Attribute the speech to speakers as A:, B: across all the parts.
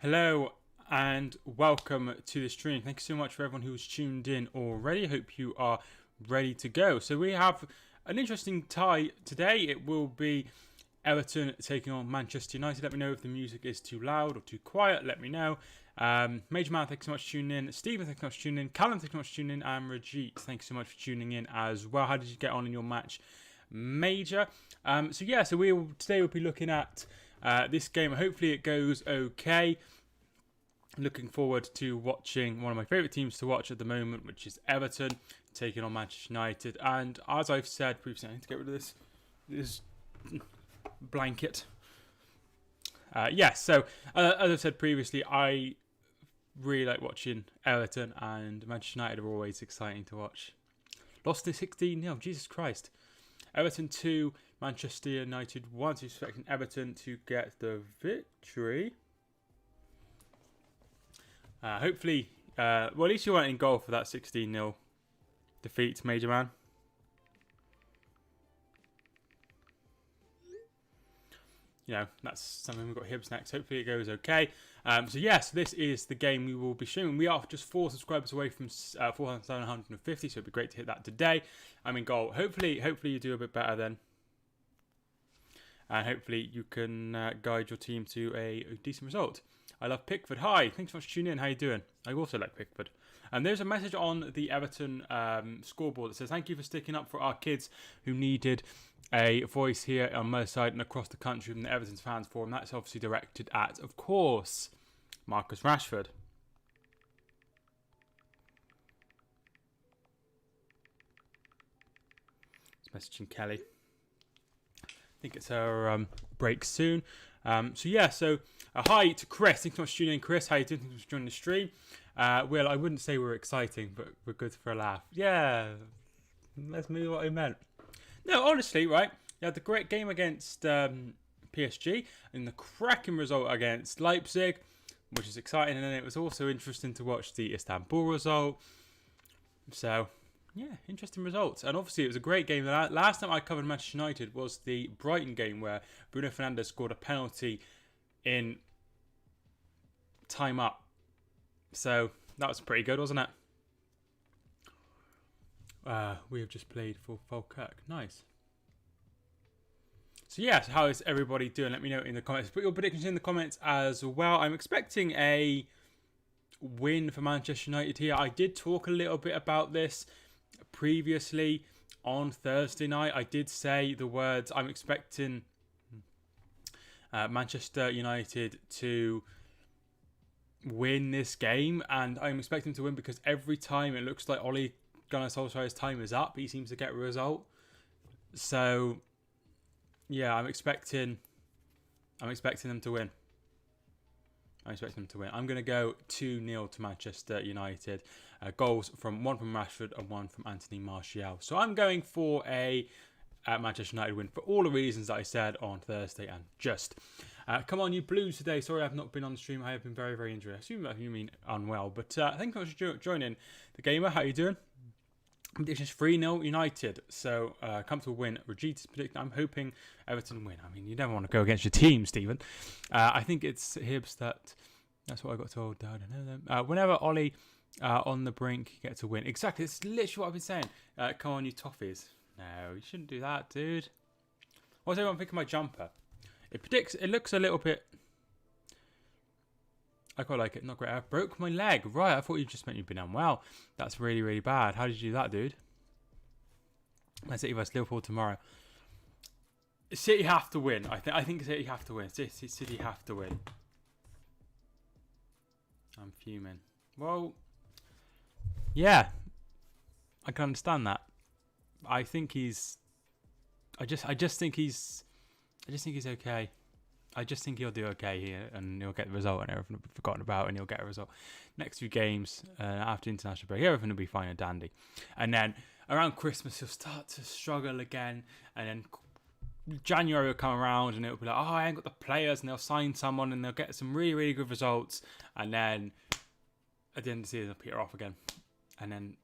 A: Hello and welcome to the stream. Thank you so much for everyone who's tuned in already. I hope you are ready to go. So we have an interesting tie today. It will be Everton taking on Manchester United. Let me know if the music is too loud or too quiet. Let me know. Major Man, thanks so much for tuning in. Stephen, thanks so much for tuning in. Callum, thanks so much for tuning in. And Rajit, thanks so much for tuning in as well. How did you get on in your match, Major? So today we'll be looking at this game. Hopefully it goes okay. Looking forward to watching one of my favourite teams to watch at the moment, which is Everton, taking on Manchester United. And as I've said previously, I need to get rid of this blanket. As I've said previously, I really like watching Everton, and Manchester United are always exciting to watch. Lost to 16-0, Jesus Christ. Everton 2, Manchester United 1. So expecting Everton to get the victory. Hopefully, at least you weren't in goal for that 16-0 defeat, Major Man. You know, that's something. We've got Hibs next. Hopefully it goes okay. So this is the game we will be streaming. We are just 4 subscribers away from 4,750, so it'd be great to hit that today. I'm in goal. Hopefully you do a bit better then. And hopefully you can guide your team to a decent result. I love Pickford. Hi, thanks so much for tuning in. How you doing? I also like Pickford. And there's a message on the Everton scoreboard that says, thank you for sticking up for our kids who needed a voice here on Merseyside and across the country from the Everton's fans forum. That's obviously directed at, of course, Marcus Rashford. It's messaging Kelly. I think it's her break soon. Hi to Chris. Thanks so much for tuning in, Chris. How you doing? Thanks for joining the stream. I wouldn't say we're exciting, but we're good for a laugh. Yeah, that's maybe what I meant. No, honestly, right? You had the great game against PSG and the cracking result against Leipzig, which is exciting. And then it was also interesting to watch the Istanbul result. So, yeah, interesting results. And obviously, it was a great game. Last time I covered Manchester United was the Brighton game where Bruno Fernandes scored a penalty in time up. So, that was pretty good, wasn't it? We have just played for Falkirk. Nice. So, how is everybody doing? Let me know in the comments. Put your predictions in the comments as well. I'm expecting a win for Manchester United here. I did talk a little bit about this previously on Thursday night. I did say the words, I'm expecting Manchester United to win this game, and I'm expecting to win because every time it looks like Ole Gunnar Solskjaer's time is up, he seems to get a result. So I'm expecting them to win. I'm going to go 2-0 to Manchester United. Goals from Rashford and one from Anthony Martial. So I'm going for a Manchester United win for all the reasons that I said on Thursday and just. Come on, you Blues today. Sorry I've not been on the stream. I have been very, very injured. I assume that you mean unwell. But thank you so much for joining. The Gamer, how you doing? Predictions 3-0 United. So comfortable win. Rajit is predicting. I'm hoping Everton win. I mean, you never want to go against your team, Stephen. I think it's Hibs that's what I got told. I don't know them. Whenever Ollie on the brink gets a win. Exactly. It's literally what I've been saying. Come on, you toffees. No, you shouldn't do that, dude. What's everyone thinking of my jumper? It looks a little bit. I quite like it. Not great. I broke my leg. Right, I thought you just meant you've been unwell. That's really, really bad. How did you do that, dude? Man City vs Liverpool tomorrow. City have to win. I think City have to win. City have to win. I'm fuming. Well, yeah. I can understand that. I think he's. I just think he's okay. I just think he'll do okay here, and he'll get the result, and everything will be forgotten about, and he'll get a result. Next few games after international break, everything will be fine and dandy. And then around Christmas, he'll start to struggle again, and then January will come around, and it'll be like, oh, I ain't got the players, and they'll sign someone, and they'll get some really, really good results, and then at the end of the season, they'll peter off again, and then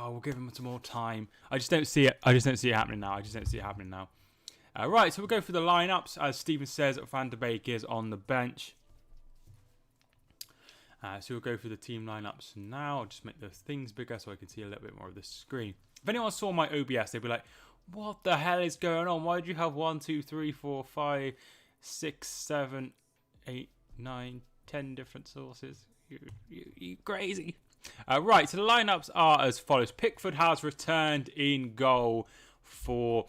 A: we'll give him some more time. I just don't see it. I just don't see it happening now. Right, so we'll go through the lineups. As Stephen says, Van de Beek is on the bench. So we'll go through the team lineups now. I'll just make those things bigger so I can see a little bit more of the screen. If anyone saw my OBS, they'd be like, what the hell is going on? Why did you have 1, 2, 3, 4, 5, 6, 7, 8, 9, 10 different sources? You crazy. Right, so the lineups are as follows. Pickford has returned in goal for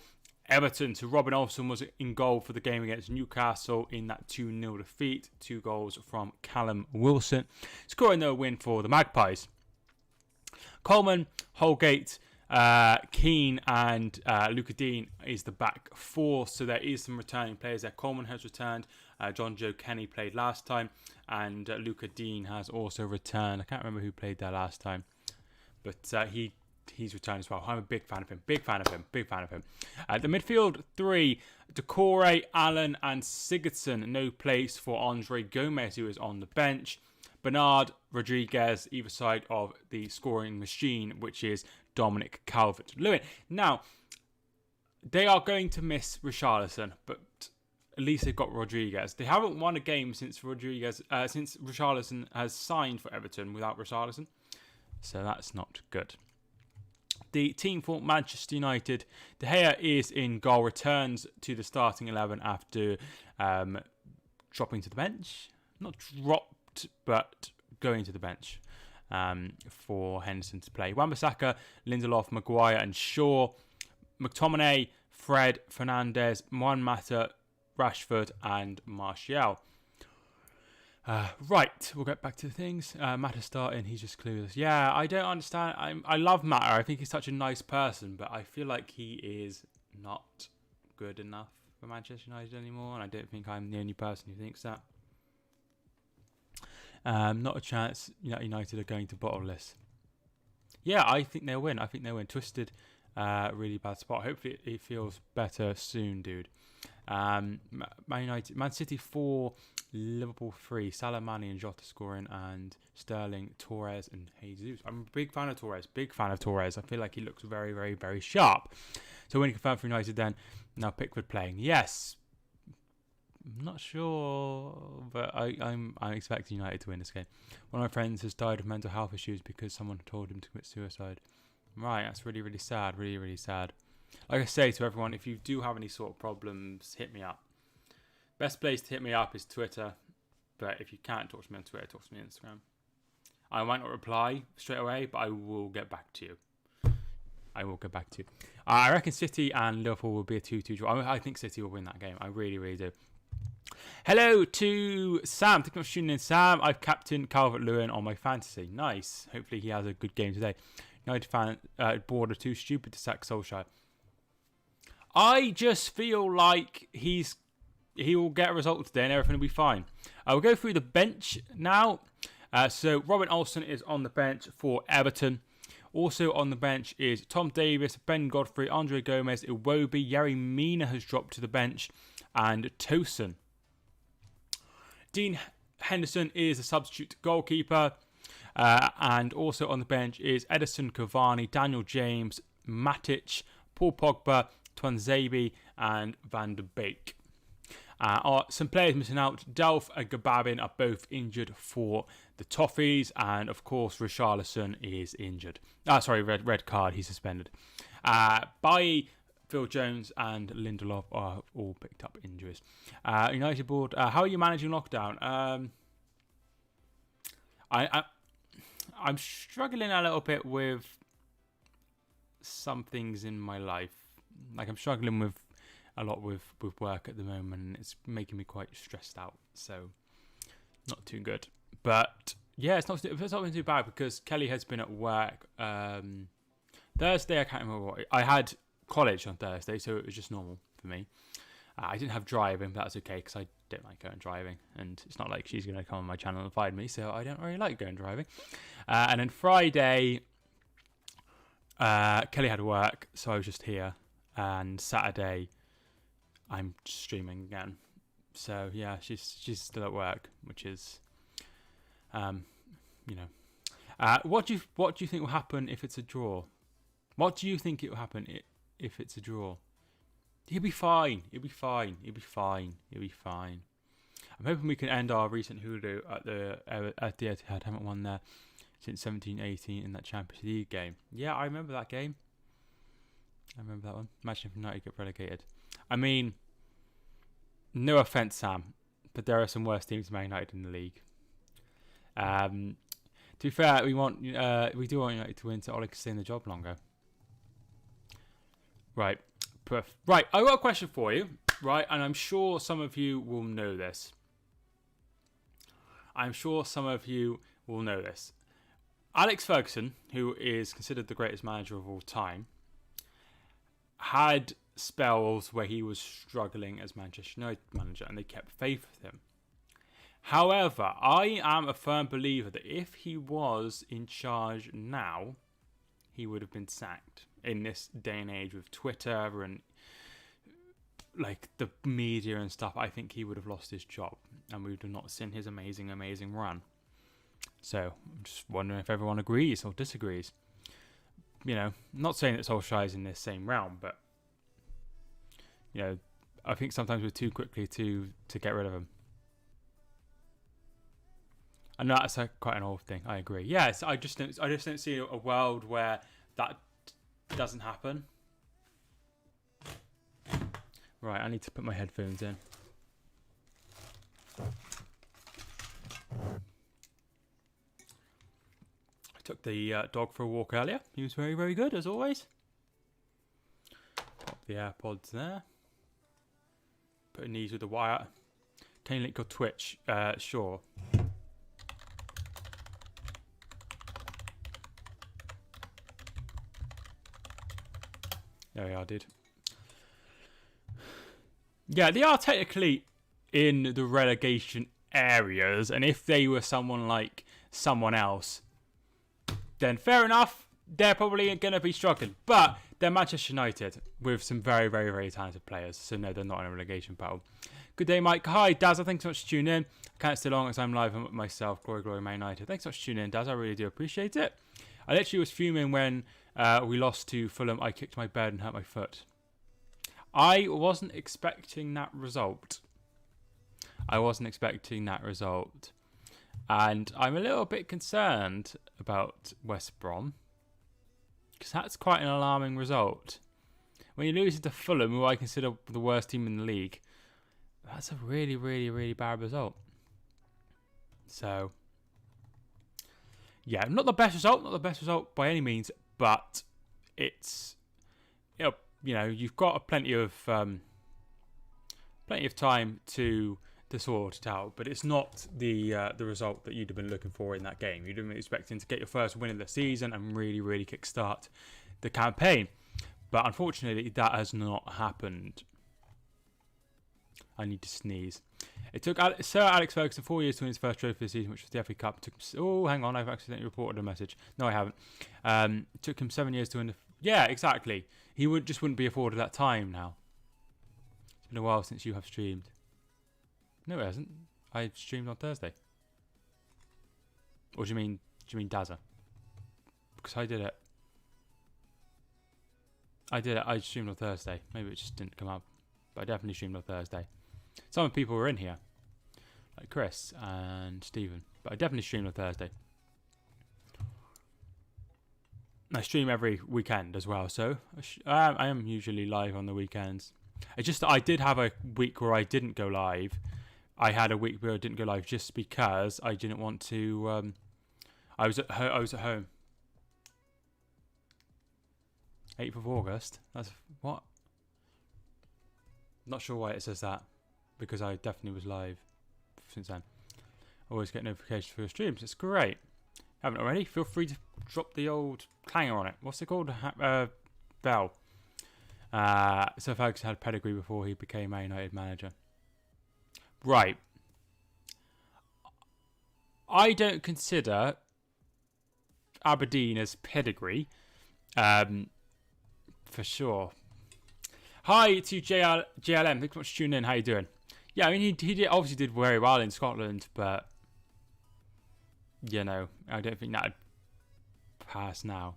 A: Everton. So Robin Olsen was in goal for the game against Newcastle in that 2-0 defeat. 2 goals from Callum Wilson, scoring the win for the Magpies. Coleman, Holgate, Keane and Luca Dean is the back 4. So there is some returning players there. Coleman has returned. John Joe Kenny played last time. And Luca Dean has also returned. I can't remember who played there last time. But he's returned as well. I'm a big fan of him. Big fan of him. The midfield 3, Decore, Allen and Sigurdsson. No place for Andre Gomez, who is on the bench. Bernard, Rodriguez, either side of the scoring machine, which is Dominic Calvert-Lewin. Now, they are going to miss Richarlison, but at least they've got Rodriguez. They haven't won a game since Richarlison has signed for Everton without Richarlison. So that's not good. The team for Manchester United, De Gea is in goal, returns to the starting 11 after dropping to the bench. Not dropped, but going to the bench for Henderson to play. Wan-Bissaka, Lindelof, Maguire and Shaw. McTominay, Fred, Fernandes, Juan Mata, Rashford and Martial. Right, we'll get back to things. Mata starting, he's just clueless. Yeah, I don't understand. I love Mata. I think he's such a nice person, but I feel like he is not good enough for Manchester United anymore, and I don't think I'm the only person who thinks that. Not a chance. United are going to bottomless. Yeah, I think they'll win. Twisted, really bad spot. Hopefully it feels better soon, dude. Man City 4, Liverpool 3. Salah, Mane and Jota scoring, and Sterling, Torres and Jesus. I'm a big fan of Torres. I feel like he looks very, very, very sharp. So winning confirmed for United then. Now Pickford playing. Yes. I'm not sure, but I'm expecting United to win this game. One of my friends has died of mental health issues because someone told him to commit suicide. Right, that's really, really sad. Really, really sad. Like I say to everyone, if you do have any sort of problems, hit me up. Best place to hit me up is Twitter. But if you can't talk to me on Twitter, talk to me on Instagram. I might not reply straight away, but I will get back to you. I reckon City and Liverpool will be a 2-2 draw. I think City will win that game. I really, really do. Hello to Sam. Thank you for tuning in, Sam. I've captained Calvert-Lewin on my fantasy. Nice. Hopefully he has a good game today. United fan board are too stupid to sack Solskjaer. I just feel like he will get a result today and everything will be fine. We'll go through the bench now. So Robin Olsen is on the bench for Everton. Also on the bench is Tom Davies, Ben Godfrey, Andre Gomez, Iwobi, Yerry Mina has dropped to the bench, and Tosin. Dean Henderson is a substitute goalkeeper. And also on the bench is Edison Cavani, Daniel James, Matic, Paul Pogba, Twanzebe and Van der Beek. Some players missing out. Delph and Gababin are both injured for the Toffees, and of course Richarlison is injured. Red card, he's suspended. Bailly, Phil Jones and Lindelof are all picked up injuries. United board, how are you managing lockdown? I'm struggling a little bit with some things in my life. Like I'm struggling with a lot with work at the moment, and it's making me quite stressed out. So not too good. But yeah, it's not been too bad because Kelly has been at work. Thursday, I can't remember what. I had college on Thursday, so it was just normal for me. I didn't have driving, but that's okay because I don't like going driving, and it's not like she's going to come on my channel and find me, so I don't really like going driving. And then Friday, Kelly had work, so I was just here. And Saturday, I'm streaming again. So yeah, she's still at work, which is, What do you think will happen if it's a draw? What do you think it will happen if it's a draw? He'll be fine. I'm hoping we can end our recent hoodoo at the Etihad. Haven't won there since 17-18 in that Champions League game. Yeah, I remember that game. I remember that one. Imagine if United get relegated. I mean, no offence, Sam, but there are some worse teams than Man United in the league. To be fair, we do want United to win, so Ole can stay in the job longer. Right, right. I got a question for you, right, and I'm sure some of you will know this. Alex Ferguson, who is considered the greatest manager of all time, had spells where he was struggling as Manchester United manager, and they kept faith with him. However, I am a firm believer that if he was in charge now, he would have been sacked in this day and age with Twitter and like the media and stuff. I think he would have lost his job, and we would have not seen his amazing run. So I'm just wondering if everyone agrees or disagrees. You know, not saying that Solskjaer is in this same realm, but you know, I think sometimes we're too quickly to get rid of him. And that's quite an old thing. I agree. Yes, I just don't see a world where that doesn't happen. Right, I need to put my headphones in. I took the dog for a walk earlier. He was very, very good, as always. Pop the AirPods there. Putting these with the wire. Can you link your Twitch? Sure. There we are, dude. Yeah, they are technically in the relegation areas, and if they were someone like someone else, then fair enough, they're probably going to be struggling. But they're Manchester United with some very, very, very talented players, so no, they're not in a relegation battle. Good day, Mike. Hi, Daz. Thanks so much for tuning in. I can't stay long as I'm live with myself. Glory, glory, Man United. Thanks so much for tuning in, Daz. I really do appreciate it. I literally was fuming when we lost to Fulham. I kicked my bed and hurt my foot. I wasn't expecting that result. And I'm a little bit concerned about West Brom, because that's quite an alarming result. When you lose to Fulham, who I consider the worst team in the league, that's a really, really, really bad result. So, yeah, not the best result by any means, but it's, you know, you've got plenty of time to sort it out, but it's not the result that you'd have been looking for in that game. You'd have been expecting to get your first win of the season and really, really kickstart the campaign, but unfortunately, that has not happened. I need to sneeze. It took Sir Alex Ferguson 4 years to win his first trophy of the season, which was the FA Cup. Oh, hang on, I've accidentally reported a message. No, I haven't. It took him 7 years to win. Yeah, exactly. He wouldn't be afforded that time now. It's been a while since you have streamed. No, it hasn't. I streamed on Thursday. Or do you mean Dazza? Because I did it. I streamed on Thursday. Maybe it just didn't come up. But I definitely streamed on Thursday. Some people were in here, like Chris and Stephen. But I definitely streamed on Thursday. I stream every weekend as well, so I am usually live on the weekends. It's just that I did have a week where I didn't go live. I had a week where I didn't go live just because I didn't want to. I was at home. 8th of August. That's what? Not sure why it says that, because I definitely was live since then. Always get notifications for your streams. It's great. Haven't already? Feel free to drop the old clanger on it. What's it called? Bell. Sir Ferguson had pedigree before he became Man United manager. Right. I don't consider Aberdeen as pedigree. For sure. Hi to JLM. Thanks so much for tuning in. How you doing? Yeah, I mean, he obviously did very well in Scotland, but you know, I don't think that'd pass now.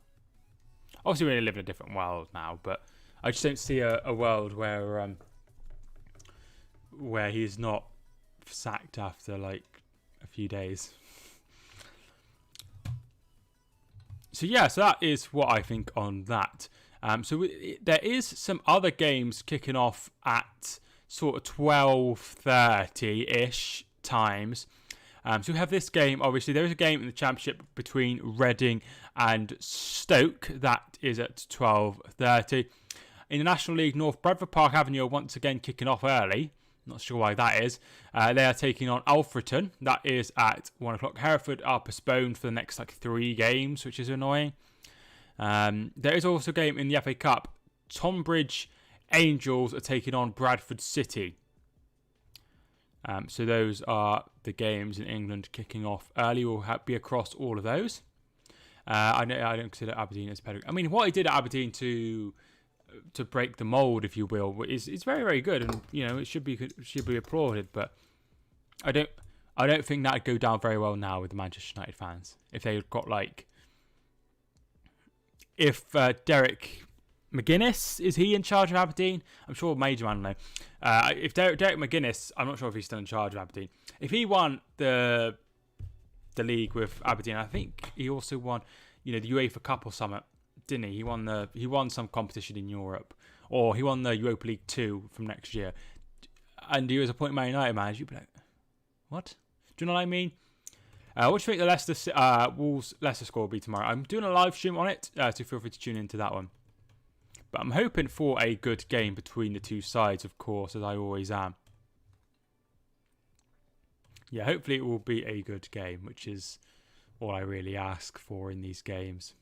A: Obviously, we only live in a different world now, but I just don't see a world where he's not sacked after like a few days. So yeah, so that is what I think on that. There is some other games kicking off at sort of 12:30-ish times. So we have this game. Obviously, there is a game in the Championship between Reading and Stoke. That is at 12:30. In the National League North, Bradford Park Avenue are once again kicking off early. Not sure why that is. They are taking on Alfreton. That is at 1 o'clock. Hereford are postponed for the next 3 games, which is annoying. There is also a game in the FA Cup. Tonbridge Angels are taking on Bradford City. So those are the games in England kicking off early. We'll be across all of those. I don't consider Aberdeen as pedigree. I mean, what he did at Aberdeen to break the mould, if you will, is very, very good, and it should be applauded. But I don't think that'd go down very well now with the Manchester United fans if they got if Derek McGuinness, is he in charge of Aberdeen? I'm sure Major Man will know. If Derek McGuinness, I'm not sure if he's still in charge of Aberdeen. If he won the league with Aberdeen, I think he also won, the UEFA Cup or something, didn't he? He won some competition in Europe, or he won the Europa League 2 from next year, and he was appointed Man United manager. You'd be like, what? Do you know what I mean? What do you think the Leicester score will be tomorrow? I'm doing a live stream on it, so feel free to tune into that one. But I'm hoping for a good game between the two sides, of course, as I always am. Yeah, hopefully it will be a good game, which is all I really ask for in these games.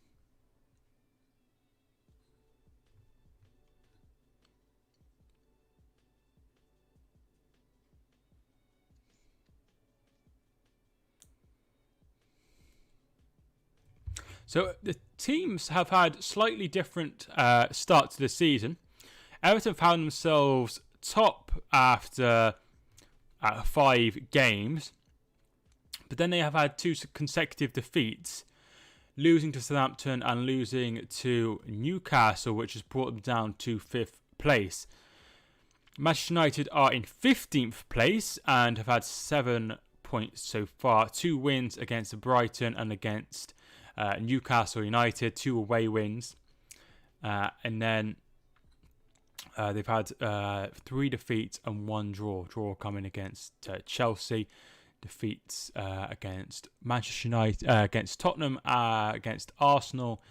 A: So the teams have had slightly different starts to the season. Everton found themselves top after 5 games, but then they have had 2 consecutive defeats, losing to Southampton and losing to Newcastle, which has brought them down to 5th place. Manchester United are in 15th place and have had 7 points so far. 2 wins against Brighton and against Newcastle United, 2 away wins, and then they've had 3 defeats and 1 draw. Draw coming against Chelsea, defeats against Manchester United, against Tottenham, against Arsenal,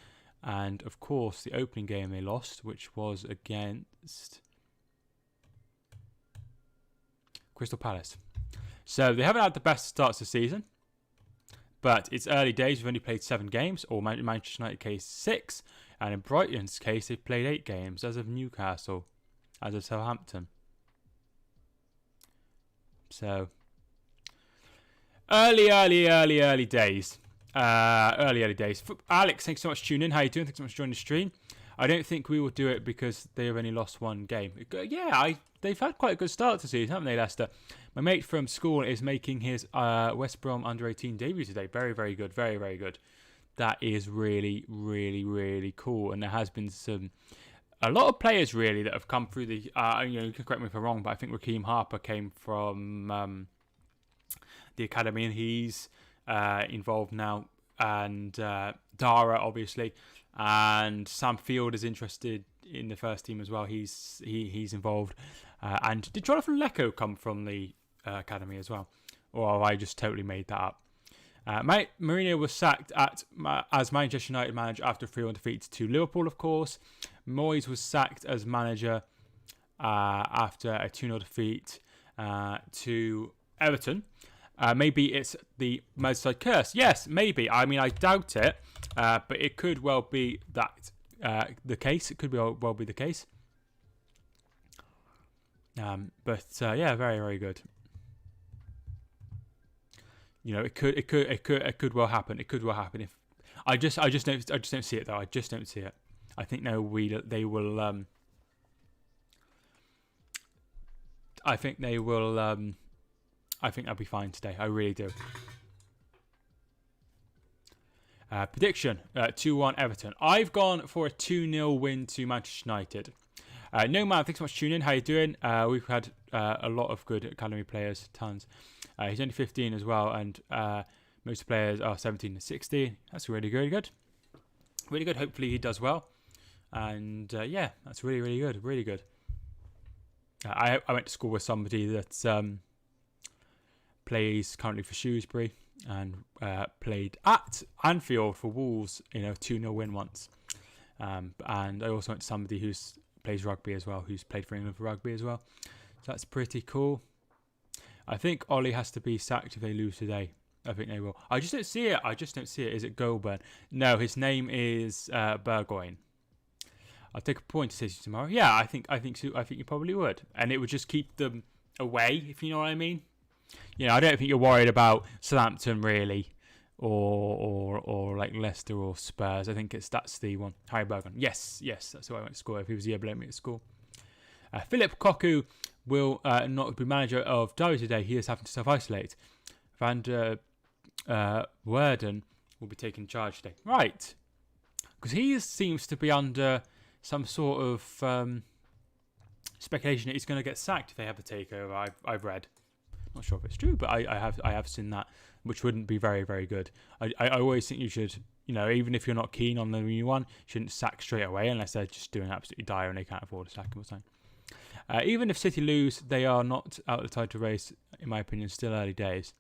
A: and of course the opening game they lost, which was against Crystal Palace. So they haven't had the best starts of the season. But it's early days. We've only played 7 games, or Manchester United case 6. And in Brighton's case, they've played 8 games, as of Newcastle, as of Southampton. So, early days. Early days. Alex, thanks so much for tuning in. How you doing? Thanks so much for joining the stream. I don't think we will do it because they have only lost 1 game. Yeah, they've had quite a good start to the season, haven't they, Leicester? My mate from school is making his West Brom under-18 debut today. Very, very good. Very, very good. That is really, really, really cool. And there has been a lot of players, really, that have come through the... you can correct me if I'm wrong, but I think Raheem Harper came from the academy, and he's involved now. And Dara, obviously. And Sam Field is interested in the first team as well. He's involved. And did Jonathan Lecco come from the academy as well? Or have I just totally made that up? Mourinho was sacked as Manchester United manager after 3-1 defeat to Liverpool, of course. Moyes was sacked as manager after a 2-0 defeat to Everton. Maybe it's the Merseyside curse. Yes, maybe. I mean, I doubt it, but it could well be that the case. It could well be the case. But yeah, very, very good. It could well happen. It could well happen if I just don't see it though. I just don't see it. I think they will. I think they will. I think they'll be fine today. I really do. Prediction: 2-1 Everton. I've gone for a 2-0 win to Manchester United. No man, thanks so much for tuning in. How you doing? We've had a lot of good academy players, tons. He's only 15 as well, and most players are 17 to 16. That's really good. Really good. Hopefully he does well. And yeah, that's really good. Really good. I went to school with somebody that plays currently for Shrewsbury and played at Anfield for Wolves in a 2-0 win once. And I also went to somebody who plays rugby as well, who's played for England for rugby as well. So that's pretty cool. I think Ollie has to be sacked if they lose today. I think they will. I just don't see it. Is it Goulburn? No, his name is Burgoyne. I'll take a point decision tomorrow. Yeah, I think you probably would, and it would just keep them away, if you know what I mean. You know, I don't think you're worried about Southampton really, or like Leicester or Spurs. I think that's the one. Harry Burgoyne. Yes, that's who I went to school. If he was here below me at school. Philip Koku will not be manager of Derby today. He is having to self-isolate. Van der Werden will be taking charge today. Right. Because he seems to be under some sort of speculation that he's going to get sacked if they have a takeover. I've read. Not sure if it's true, but I have seen that, which wouldn't be very, very good. I always think you should, you know, even if you're not keen on the new one, you shouldn't sack straight away unless they're just doing absolutely dire and they can't afford to sack him or something. Even if City lose, they are not out of the title race, in my opinion, still early days.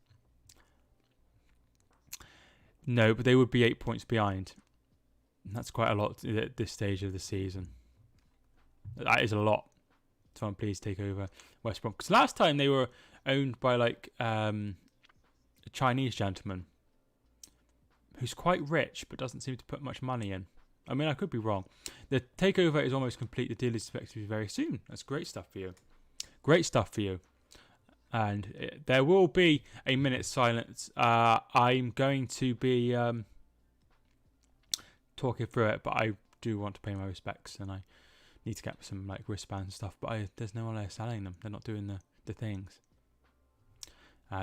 A: No, but they would be 8 points behind. And that's quite a lot at this stage of the season. That is a lot. So I'm pleased to take over West Brom. Because last time they were owned by like a Chinese gentleman who's quite rich but doesn't seem to put much money in. I mean, I could be wrong. The takeover is almost complete. The deal is expected to be very soon. That's great stuff for you. Great stuff for you. And there will be a minute's silence. I'm going to be talking through it, but I do want to pay my respects, and I need to get some like wristbands and stuff. But there's no one there selling them. They're not doing the things.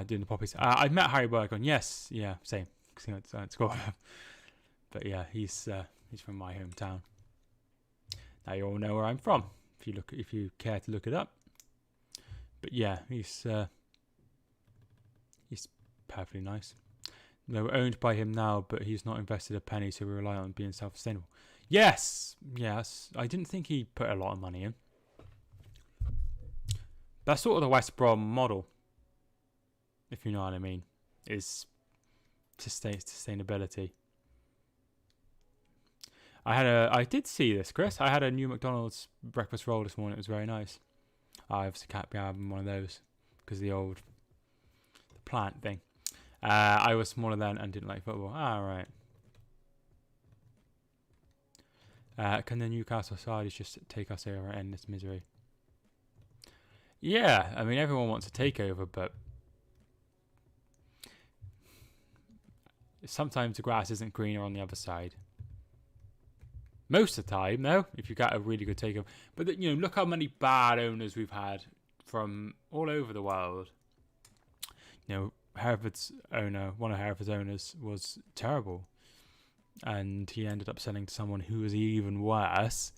A: Doing the poppies. I've met Harry Burgoyne. Yes, yeah, same. But yeah, he's from my hometown. Now you all know where I'm from if you care to look it up. But yeah, he's perfectly nice. We're owned by him now, but he's not invested a penny, so we rely on being self-sustainable. Yes. I didn't think he put a lot of money in. That's sort of the West Brom model, if you know what I mean, is sustainability. I did see this, Chris. I had a new McDonald's breakfast roll this morning. It was very nice. I obviously can't be having one of those because of the plant thing. I was smaller then and didn't like football. Right. Can the Newcastle side just take us over and end this misery? Yeah, I mean, everyone wants a takeover, but sometimes the grass isn't greener on the other side. Most of the time, though, if you got a really good takeover. But, look how many bad owners we've had from all over the world. Hereford's owner, one of Hereford's owners, was terrible. And he ended up selling to someone who was even worse.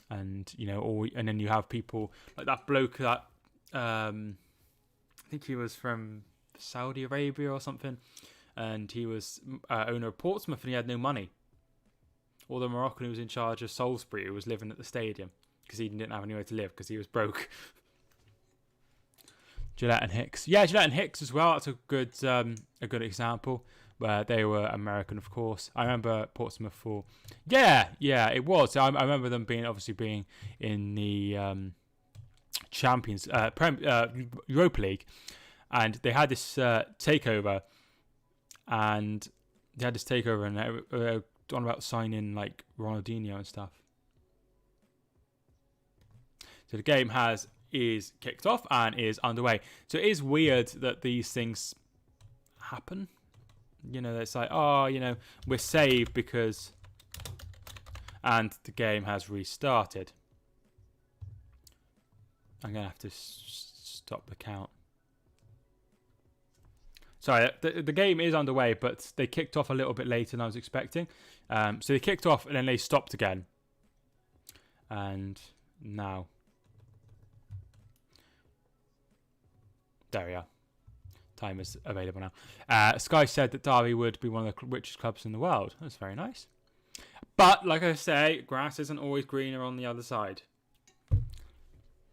A: And, and then you have people like that bloke that, I think he was from Saudi Arabia or something. And he was owner of Portsmouth and he had no money. Or the Moroccan who was in charge of Salisbury, who was living at the stadium because he didn't have anywhere to live because he was broke. Gillette and Hicks. Yeah, Gillette and Hicks as well. That's a good example where they were American, of course. I remember Portsmouth for... Yeah, it was. I remember them being in the Europa League, and they had this takeover, and they were on about signing like Ronaldinho and stuff. So the game is kicked off and is underway. So it is weird that these things happen. It's like, we're saved because... And the game has restarted. I'm going to have to stop the count. Sorry, the game is underway, but they kicked off a little bit later than I was expecting. So they kicked off and then they stopped again. And now... There we are. Time is available now. Sky said that Derby would be one of the richest clubs in the world. That's very nice. But, like I say, grass isn't always greener on the other side.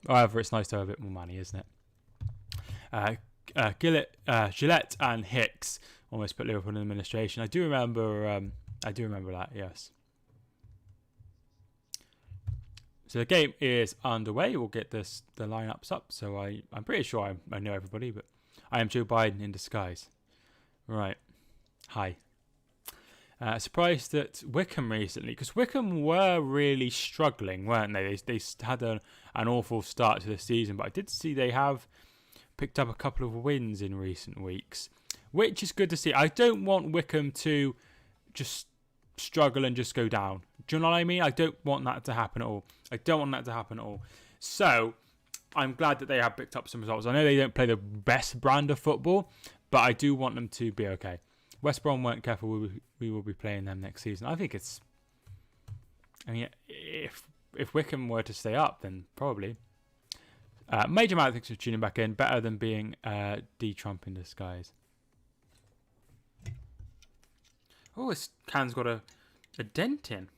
A: However, it's nice to have a bit more money, isn't it? Gillett and Hicks almost put Liverpool in administration. I do remember that, yes. So the game is underway. We'll get the lineups up. So I'm pretty sure I know everybody, but I am Joe Biden in disguise. Right. Hi. Surprised at Wickham recently, because Wickham were really struggling, weren't they? They had an awful start to the season, but I did see they have picked up a couple of wins in recent weeks, which is good to see. I don't want Wickham to just struggle and just go down. Do you know what I mean? I don't want that to happen at all. So I'm glad that they have picked up some results. I know they don't play the best brand of football, but I do want them to be okay. West Brom weren't careful. We will be playing them next season. I think it's... I mean, if Wickham were to stay up, then probably. Major amount of things for tuning back in. Better than being D-Trump in disguise. Oh, this can's got a dent in.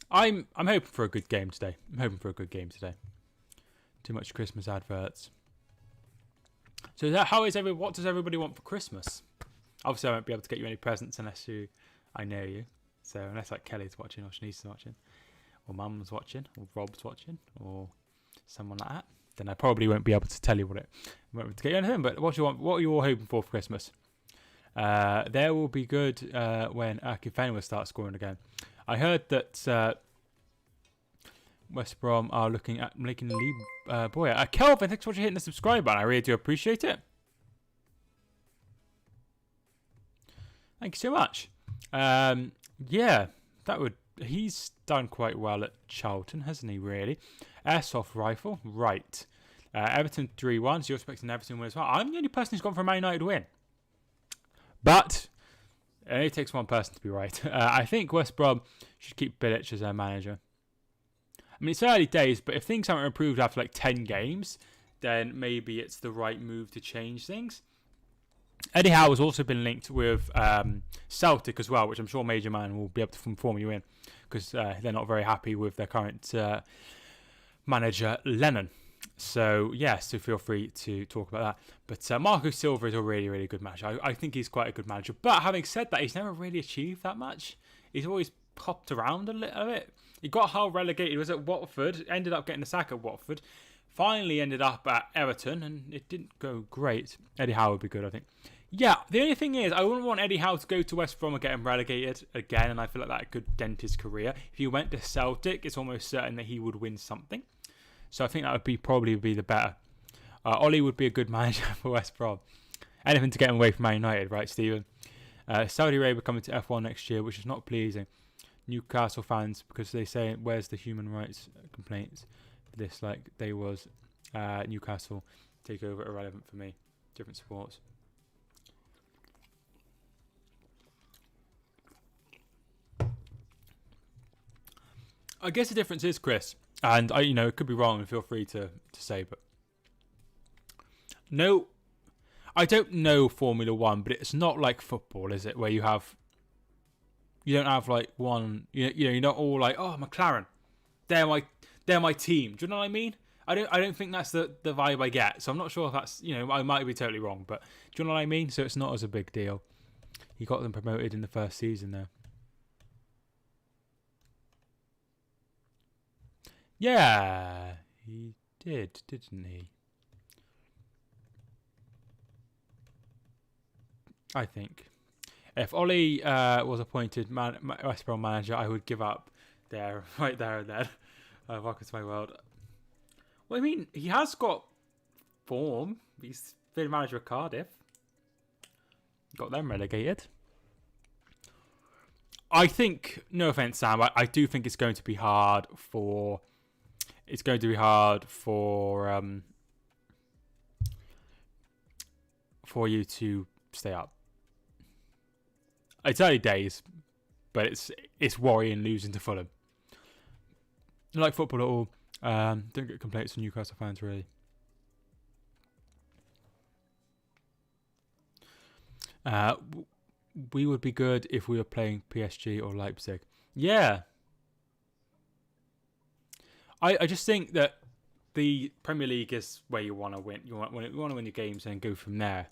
A: I'm hoping for a good game today. Too much Christmas adverts. So what does everybody want for Christmas? Obviously, I won't be able to get you any presents unless I know you. So unless like Kelly's watching or Shanice's watching, or Mum's watching, or Rob's watching, or someone like that, then I probably won't be able to tell you I won't be able to get you anything. But what do you want? What are you all hoping for Christmas? There will be good when Akinfenwa will start scoring again. I heard that West Brom are looking at making the lead. Kelvin, thanks for hitting the subscribe button. I really do appreciate it. Thank you so much. He's done quite well at Charlton, hasn't he, really? Airsoft rifle, right. Everton 3-1, so you're expecting Everton to win as well. I'm the only person who's gone for a Man Utd win. But it only takes one person to be right. I think West Brom should keep Bilic as their manager. I mean, it's early days, but if things haven't improved after like 10 games, then maybe it's the right move to change things. Eddie Howe has also been linked with Celtic as well, which I'm sure Major Man will be able to inform you in, because they're not very happy with their current manager, Lennon. So, so feel free to talk about that. But Marco Silva is a really, really good manager. I think he's quite a good manager. But having said that, he's never really achieved that much. He's always popped around a little bit. He got Hull relegated, was at Watford, ended up getting the sack at Watford, finally ended up at Everton, and it didn't go great. Eddie Howe would be good, I think. Yeah, the only thing is, I wouldn't want Eddie Howe to go to West Brom and get him relegated again, and I feel like that could dent his career. If he went to Celtic, it's almost certain that he would win something. So I think that would probably be the better. Ollie would be a good manager for West Brom. Anything to get him away from Man United, right, Stephen? Saudi Arabia coming to F1 next year, which is not pleasing. Newcastle fans, because they say, where's the human rights complaints? This, like, they was Newcastle takeover irrelevant for me. Different sports. I guess the difference is, Chris, and it could be wrong, and feel free to say, but no, I don't know Formula One, but it's not like football, is it? Where you don't have like one, you're not all like, oh, McLaren, they're my team. Do you know what I mean? I don't think that's the vibe I get. So I'm not sure if that's, I might be totally wrong, but do you know what I mean? So it's not as a big deal. He got them promoted in the first season there. Yeah, he did, didn't he? I think. If Ollie was appointed West Brom manager, I would give up there, right there and then. Welcome to my world. Well, I mean, he has got form. He's been manager of Cardiff. Got them relegated. I think, no offence, Sam, I do think it's going to be hard for... for you to stay up. It's early days, but it's worrying losing to Fulham. I like football at all. Don't get complaints from Newcastle fans, really. We would be good if we were playing PSG or Leipzig. Yeah. I just think that the Premier League is where you want to win. You want to win your games and go from there.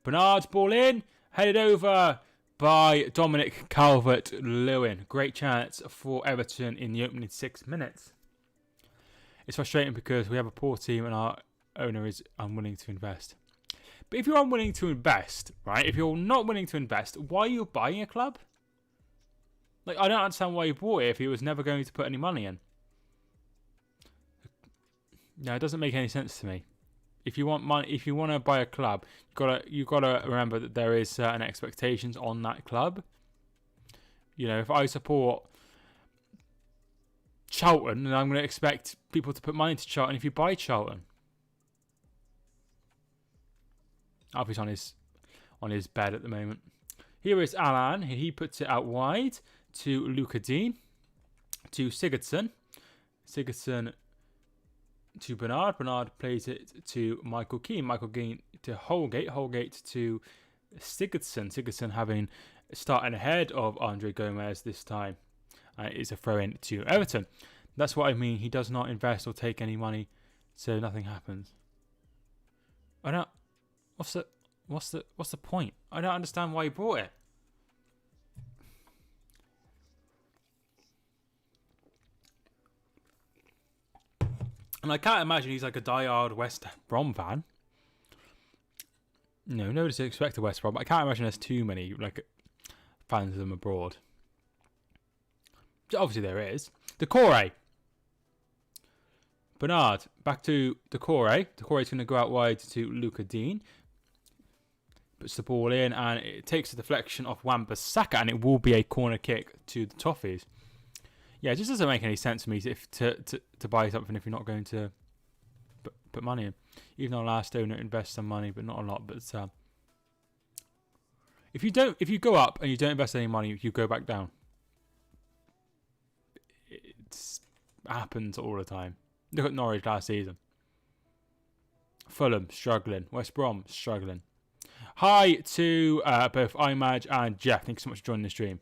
A: Bernard's ball in, headed over by Dominic Calvert-Lewin. Great chance for Everton in the opening 6 minutes. It's frustrating because we have a poor team and our owner is unwilling to invest. But if you're unwilling to invest, right? If you're not willing to invest, why are you buying a club? Like, I don't understand why you bought it if he was never going to put any money in. No, it doesn't make any sense to me. If you want money, if you want to buy a club, you gotta remember that there is certain expectations on that club. You know, if I support Charlton, then I'm going to expect people to put money into Charlton. If you buy Charlton, Alfie's on his bed at the moment. Here is Alan. He puts it out wide to Luca Dean, to Sigurdsson. Sigurdsson to Bernard. Bernard plays it to Michael Keane. Michael Keane to Holgate. Holgate to Sigurdsson. Sigurdsson having starting ahead of Andre Gomez this time. It's a throw in to Everton. That's what I mean. He does not invest or take any money, so nothing happens. I don't. What's the point? I don't understand why he bought it. And I can't imagine he's like a diehard West Brom fan. No, nobody's expected West Brom, but I can't imagine there's too many like fans of them abroad. Obviously there is. Decore. Bernard, back to Decore. Decore's going to go out wide to Luca Dean. Puts the ball in and it takes a deflection off Wan-Bissaka and it will be a corner kick to the Toffees. Yeah, it just doesn't make any sense to me to buy something if you're not going to put money in. Even our last owner invests some money, but not a lot. But if you go up and you don't invest any money, you go back down. It happens all the time. Look at Norwich last season. Fulham struggling. West Brom struggling. Hi to both Imaj and Jeff. Thanks so much for joining the stream.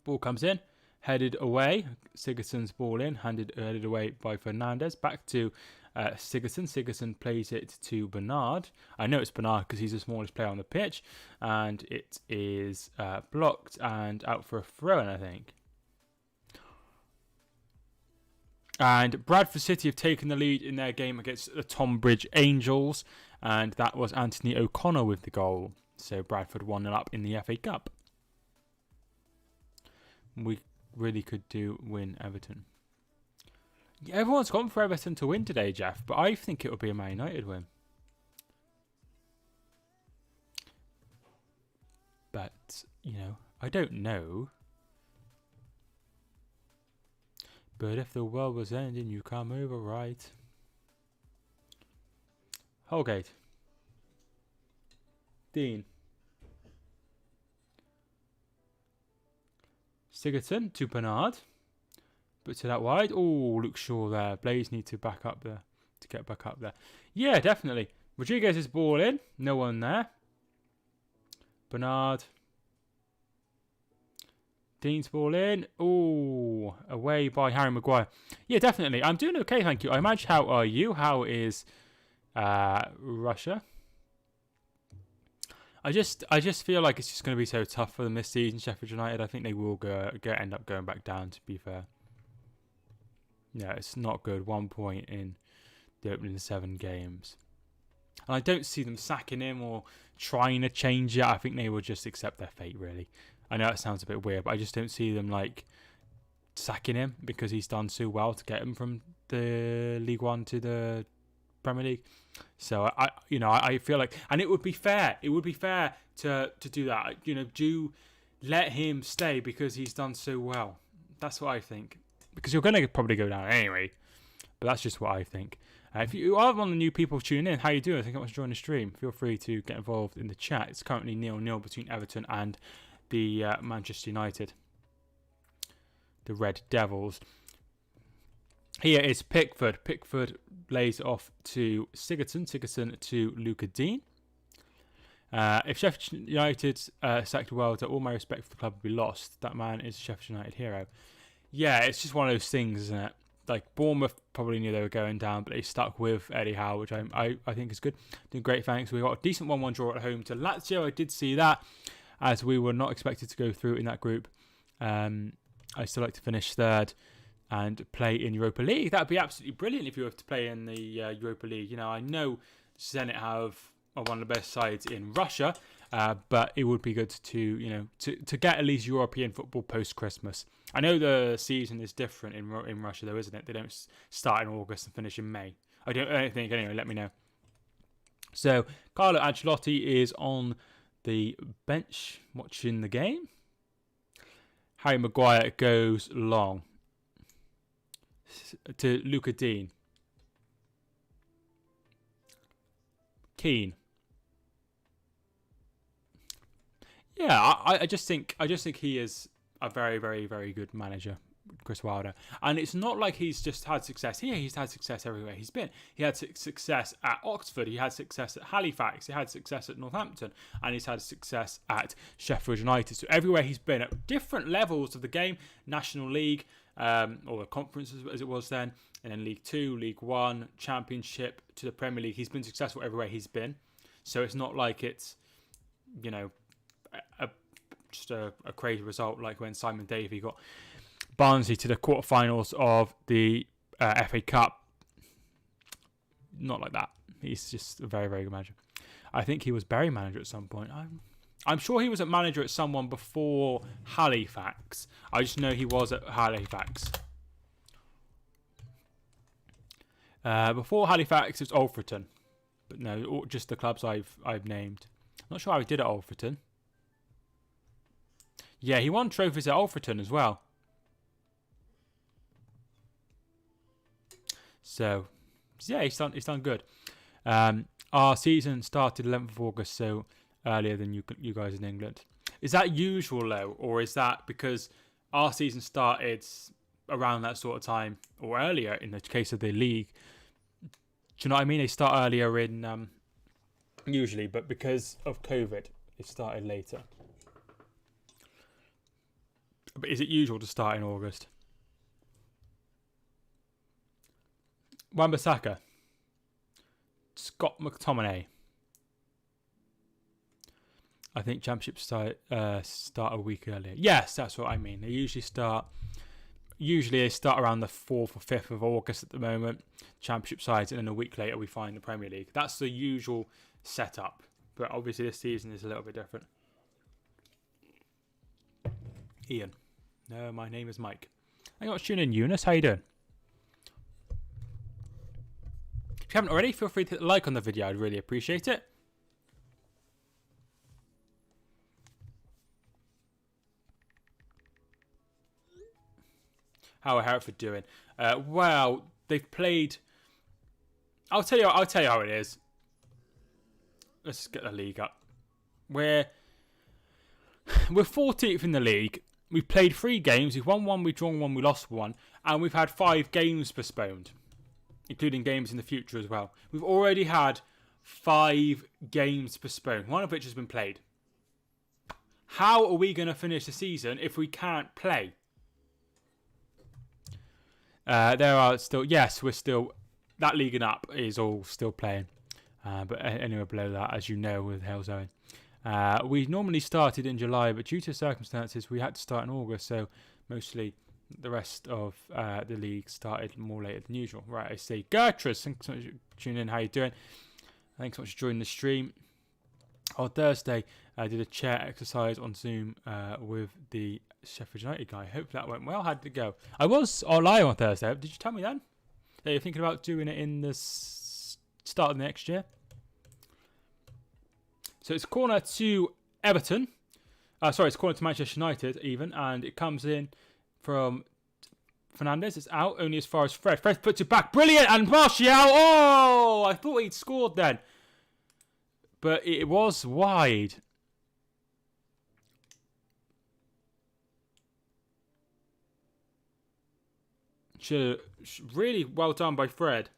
A: Ball comes in. Headed away. Sigurdsson's ball in. Headed away by Fernandes. Back to Sigurdsson. Sigurdsson plays it to Bernard. I know it's Bernard because he's the smallest player on the pitch. And it is blocked and out for a throw-in, I think. And Bradford City have taken the lead in their game against the Tonbridge Angels. And that was Anthony O'Connor with the goal. So Bradford 1-0 up in the FA Cup. We really could win Everton. Yeah, everyone's gone for Everton to win today, Jeff. But I think it would be a Man United win. But, I don't know. But if the world was ending, you come over right. Holgate. Dean. Sigurdsson to Bernard. Puts it out wide. Oh, Luke Shaw there. Blaze need to back up there. To get back up there. Yeah, definitely. Rodriguez's ball in. No one there. Bernard. Dean's ball in. Oh, away by Harry Maguire. Yeah, definitely. I'm doing okay, thank you. Imaj, how are you? How is Russia? I just feel like it's just going to be so tough for them this season, Sheffield United. I think they will end up going back down, to be fair. Yeah, it's not good. 1 point in the opening 7 games. And I don't see them sacking him or trying to change it. I think they will just accept their fate, really. I know that sounds a bit weird, but I just don't see them sacking him because he's done so well to get him from the League One to the Premier League. So I feel like, and it would be fair. It would be fair to do that. Do let him stay because he's done so well. That's what I think. Because you're going to probably go down anyway. But that's just what I think. If you are one of the new people tuning in, how you doing? I think I want to join the stream. Feel free to get involved in the chat. It's currently 0-0 between Everton and the Manchester United, the Red Devils. Here is Pickford. Pickford lays off to Sigurdsson. Sigurdsson to Luca Dean. If Sheffield United sacked Wilder, all my respect for the club would be lost. That man is a Sheffield United hero. Yeah, it's just one of those things, isn't it? Like, Bournemouth probably knew they were going down, but they stuck with Eddie Howe, which I think is good. Doing great, thanks. We got a decent 1-1 draw at home to Lazio. I did see that, as we were not expected to go through in that group. I still like to finish third and play in Europa League. That would be absolutely brilliant if you were to play in the Europa League. You know, I know Zenit have one of the best sides in Russia, but it would be good to get at least European football post Christmas. I know the season is different in Russia, though, isn't it? They don't start in August and finish in May. I don't think anyway. Let me know. So Carlo Ancelotti is on the bench watching the game. Harry Maguire goes long to Luca Dean. Keane. Yeah, I just think he is a very, very, very good manager, Chris Wilder. And it's not like he's just had success here. He's had success everywhere he's been. He had success at Oxford. He had success at Halifax. He had success at Northampton. And he's had success at Sheffield United. So everywhere he's been at different levels of the game, National League, or the conference as it was then, and then League 2, League 1, Championship to the Premier League. He's been successful everywhere he's been. So it's not like it's, just a crazy result like when Simon Davey got Barnsley to the quarterfinals of the FA Cup. Not like that. He's just a very, very good manager. I think he was Bury manager at some point. I'm sure he was a manager at someone before Halifax. I just know he was at Halifax. Before Halifax, it was Alfreton. But no, just the clubs I've named. Not sure how he did at Alfreton. Yeah, he won trophies at Alfreton as well. So yeah, he's done good. Our season started 11th of August, so earlier than you guys in England. Is that usual though, or is that because our season started around that sort of time or earlier in the case of the league? Do you know what I mean? They start earlier in usually, but because of COVID, it started later. But is it usual to start in August? Wan-Bissaka. Scott McTominay. I think Championship start a week earlier. Yes, that's what I mean. They usually start around the 4th or 5th of August at the moment. Championship sides, and then a week later we find the Premier League. That's the usual setup. But obviously this season is a little bit different. Ian. No, my name is Mike. Thank you for tuning in, Eunice. How you doing? If you haven't already, feel free to hit the like on the video. I'd really appreciate it. How are Hereford doing? Well, they've played. I'll tell you how it is. Let's get the league up. We're 14th in the league. We've played 3 games. We've won 1, we've drawn 1, we lost 1. And we've had 5 games postponed, including games in the future as well. We've already had 5 games postponed, one of which has been played. How are we going to finish the season if we can't play? There are still... Yes, we're still... That league and up is all still playing. But anywhere below that, as you know, with Hell's Owen. We normally started in July, but due to circumstances, we had to start in August. So mostly the rest of the league started more later than usual. Right, I see. Gertrude, thanks so much for tuning in. How you doing? Thanks so much for joining the stream. On Thursday, I did a chair exercise on Zoom with the Sheffield United guy. Hope that went well. How did it go? I was live on Thursday. Did you tell me then? That you're thinking about doing it in the start of the next year? So it's corner to Everton. It's corner to Manchester United even. And it comes in from Fernandes. It's out only as far as Fred. Fred puts it back. Brilliant. And Martial. Oh, I thought he'd scored then. But it was wide. Really well done by Fred.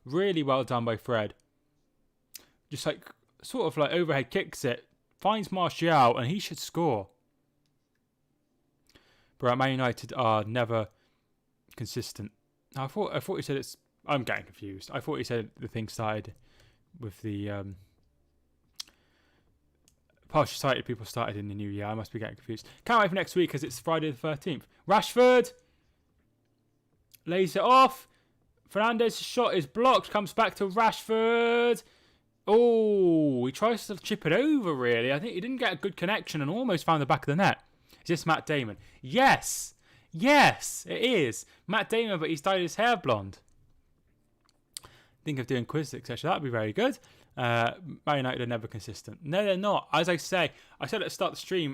A: Really well done by Fred. Just like, sort of like overhead kicks it. Finds Martial and he should score. But Man United are never consistent. I thought he said it's... I'm getting confused. I thought he said the thing started with the... partially sighted people started in the new year. I must be getting confused. Can't wait for next week because it's Friday the 13th. Rashford lays it off. Fernandes' shot is blocked. Comes back to Rashford. Oh, he tries to chip it over, really. I think he didn't get a good connection and almost found the back of the net. Is this Matt Damon? Yes. Yes, it is. Matt Damon, but he's dyed his hair blonde. Think of doing quizzes, etc. That would be very good. Man United are never consistent. No, they're not. As I say, I said at the start of the stream,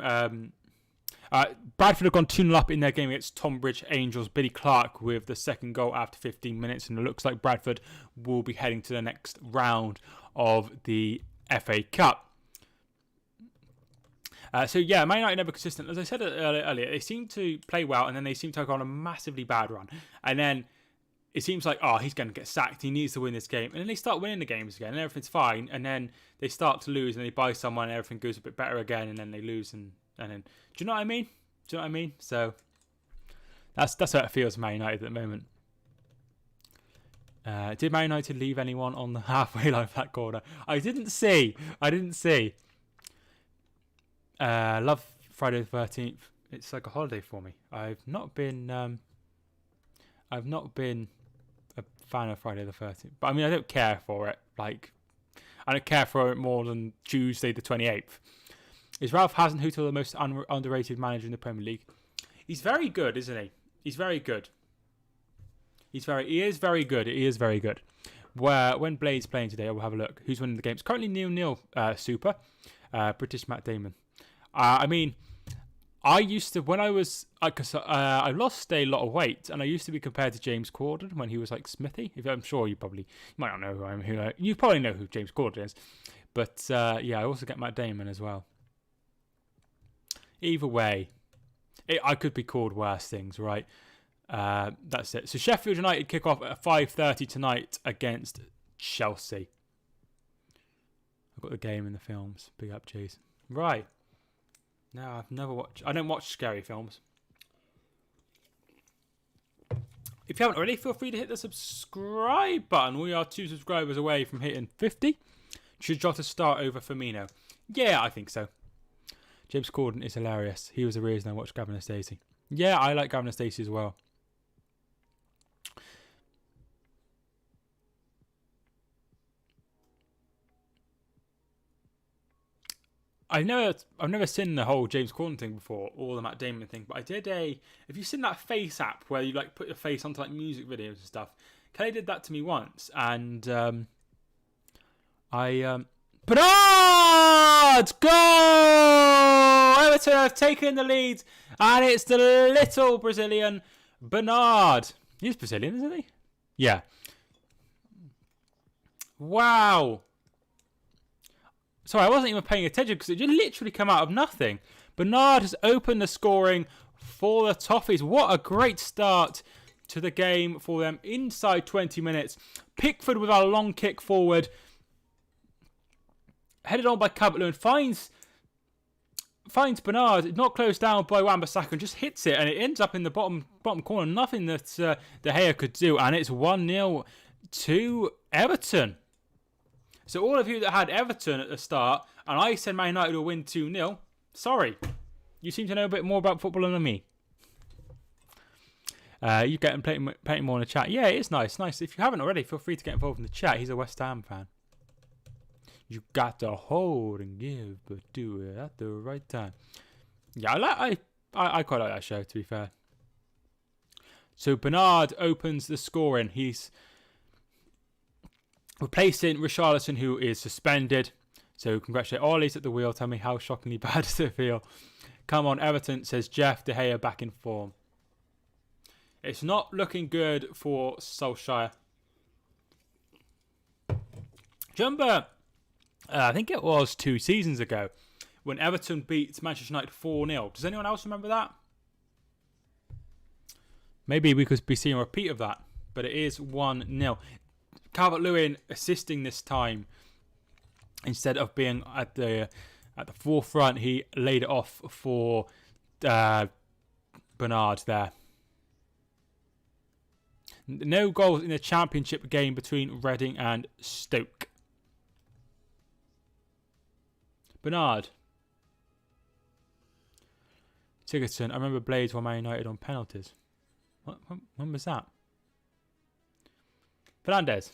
A: Bradford have gone 2-0 up in their game against Tonbridge Angels. Billy Clark with the second goal after 15 minutes. And it looks like Bradford will be heading to the next round of the FA Cup. So yeah, Man United never consistent. As I said earlier, they seem to play well and then they seem to go on a massively bad run. And then it seems like, oh, he's going to get sacked. He needs to win this game. And then they start winning the games again and everything's fine. And then they start to lose and they buy someone and everything goes a bit better again. And then they lose and then... Do you know what I mean? Do you know what I mean? So that's how it feels Man United at the moment. Did Man United leave anyone on the halfway line of that corner? I didn't see. Love Friday the 13th. It's like a holiday for me. I've not been a fan of Friday the 13th. But I mean, I don't care for it. Like, I don't care for it more than Tuesday the 28th. Is Ralph Hasenhüttl the most underrated manager in the Premier League? He's very good, isn't he? He's very good. He is very good. When Blade's playing today, we'll have a look. Who's winning the game? It's currently 0-0, Super. British Matt Damon. I mean, I used to, when I was, I lost a lot of weight, and I used to be compared to James Corden when he was like Smithy. I'm sure you might not know who I am. You probably know who James Corden is. But yeah, I also get Matt Damon as well. Either way, I could be called worse things, right? That's it. So Sheffield United kick off at 5:30 tonight against Chelsea. I've got the game in the films. Big up, Jason. Right. No, I don't watch scary films. If you haven't already, feel free to hit the subscribe button. We are 2 subscribers away from hitting 50. Should Jota start over Firmino? Yeah, I think so. James Corden is hilarious. He was the reason I watched Gavin and Stacey. Yeah, I like Gavin and Stacey as well. I've never seen the whole James Corden thing before, or the Matt Damon thing, but I did have you seen that Face app where you like put your face onto like music videos and stuff? Kelly did that to me once, and Bernard! Goal! Everton have taken the lead, and it's the little Brazilian Bernard. He's Brazilian, isn't he? Yeah. Wow. Sorry, I wasn't even paying attention because it just literally come out of nothing. Bernard has opened the scoring for the Toffees. What a great start to the game for them inside 20 minutes. Pickford with a long kick forward. Headed on by Calvert-Lewin. Finds Bernard. Not closed down by Wan-Bissaka and just hits it. And it ends up in the bottom corner. Nothing that De Gea could do. And it's 1-0 to Everton. So all of you that had Everton at the start, and I said Man United will win 2-0, sorry. You seem to know a bit more about football than me. You get and play more in the chat. Yeah, it's nice. If you haven't already, feel free to get involved in the chat. He's a West Ham fan. You got to hold and give, but do it at the right time. Yeah, I quite like that show, to be fair. So Bernard opens the scoring. He's replacing Richarlison, who is suspended. So congratulate Ollie's at the wheel. Tell me how shockingly bad does it feel? Come on, Everton, says Jeff. De Gea back in form. It's not looking good for Solskjaer. Remember, I think it was 2 seasons ago when Everton beat Manchester United 4-0. Does anyone else remember that? Maybe we could be seeing a repeat of that, but it is 1-0. Calvert-Lewin assisting this time. Instead of being at the forefront, he laid it off for Bernard there. No goals in the championship game between Reading and Stoke. Bernard. Sigurdsson. I remember Blades won Man United on penalties. When was that? Fernandes.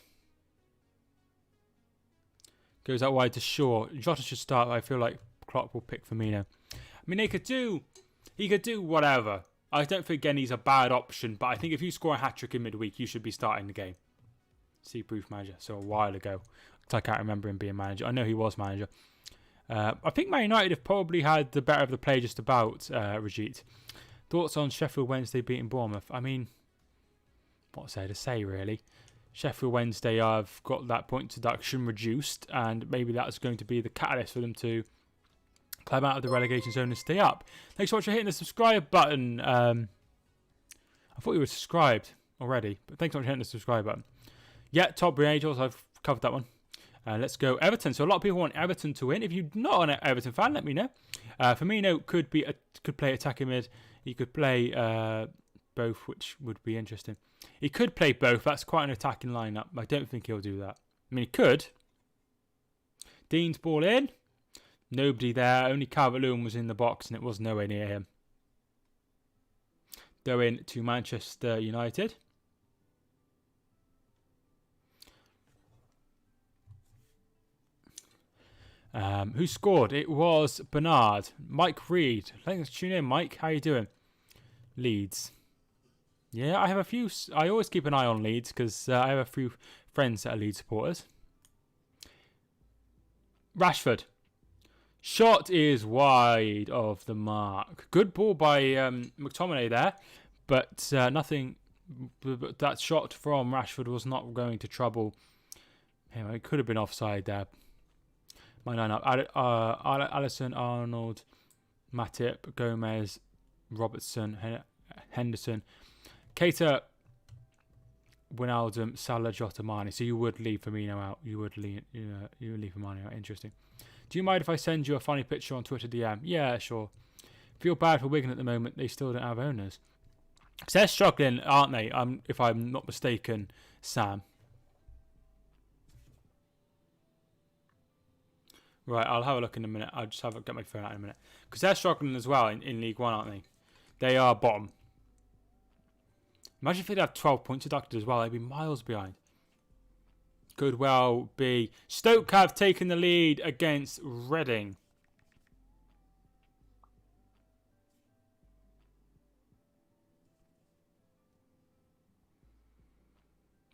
A: Goes out wide to Shaw. Jota should start, but I feel like Klopp will pick Firmino. I mean, he could do whatever. I don't think Genny's a bad option, but I think if you score a hat-trick in midweek, you should be starting the game. See proof manager. So a while ago. I can't remember him being manager. I know he was manager. I think Man United have probably had the better of the play just about, Rajit. Thoughts on Sheffield Wednesday beating Bournemouth? I mean, what's there to say, really? Sheffield Wednesday have got that point deduction reduced, and maybe that's going to be the catalyst for them to climb out of the relegation zone and stay up. Thanks so much for hitting the subscribe button. I thought you were subscribed already, but thanks so much for hitting the subscribe button. Yeah, Top Green Angels, I've covered that one. Let's go Everton. So a lot of people want Everton to win. If you're not an Everton fan, let me know. Firmino could play attacking mid. He could play both, which would be interesting. He could play both. That's quite an attacking lineup. I don't think he'll do that. I mean, he could. Dean's ball in. Nobody there. Only Calvert-Lewin was in the box, and it was nowhere near him. Going to Manchester United. Who scored? It was Bernard. Mike Reed. Thanks for tuning in, Mike. How you doing? Leeds. Yeah, I have a few. I always keep an eye on Leeds because I have a few friends that are Leeds supporters. Rashford. Shot is wide of the mark. Good ball by McTominay there, but nothing. But that shot from Rashford was not going to trouble him. It could have been offside there. My lineup: Alisson, Arnold, Matip, Gomez, Robertson, Henderson, Keita, Wijnaldum, Salah, Jota, Mane. So you would leave Firmino out. You would leave Firmino out. Interesting. Do you mind if I send you a funny picture on Twitter DM? Yeah, sure. Feel bad for Wigan at the moment. They still don't have owners. Because they're struggling, aren't they? If I'm not mistaken, Sam. Right, I'll have a look in a minute. I'll just get my phone out in a minute. Because they're struggling as well in League One, aren't they? They are bottom. Imagine if they'd have 12 points deducted as well. They'd be miles behind. Could well be. Stoke have taken the lead against Reading.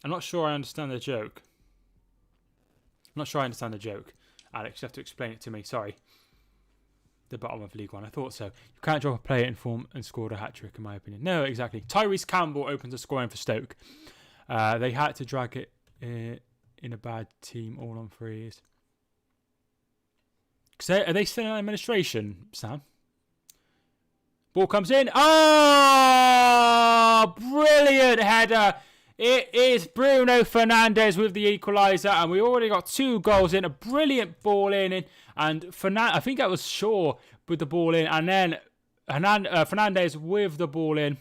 A: I'm not sure I understand the joke. Alex, you have to explain it to me. Sorry. The bottom of League One. I thought so. You can't drop a player in form and score a hat-trick, in my opinion. No, exactly. Tyrese Campbell opens the scoring for Stoke. They had to drag it in a bad team all on threes. Are they still in administration, Sam? Ball comes in. Oh! Brilliant header. It is Bruno Fernandes with the equaliser, and we already got 2 goals in. A brilliant ball in, and I think that was Shaw with the ball in, and then Fernandes with the ball in.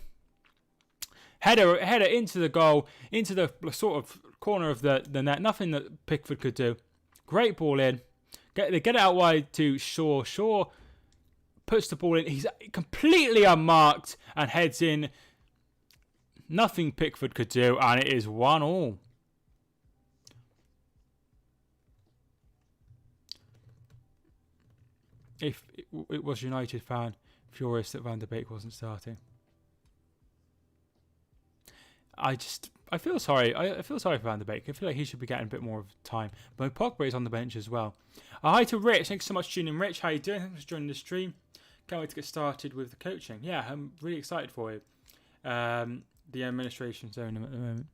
A: Header into the goal, into the sort of corner of the net. Nothing that Pickford could do. Great ball in. They get it out wide to Shaw. Shaw puts the ball in. He's completely unmarked and heads in. Nothing Pickford could do, and it is 1-1. If it was United fan, furious that Van der Beek wasn't starting. I feel sorry. I feel sorry for Van der Beek. I feel like he should be getting a bit more of time. But Pogba is on the bench as well. Hi to Rich. Thanks so much for tuning in, Rich. How you doing? Thanks for joining the stream. Can't wait to get started with the coaching. Yeah, I'm really excited for you. the administration zone at the moment.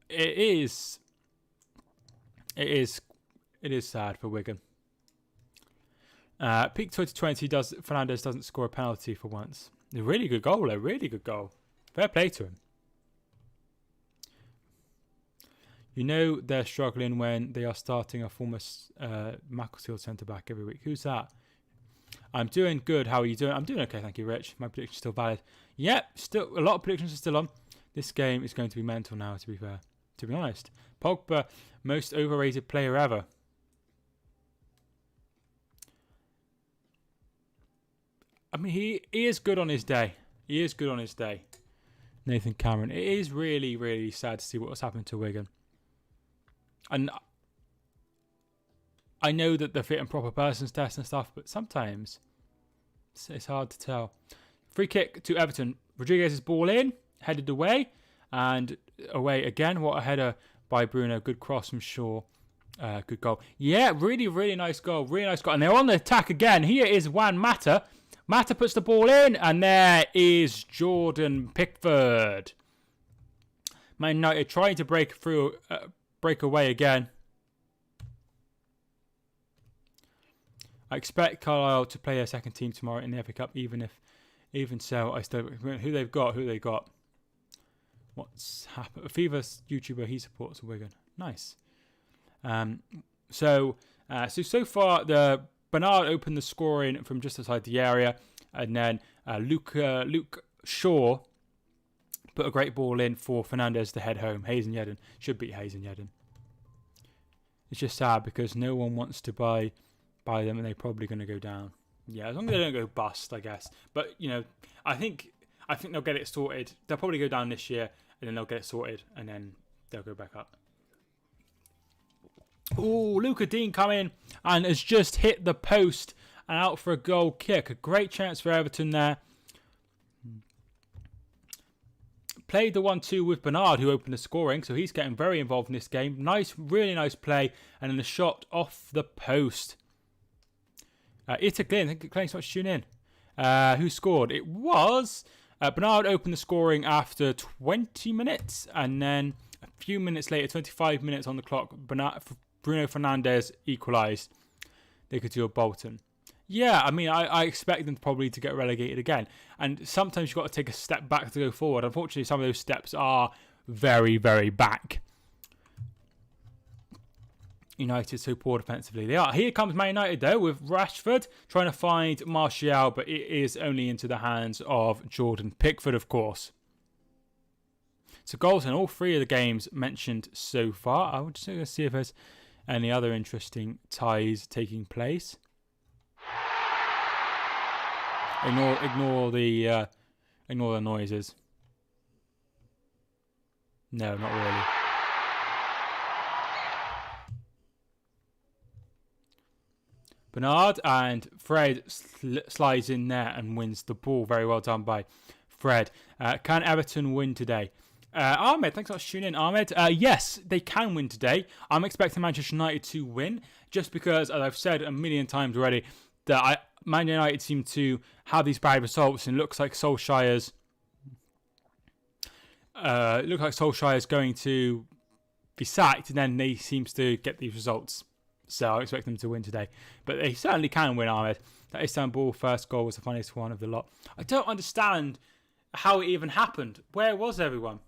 A: It is sad for Wigan. Peak 2020 Fernandes doesn't score a penalty for once. A really good goal, a really good goal. Fair play to him. You know they're struggling when they are starting a former Macclesfield centre-back every week. Who's that? I'm doing good. How are you doing? I'm doing okay, thank you, Rich. My prediction's still valid. Yep, still a lot of predictions are still on. This game is going to be mental now, to be fair. To be honest. Pogba, most overrated player ever. I mean, he is good on his day. He is good on his day. Nathan Cameron. It is really, really sad to see what's happened to Wigan. And I know that the fit and proper persons test and stuff, but sometimes it's hard to tell. Free kick to Everton. Rodriguez's ball in, headed away, and away again. What a header by Bruno. Good cross from Shaw. Good goal. Yeah, really, really nice goal. Really nice goal. And they're on the attack again. Here is Juan Mata. Mata puts the ball in, and there is Jordan Pickford. Man United trying to break away again. I expect Carlisle to play their second team tomorrow in the FA Cup, even so, I still who they've got. What's happened? Fever's YouTuber, he supports Wigan. Nice. So far the Bernard opened the scoring from just outside the area, and then Luke Shaw put a great ball in for Fernandes to head home. Hayes and Yedden should beat Hayes and Yedden. It's just sad because no one wants to buy them, and they're probably going to go down. Yeah, as long as they don't go bust, I guess. But I think they'll get it sorted. They'll probably go down this year, and then they'll get it sorted, and then they'll go back up. Oh, Luca Dean come in and has just hit the post and out for a goal kick. A great chance for Everton there. Played the 1-2 with Bernard, who opened the scoring, so he's getting very involved in this game. Nice, really nice play, and then the shot off the post. It's a Glenn. I think Glenn's not to tune in. Who scored? It was Bernard opened the scoring after 20 minutes, and then a few minutes later, 25 minutes on the clock, Bruno Fernandes equalised. They could do a Bolton. Yeah, I mean, I expect them probably to get relegated again. And sometimes you've got to take a step back to go forward. Unfortunately, some of those steps are very, very back. United so poor defensively. They are. Here comes Man United, though, with Rashford trying to find Martial, but it is only into the hands of Jordan Pickford, of course. So goals in all three of the games mentioned so far. I would just going to see if there's any other interesting ties taking place. Ignore the noises. No, not really. Bernard and Fred slides in there and wins the ball. Very well done by Fred. Can Everton win today? Ahmed, thanks so much for tuning in, Ahmed. Yes, they can win today. I'm expecting Manchester United to win, just because, as I've said a million times already, that Man United seem to have these bad results, and it looks like Solskjaer's going to be sacked, and then they seems to get these results. So I expect them to win today. But they certainly can win, Ahmed. That Istanbul first goal was the funniest one of the lot. I don't understand how it even happened. Where was everyone?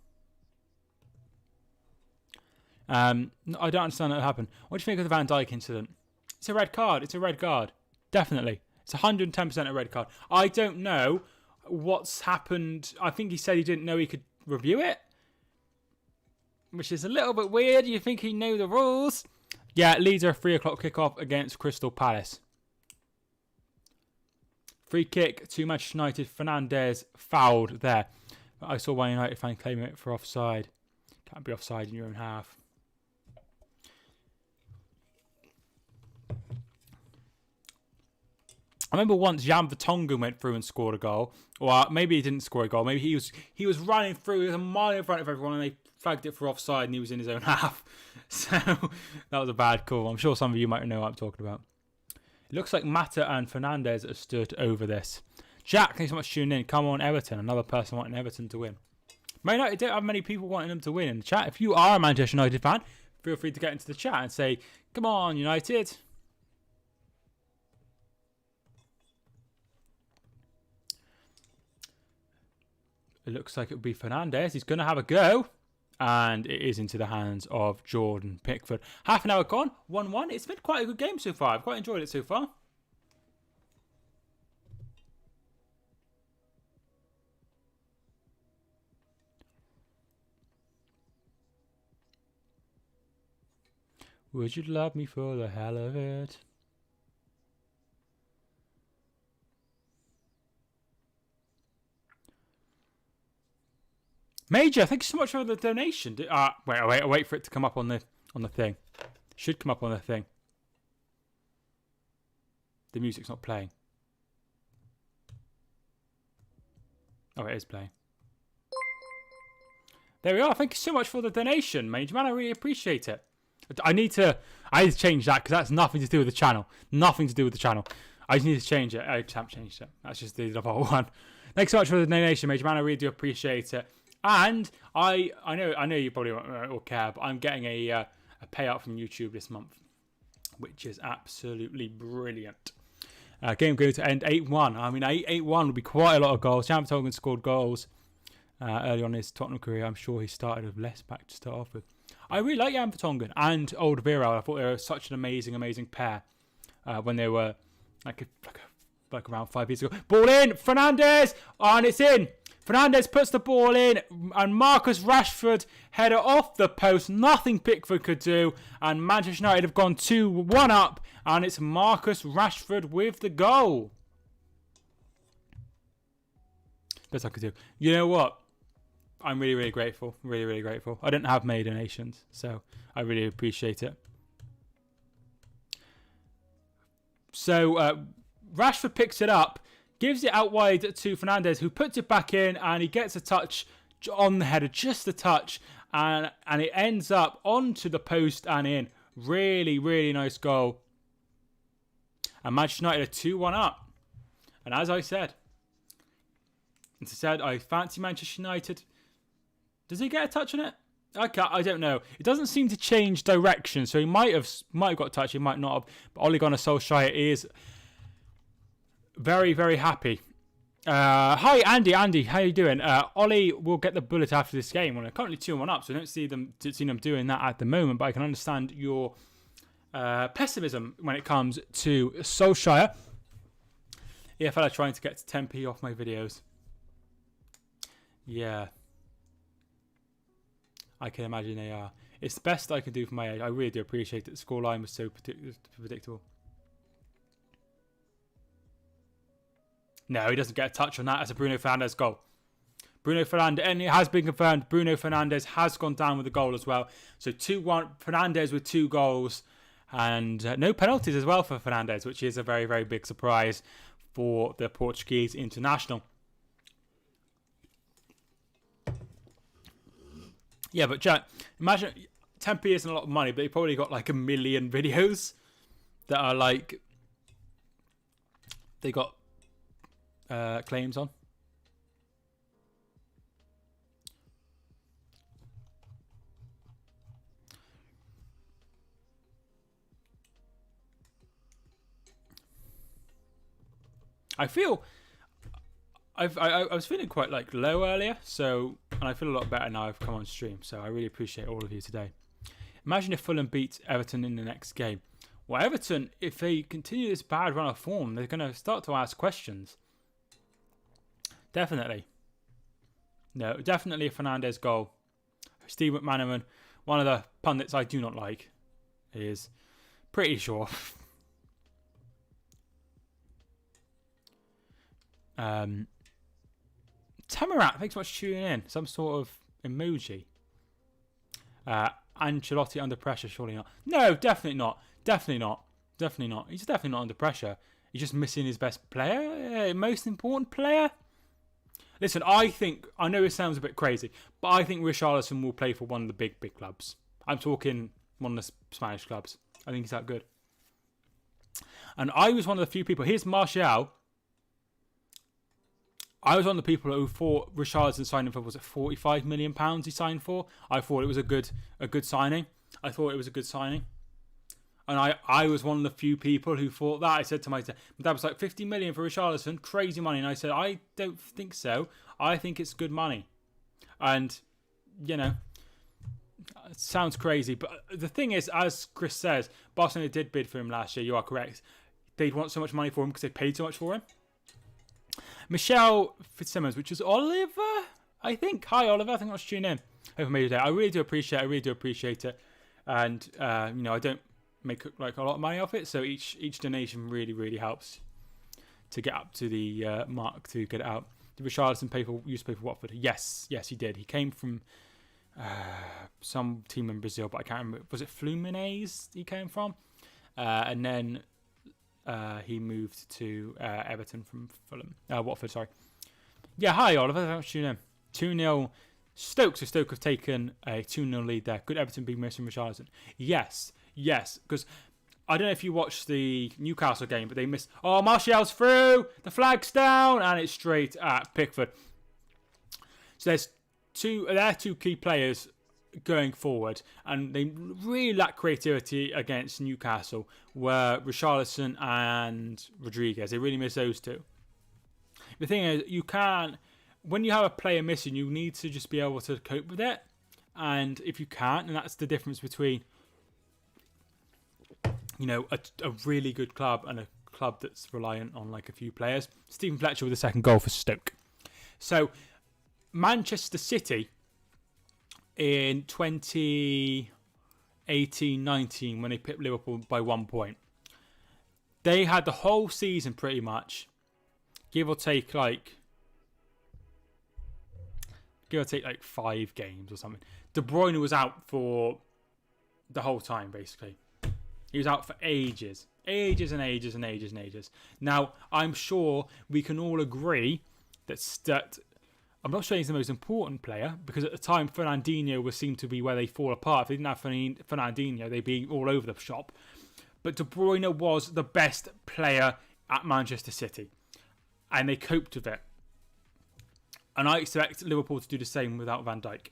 A: I don't understand how it happened. What do you think of the Van Dijk incident? It's a red card. It's a red card. Definitely. It's 110% a red card. I don't know what's happened. I think he said he didn't know he could review it, which is a little bit weird. You think he knew the rules? Yeah, Leeds are a 3 o'clock kickoff against Crystal Palace. Free kick to Manchester United. Fernandes fouled there. I saw one United fan claiming it for offside. Can't be offside in your own half. I remember once Jan Vertonghen went through and scored a goal. Or maybe he didn't score a goal. Maybe he was running through. He was a mile in front of everyone, and they flagged it for offside, and he was in his own half. So that was a bad call. I'm sure some of you might know what I'm talking about. It looks like Mata and Fernandes are stood over this. Jack, thanks so much for tuning in. Come on, Everton. Another person wanting Everton to win. Man United don't have many people wanting them to win in the chat. If you are a Manchester United fan, feel free to get into the chat and say, come on, United. It looks like it would be Fernandes. He's going to have a go. And it is into the hands of Jordan Pickford. Half an hour gone. 1-1. It's been quite a good game so far. I've quite enjoyed it so far. Would you love me for the hell of it? Major, thank you so much for the donation. Wait for it to come up on the thing. Should come up on the thing. The music's not playing. Oh, it is playing. There we are. Thank you so much for the donation, Major Man. I really appreciate it. I need to change that because that's nothing to do with the channel. Nothing to do with the channel. I just need to change it. I just haven't changed it. That's just the default one. Thanks so much for the donation, Major Man. I really do appreciate it. And I know you probably won't care, but I'm getting a payout from YouTube this month, which is absolutely brilliant. Game going to end 8-1. I mean, 8-1 would be quite a lot of goals. Jan Vertonghen scored goals early on in his Tottenham career. I'm sure he started with less back to start off with. I really like Jan Vertonghen and Old Viral. I thought they were such an amazing pair when they were like around 5 years ago. Ball in, Fernandes, and it's in. Fernandes puts the ball in, and Marcus Rashford header off the post. Nothing Pickford could do, and Manchester United have gone 2-1 up, and it's Marcus Rashford with the goal. Best I could do. You know what? I'm really grateful. Really grateful. I didn't have many donations, so I really appreciate it. So Rashford picks it up. Gives it out wide to Fernandes, who puts it back in, and he gets a touch on the header, just a touch, and it ends up onto the post and in. Really nice goal. And Manchester United are 2-1 up. And as I said, I fancy Manchester United. Does he get a touch on it? I don't know. It doesn't seem to change direction, so he might have got a touch, he might not have. But Ole Gunnar Solskjaer is very happy. Hi Andy, how you doing? Ollie will get the bullet after this game. Well, they're currently 2-1 up, so I don't see them doing that at the moment, but I can understand your pessimism when it comes to Solskjaer. Yeah, fella trying to get 10p off my videos. Yeah, I can imagine they are. It's the best I can do for my age. I really do appreciate it. The scoreline was so predictable. No, he doesn't get a touch on that. That's a Bruno Fernandes goal. Bruno Fernandes, and it has been confirmed, Bruno Fernandes has gone down with a goal as well. So 2-1, Fernandes with 2 goals. And no penalties as well for Fernandes, which is a very big surprise for the Portuguese international. Yeah, but Jack, imagine 10p isn't a lot of money, but he probably got like 1 million videos that are like, they got claims on. I was feeling quite like low earlier, so, and I feel a lot better now I've come on stream, so I really appreciate all of you today. Imagine if Fulham beat Everton in the next game. Well, Everton, if they continue this bad run of form, they're going to start to ask questions. Definitely. No, definitely a Fernandes goal. Steve McManaman, one of the pundits I do not like, is pretty sure. Tamarat, thanks so much for tuning in. Some sort of emoji. Ancelotti under pressure, surely not. No, definitely not. Definitely not. He's definitely not under pressure. He's just missing his best player, most important player. Listen, I know it sounds a bit crazy, but I think Richarlison will play for one of the big clubs. I'm talking one of the Spanish clubs. I think he's that good. And I was one of the few people. Here's Martial. I was one of the people who thought Richarlison signing for, was it £45 million he signed for? I thought it was a good signing. I thought it was a good signing. And I was one of the few people who thought that. I said to my dad was like, 50 million for Richarlison, crazy money. And I said, I don't think so. I think it's good money. And, you know, it sounds crazy. But the thing is, as Chris says, Barcelona did bid for him last year. You are correct. They'd want so much money for him because they paid so much for him. Michelle Fitzsimmons, which is Oliver, I think. Hi, Oliver. Thanks for tuning in. Hope I made it there. I really do appreciate it. And, you know, I don't make like a lot of money off it, so each donation really helps to get up to the mark to get it out. Did Richarlison used to pay for Watford? Yes he did. He came from some team in Brazil, but I can't remember. Was it Fluminense he came from? And then he moved to Everton from Watford, sorry. Yeah, hi Oliver, thanks for tuning in. 2-0 Stoke, so Stoke have taken a 2-0 lead there. Could Everton be missing Richarlison? Yes, because I don't know if you watched the Newcastle game, but they missed. Oh, Martial's through, the flag's down, and it's straight at Pickford. So there's two key players going forward, and they really lack creativity against Newcastle, were Richarlison and Rodriguez. They really miss those two. The thing is, you can't. When you have a player missing, you need to just be able to cope with it. And if you can't, and that's the difference between, you know, a really good club and a club that's reliant on like a few players. Stephen Fletcher with the second goal for Stoke. So, Manchester City in 2018-19, when they pipped Liverpool by 1 point, they had the whole season pretty much, give or take like 5 games or something. De Bruyne was out for the whole time, basically. He was out for ages. Now, I'm sure we can all agree that I'm not sure he's the most important player, because at the time, Fernandinho seemed to be where they fall apart. If they didn't have Fernandinho, they'd be all over the shop. But De Bruyne was the best player at Manchester City, and they coped with it. And I expect Liverpool to do the same without Van Dijk.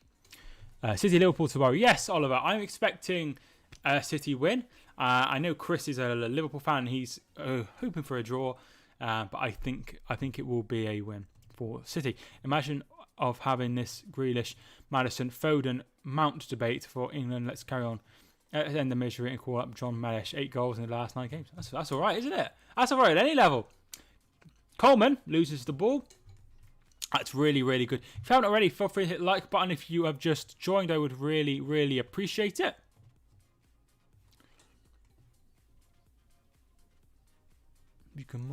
A: City-Liverpool tomorrow. Yes, Oliver, I'm expecting a City win. I know Chris is a Liverpool fan. He's hoping for a draw, but I think it will be a win for City. Imagine of having this Grealish, Maddison, Foden, Mount debate for England. Let's carry on. End the misery and call up John Malish. 8 goals in the last 9 games. That's all right, isn't it? That's all right at any level. Coleman loses the ball. That's really good. If you haven't already, feel free to hit the like button. If you have just joined, I would really appreciate it. You come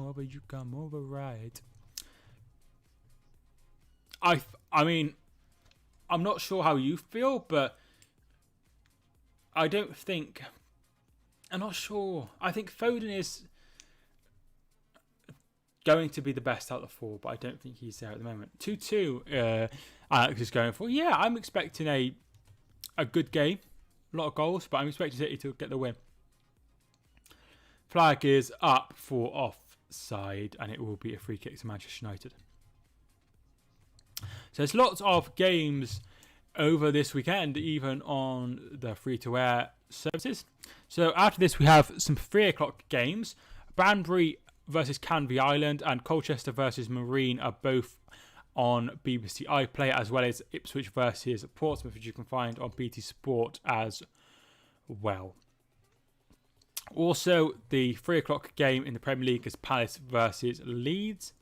A: over right. I mean, I'm not sure how you feel, but I'm not sure. I think Foden is going to be the best out of the 4, but I don't think he's there at the moment. 2-2, Alex is going for. Yeah, I'm expecting a good game. A lot of goals, but I'm expecting City to get the win. Flag is up for offside, and it will be a free kick to Manchester United. So there's lots of games over this weekend, even on the free-to-air services. So after this, we have some 3 o'clock games. Banbury versus Canvey Island and Colchester versus Marine are both on BBC iPlayer, as well as Ipswich versus Portsmouth, which you can find on BT Sport as well. Also, the 3 o'clock game in the Premier League is Palace versus Leeds.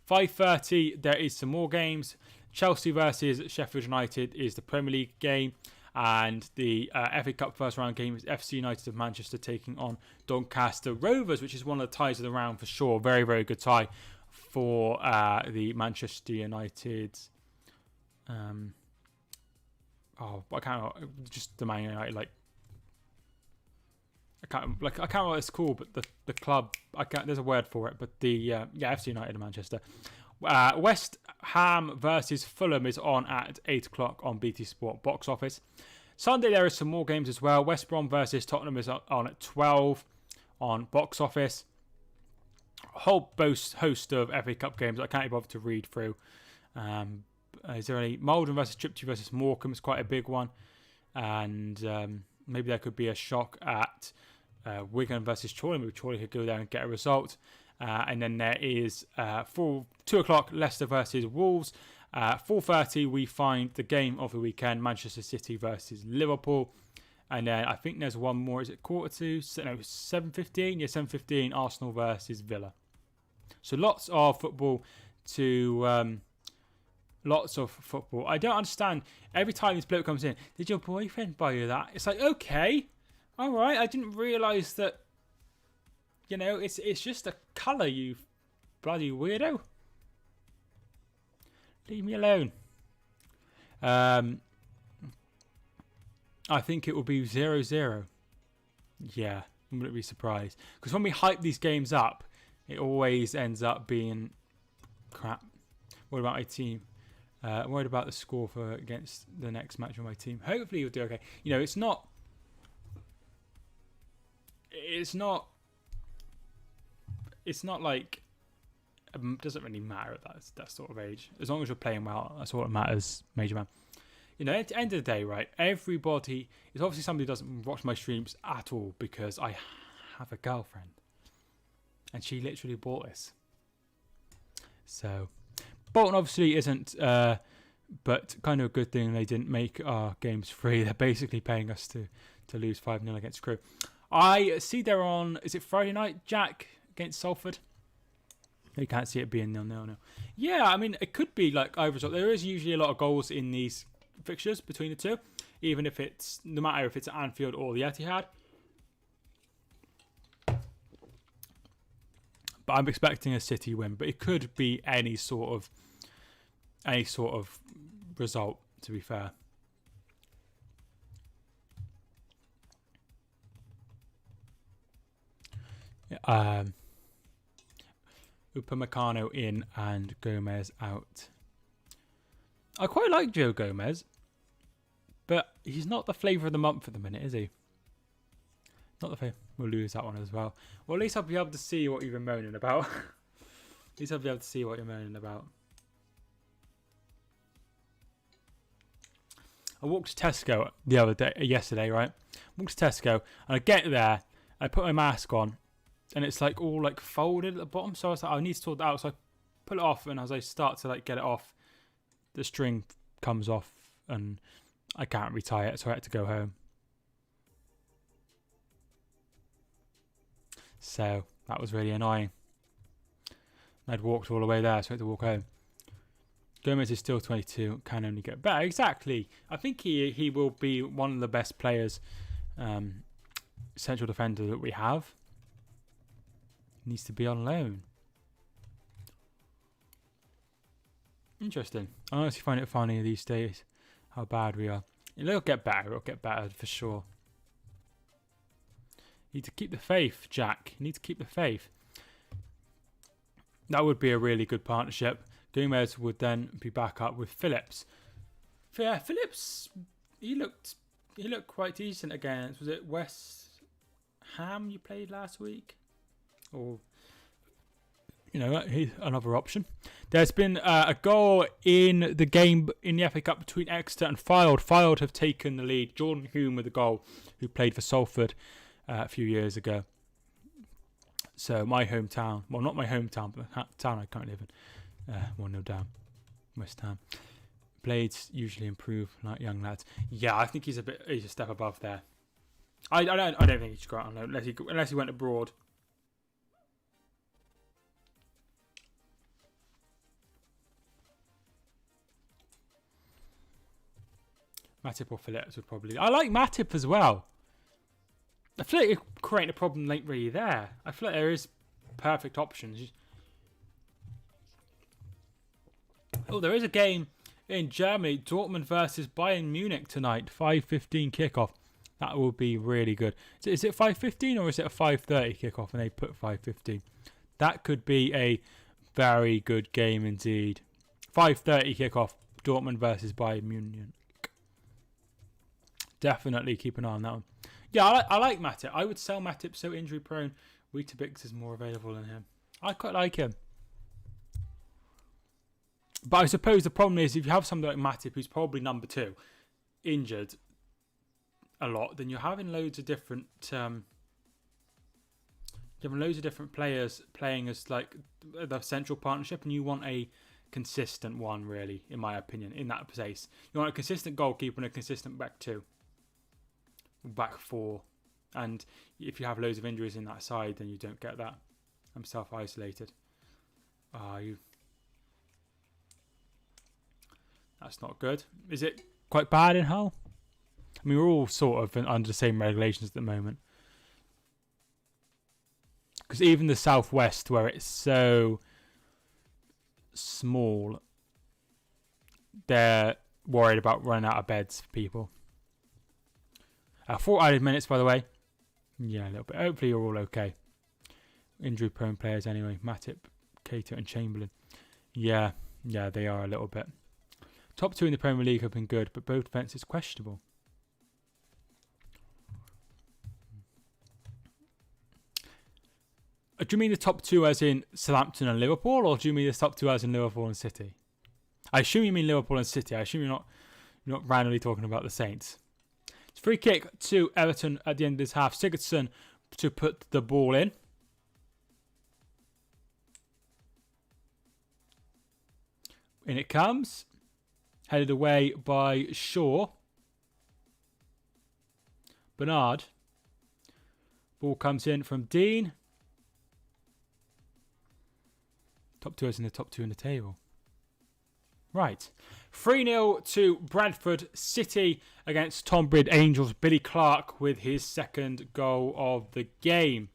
A: 5:30, there is some more games. Chelsea versus Sheffield United is the Premier League game. And the FA Cup first round game is FC United of Manchester taking on Doncaster Rovers, which is one of the ties of the round for sure. Very good tie for the Manchester United. I can't just the Man United I can't remember what it's called, but the club, there's a word for it, but the FC United of Manchester. West Ham versus Fulham is on at 8 o'clock on BT Sport box office. Sunday there is some more games as well. West Brom versus Tottenham is on at 12 on box office. whole host of FA Cup games I can't be bothered to read through. Is there any Malden versus Triptych versus Morecambe? It's quite a big one, and maybe there could be a shock at Wigan versus Chorley. Maybe Chorley could go there and get a result. And then there is 2 o'clock Leicester versus Wolves. 4:30 we find the game of the weekend, Manchester City versus Liverpool. And then I think there's one more. Is it 7:15? Yeah, 7:15 Arsenal versus Villa. So lots of football I don't understand. Every time this bloke comes in, did your boyfriend buy you that? It's like, okay, all right. I didn't realise that. It's just a colour, you bloody weirdo. Leave me alone. I think it will be 0-0. Yeah, I wouldn't be surprised. Because when we hype these games up, it always ends up being crap. What about my team? Worried about the score for against the next match of my team. Hopefully you'll do okay. It's not like it doesn't really matter at that sort of age. As long as you're playing well, that's all that matters, major man. At the end of the day, right, everybody is obviously somebody who doesn't watch my streams at all because I have a girlfriend. And she literally bought this. So, Bolton obviously isn't, but kind of a good thing they didn't make our games free. They're basically paying us to lose 5-0 against Crewe. I see they're on, is it Friday night, Jack, against Salford? You can't see it being 0-0 now. Yeah, I mean, it could be like either result. There is usually a lot of goals in these fixtures between the two, even if it's, no matter if it's at Anfield or the Etihad. But I'm expecting a City win, but it could be any sort of result, to be fair. Upamecano in and Gomez out. I quite like Joe Gomez, but he's not the flavour of the month at the minute, is he? Not the flavour. We'll lose that one as well. Well, at least I'll be able to see what you've been moaning about. At least I'll be able to see what you're moaning about. I walked to Tesco yesterday, right? I walked to Tesco and I get there, I put my mask on, and it's like all like folded at the bottom. So I was like, I need to sort that out. So I pull it off, and as I start to like get it off, the string comes off, and I can't retie it, so I had to go home. So that was really annoying. I'd walked all the way there, so I had to walk home. Gomez is still 22, can only get better. Exactly. I think he will be one of the best players, central defender that we have. Needs to be on loan. Interesting. I honestly find it funny these days how bad we are. It'll get better. It'll get better for sure. You need to keep the faith, Jack. You need to keep the faith. That would be a really good partnership. Gomez would then be back up with Phillips. Yeah, Phillips, he looked quite decent against, was it West Ham you played last week? Or, he's another option. There's been a goal in the game in the FA Cup between Exeter and Fylde. Fylde have taken the lead. Jordan Hume with the goal, who played for Salford a few years ago. So my hometown, well, not my hometown, but the town I currently live in. 1-0 down, West Ham. Blades usually improve like young lads. Yeah, I think he's a step above there. I don't think he should go out on loan unless he went abroad. Matip or Phillips would probably. I like Matip as well. I feel like creating a problem ain't really there. I feel like there is perfect options. Oh, there is a game in Germany, Dortmund versus Bayern Munich tonight, 5:15 kickoff. That will be really good. Is it 5:15 or is it a 5:30 kickoff and they put 5:15? That could be a very good game indeed. 5:30 kickoff, Dortmund versus Bayern Munich. Definitely keep an eye on that one. Yeah, I like Matip. I would sell Matip, so injury prone. Weetabix is more available than him. I quite like him. But I suppose the problem is if you have somebody like Matip, who's probably number 2, injured a lot, then you're having loads of different players playing as like the central partnership, and you want a consistent one, really, in my opinion, in that place. You want a consistent goalkeeper and a consistent back 2, back 4, and if you have loads of injuries in that side, then you don't get that. I'm self-isolated. That's not good. Is it quite bad in Hull? I mean, we're all sort of under the same regulations at the moment. Because even the southwest, where it's so small, they're worried about running out of beds for people. 4 added minutes, by the way. Yeah, a little bit. Hopefully you're all okay. Injury-prone players anyway. Matip, Cato and Chamberlain. Yeah, they are a little bit. Top 2 in the Premier League have been good, but both defences questionable. Do you mean the top 2 as in Southampton and Liverpool, or do you mean the top 2 as in Liverpool and City? I assume you mean Liverpool and City. I assume you're not randomly talking about the Saints. It's free kick to Everton at the end of this half. Sigurdsson to put the ball in. In it comes. Headed away by Shaw. Bernard. Ball comes in from Dean. Top 2 is in the top 2 in the table. Right. 3-0 to Bradford City against Tonbridge Angels. Billy Clark with his second goal of the game.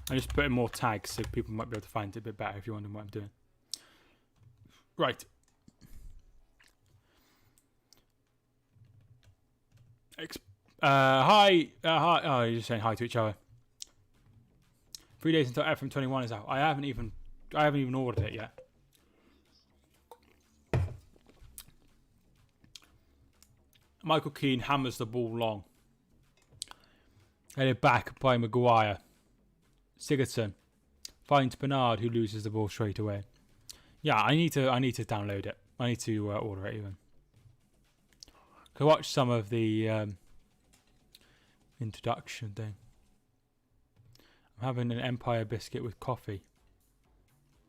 A: I'm just putting more tags so people might be able to find it a bit better if you're wondering what I'm doing. Right. Hi. Oh, you're just saying hi to each other. 3 days until Everton 21 is out. I haven't even ordered it yet. Michael Keane hammers the ball long. Headed back by Maguire. Sigurdsson finds Bernard, who loses the ball straight away. Yeah, I need to download it. I need to order it even. Can watch some of the introduction thing. I'm having an Empire biscuit with coffee.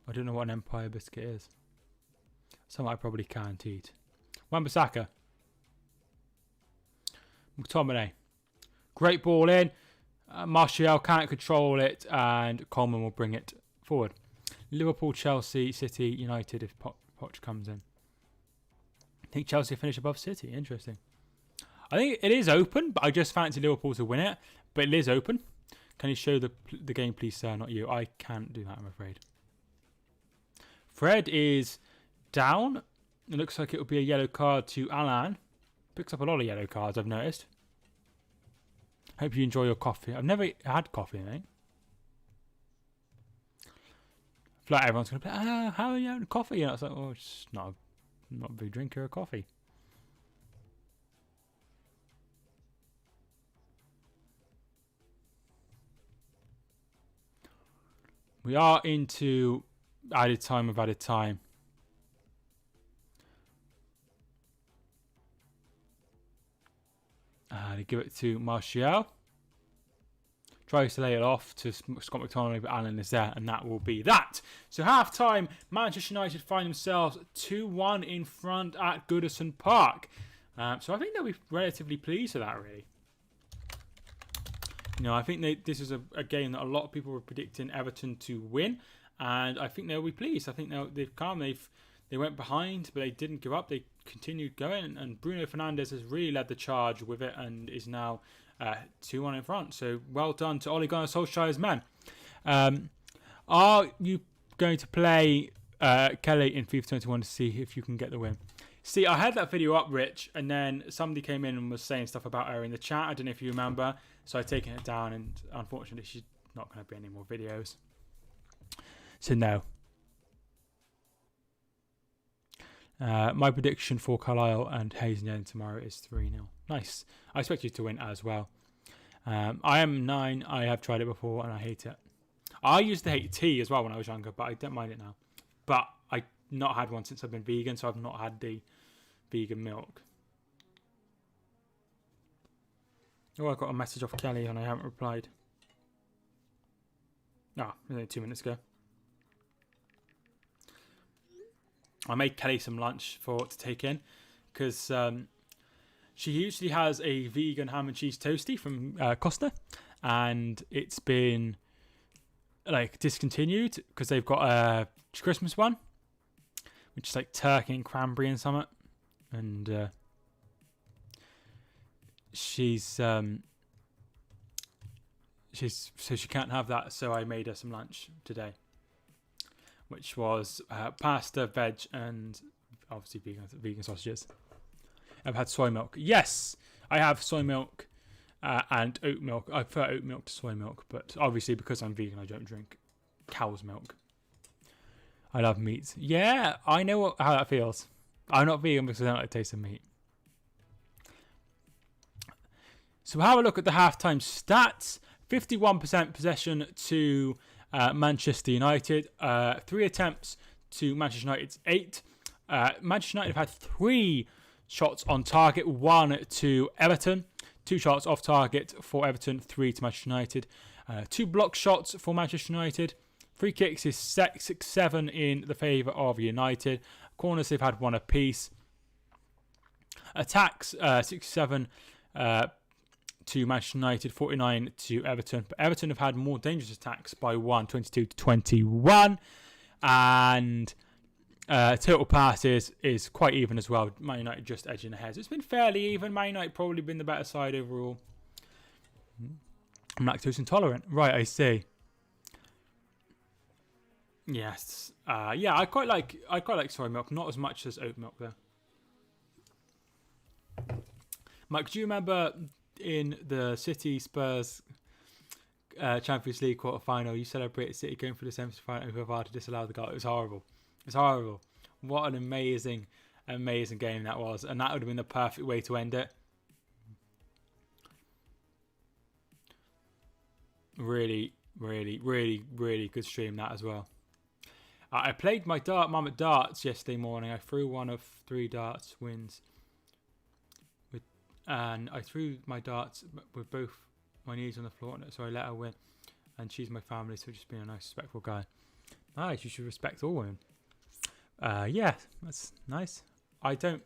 A: I don't know what an Empire biscuit is. Something I probably can't eat. Wan-Bissaka. McTominay. Great ball in. Martial can't control it, and Coleman will bring it forward. Liverpool, Chelsea, City, United if Poch comes in. I think Chelsea finish above City. Interesting. I think it is open, but I just fancy Liverpool to win it. But it is open. Can you show the game, please, sir? Not you. I can't do that, I'm afraid. Fred is down. It looks like it will be a yellow card to Alan. Picks up a lot of yellow cards, I've noticed. Hope you enjoy your coffee. I've never had coffee, mate. I feel like everyone's going to be like, how are you having coffee? And I was like, oh, it's not a big drinker of coffee. We are into added time of added time. They give it to Martial. Tries to lay it off to Scott McTominay, but Allen is there, and that will be that. So half-time, Manchester United find themselves 2-1 in front at Goodison Park. So I think they'll be relatively pleased with that, really. You know, I think this is a game that a lot of people were predicting Everton to win, and I think they'll be pleased. I think they've come, they went behind, but they didn't give up. They continued going, and Bruno Fernandes has really led the charge with it and is now 2-1 in front. So well done to Ole Gunnar Solskjaer's men. Are you going to play Kelly in FIFA 21 to see if you can get the win? See, I had that video up, Rich, and then somebody came in and was saying stuff about her in the chat. I don't know if you remember. So I've taken it down, and unfortunately, she's not going to be any more videos. So no. My prediction for Carlisle and Hayes tomorrow is 3-0. Nice. I expect you to win as well. I am 9. I have tried it before and I hate it. I used to hate tea as well when I was younger, but I don't mind it now. But I've not had one since I've been vegan, so I've not had the vegan milk. Oh, I got a message off Kelly and I haven't replied. Only 2 minutes ago. I made Kelly some lunch to take in because she usually has a vegan ham and cheese toastie from Costa, and it's been like discontinued because they've got a Christmas one, which is like turkey and cranberry and something, and she's so she can't have that. So I made her some lunch today, which was pasta, veg, and obviously vegan sausages. I've had soy milk. Yes, I have soy milk and oat milk. I prefer oat milk to soy milk, but obviously because I'm vegan, I don't drink cow's milk. I love meat. Yeah, I know how that feels. I'm not vegan because I don't like the taste of meat. So have a look at the halftime stats. 51% possession to Manchester United. 3 attempts to Manchester United's 8. Manchester United have had 3 shots on target, 1 to Everton. 2 shots off target for Everton, 3 to Manchester United. 2 block shots for Manchester United. Free kicks is 6-7 in the favour of United. Corners, they've had 1 apiece. Attacks, 6-7 to Manchester United, 49 to Everton. But Everton have had more dangerous attacks by 1, 22-21. And total passes is quite even as well. Man United just edging ahead. So it's been fairly even. Man United probably been the better side overall. I'm lactose intolerant. Right, I see. Yes. Yeah, I quite like soy milk. Not as much as oat milk though. Mike, do you remember in the City Spurs Champions League quarter final, you celebrated City going through the semi-final over VAR to disallow the goal? It was horrible. It's horrible. What an amazing game that was. And that would have been the perfect way to end it. Really, really, really, really good stream that as well. I played my mum at darts yesterday morning. I threw one of 3 darts wins. And I threw my darts with both my knees on the floor, so I let her win. And she's my family, so just being a nice, respectful guy. Nice, you should respect all women. Yeah, that's nice. I don't.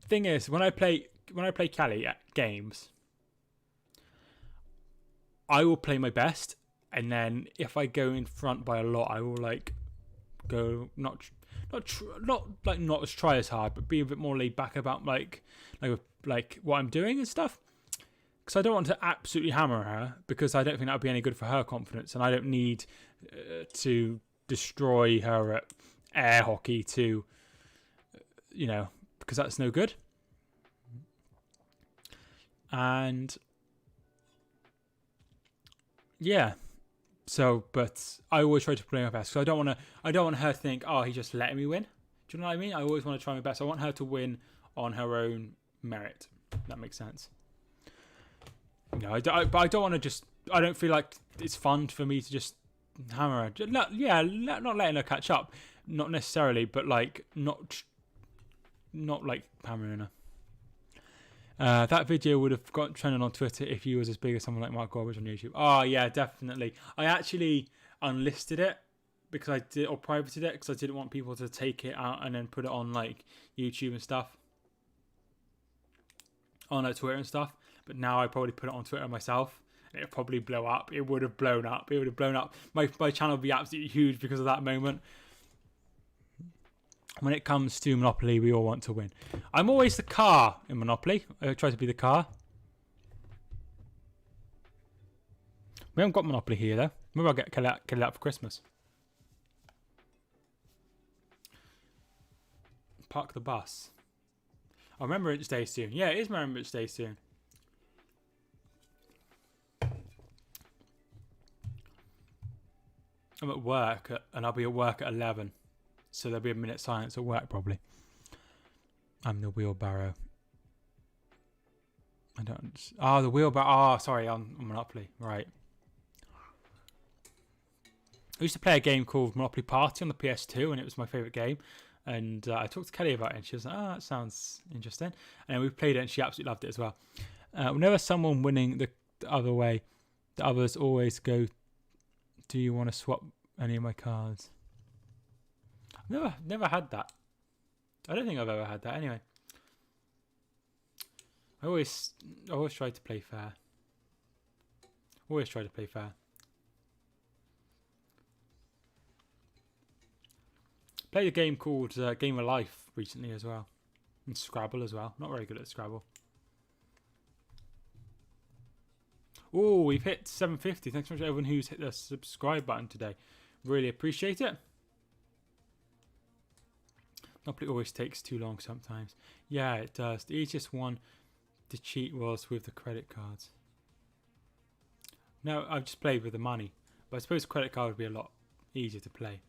A: Thing is, when I play Cali at games, I will play my best, and then if I go in front by a lot, I will like go not as try as hard, but be a bit more laid back about like what I'm doing and stuff. Because I don't want to absolutely hammer her, because I don't think that would be any good for her confidence, and I don't need to destroy her at air hockey to, because that's no good. And yeah, so but I always try to play my best. So I don't want her to think, oh, he's just letting me win. Do you know what I mean? I always want to try my best. I want her to win on her own merit. That makes sense. But I don't want to just. I don't feel like it's fun for me to just hammer her. Not letting her catch up, not necessarily, but like not like hammering her. That video would have got trending on Twitter if you was as big as someone like Mark Gorbridge on YouTube. Oh yeah, definitely. I actually unlisted it because I did, or privated it because I didn't want people to take it out and then put it on like YouTube and stuff, on like Twitter and stuff. But now I probably put it on Twitter myself. It'll probably blow up. It would have blown up. My channel would be absolutely huge because of that moment. When it comes to Monopoly, we all want to win. I'm always the car in Monopoly. I try to be the car. We haven't got Monopoly here, though. Maybe I'll get Kelly out for Christmas. Park the bus. Oh, Remembrance Day soon. Yeah, it is Remembrance Day soon. I'm at work, and I'll be at work at 11. So there'll be a minute silence at work, probably. I'm the wheelbarrow. I don't... Oh, the wheelbarrow. Oh, sorry, on Monopoly. Right. I used to play a game called Monopoly Party on the PS2, and it was my favourite game. And I talked to Kelly about it, and she was like, oh, that sounds interesting. And then we played it, and she absolutely loved it as well. Whenever someone winning the other way, the others always go, do you want to swap any of my cards? I've never had that. I don't think I've ever had that anyway. I always try to play fair. Always try to play fair. Played a game called Game of Life recently as well. And Scrabble as well. Not very good at Scrabble. Oh, we've hit 750. Thanks so much to everyone who's hit the subscribe button today. Really appreciate it. Monopoly always takes too long sometimes. Yeah, it does. The easiest one to cheat was with the credit cards. No, I've just played with the money. But I suppose credit card would be a lot easier to play.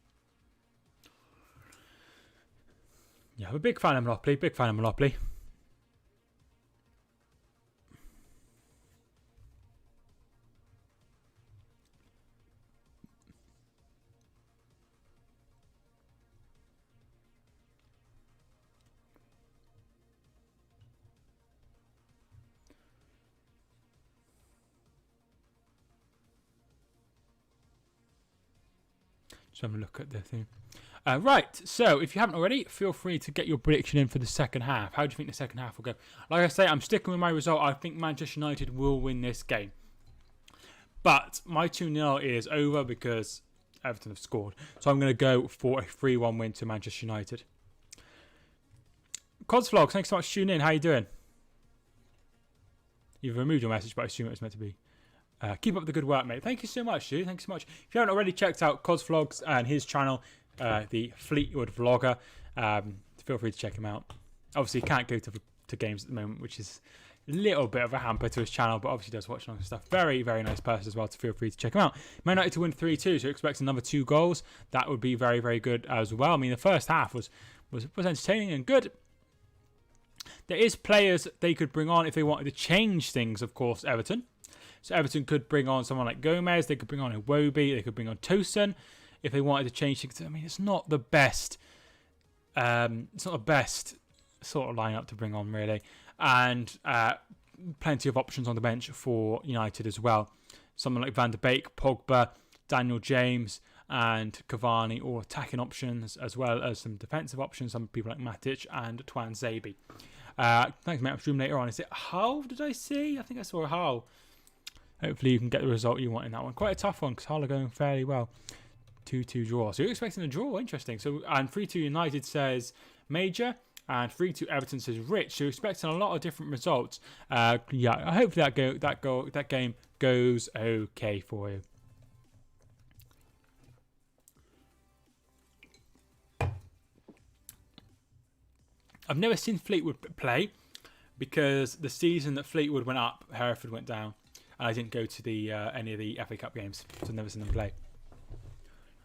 A: Yeah, I'm a big fan of Monopoly. Big fan of Monopoly. Just have a look at the thing. Right, so if you haven't already, feel free to get your prediction in for the second half. How do you think the second half will go? Like I say, I'm sticking with my result. I think Manchester United will win this game. But my 2-0 is over because Everton have scored. So I'm going to go for a 3-1 win to Manchester United. Codsvlog, thanks so much for tuning in. How you doing? You've removed your message, but I assume it was meant to be. Keep up the good work, mate. Thank you so much, dude. Thanks so much. If you haven't already checked out Codsvlogs and his channel, the Fleetwood Vlogger, feel free to check him out. Obviously, he can't go to games at the moment, which is a little bit of a hamper to his channel, but obviously does watch along and stuff. Very, very nice person as well, so feel free to check him out. Man Utd to win 3-2, so expect another 2 goals. That would be very, very good as well. I mean, the first half was entertaining and good. There is players they could bring on if they wanted to change things, of course, Everton. So Everton could bring on someone like Gomez, they could bring on Iwobi, they could bring on Tosin if they wanted to change things. I mean, it's not the best sort of lineup to bring on, really. And plenty of options on the bench for United as well. Someone like Van der Beek, Pogba, Daniel James and Cavani, all attacking options, as well as some defensive options, some people like Matic and Twan Zabi. Thanks, mate. I'll stream later on. Is it Hull, did I see? I think I saw a Hull. Hopefully you can get the result you want in that one. Quite a tough one because Hull are going fairly well. 2-2 draw. So you're expecting a draw? Interesting. So, and 3-2 United says Major, and 3-2 Everton says Rich. So you're expecting a lot of different results. Yeah, hopefully that game goes okay for you. I've never seen Fleetwood play because the season that Fleetwood went up, Hereford went down. And I didn't go to the any of the FA Cup games, so I've never seen them play.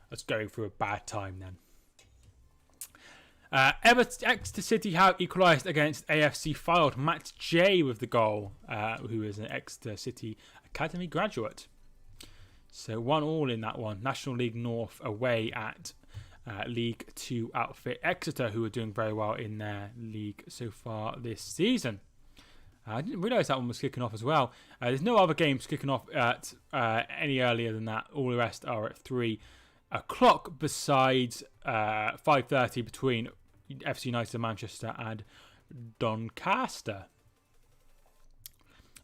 A: That's going through a bad time then. Exeter City have equalised against AFC Fylde. Matt J with the goal, who is an Exeter City Academy graduate. So 1-1 in that one. National League North away at League 2 outfit Exeter, who are doing very well in their league so far this season. I didn't realise that one was kicking off as well. There's no other games kicking off at any earlier than that. All the rest are at 3 o'clock besides 5:30 between FC United of Manchester and Doncaster.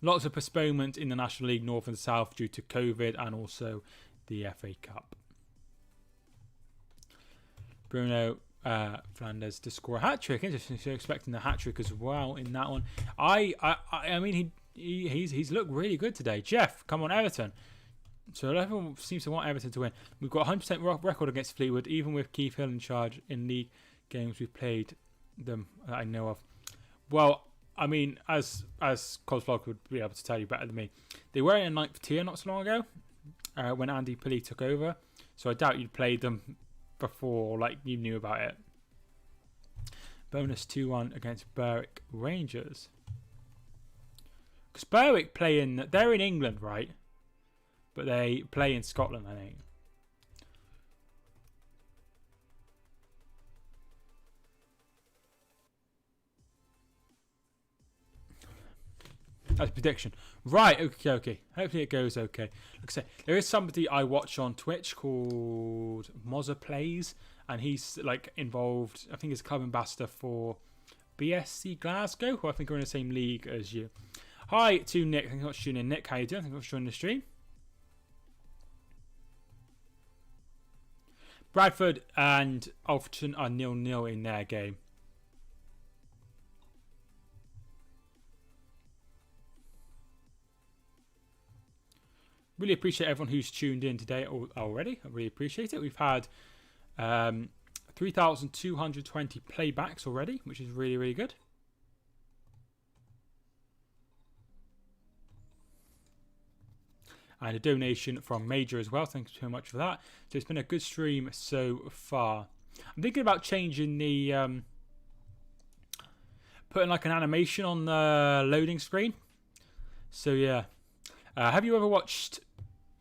A: Lots of postponement in the National League North and South due to COVID and also the FA Cup. Bruno Fernandes to score a hat-trick. Interesting. So expecting the hat-trick as well in that one. I mean, he's looked really good today. Jeff, come on, Everton. So everyone seems to want Everton to win. We've got a 100% record against Fleetwood, even with Keith Hill in charge in league games we've played them that I know of. Well, I mean, as Cosvlog would be able to tell you better than me, they were in 9th tier not so long ago when Andy Pilley took over. So I doubt you'd played them before, like you knew about it. Bonus 2-1 against Berwick Rangers. Because Berwick they're in England, right? But they play in Scotland, I think. That's a prediction. Right, okay. Hopefully it goes okay. Like I say, there is somebody I watch on Twitch called Mozza Plays, and he's like involved, I think he's club ambassador for BSC Glasgow, who I think are in the same league as you. Hi to Nick. Thank you for tuning in. Nick, how you doing? Thank you for joining the stream. Bradford and Everton are 0-0 in their game. Really appreciate everyone who's tuned in today already. I really appreciate it. We've had 3,220 playbacks already, which is really, really good. And a donation from Major as well. Thank you so much for that. So it's been a good stream so far. I'm thinking about changing the... putting like an animation on the loading screen. So yeah. Have you ever watched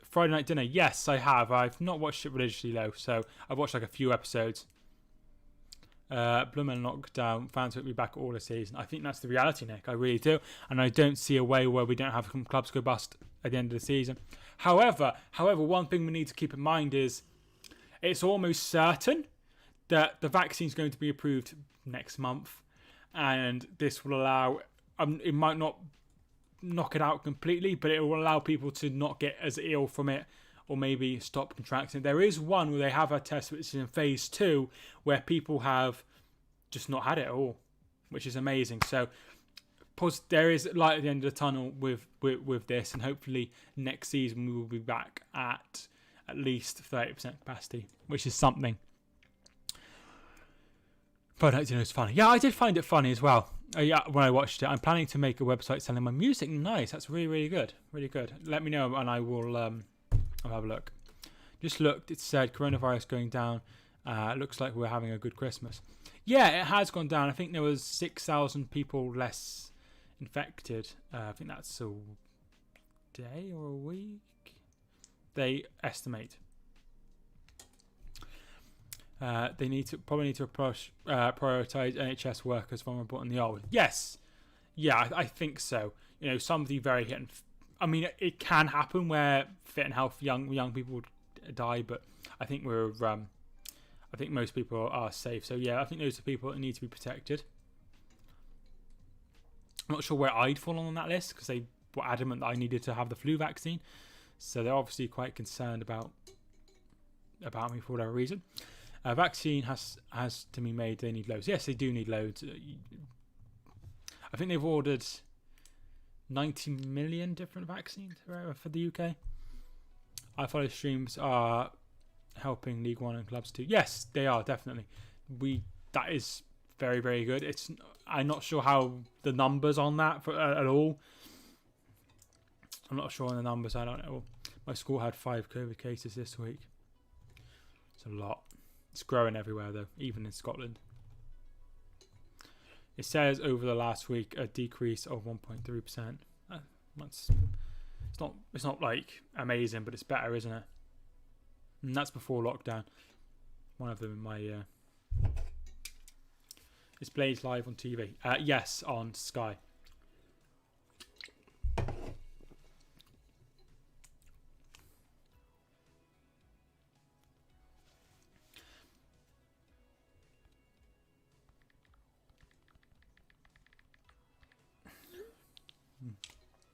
A: Friday Night Dinner? Yes, I have. I've not watched it religiously though. So I've watched like a few episodes. Bloomin' Lockdown, fans will be back all the season. I think that's the reality, Nick. I really do. And I don't see a way where we don't have clubs go bust at the end of the season. However, one thing we need to keep in mind is it's almost certain that the vaccine is going to be approved next month. And this will allow, it might not knock it out completely, but it will allow people to not get as ill from it, or maybe stop contracting. There is one where they have a test which is in phase 2 where people have just not had it at all, which is amazing. So there is light at the end of the tunnel with this, and hopefully next season we will be back at least 30% capacity, which is something. But it's funny. Yeah, I did find it funny as well. Yeah, when I watched it, I'm planning to make a website selling my music. Nice, that's really, really good. Really good. Let me know and I will I'll have a look. Just looked, it said coronavirus going down. Looks like we're having a good Christmas. Yeah, it has gone down. I think there was 6,000 people less infected. I think that's a day or a week. They estimate. They probably need to prioritize NHS workers vulnerable in the old. Yes, yeah, I think so. Somebody very hit. I mean, it can happen where fit and healthy young people die, but I think I think most people are safe. So yeah, I think those are people that need to be protected. I'm not sure where I'd fall on that list because they were adamant that I needed to have the flu vaccine, so they're obviously quite concerned about me for whatever reason. Vaccine has to be made. They need loads. Yes, they do need loads. I think they've ordered 90 million different vaccines for the UK. I follow streams are helping League One and clubs too. Yes, they are definitely. That is very, very good. I'm not sure how the numbers on that at all. I'm not sure on the numbers. I don't know. My school had 5 COVID cases this week. It's a lot. It's growing everywhere though, even in Scotland. It says over the last week a decrease of 1.3%. It's not like amazing, but it's better, isn't it? And that's before lockdown. One of them in my displays live on TV. Yes, on Sky.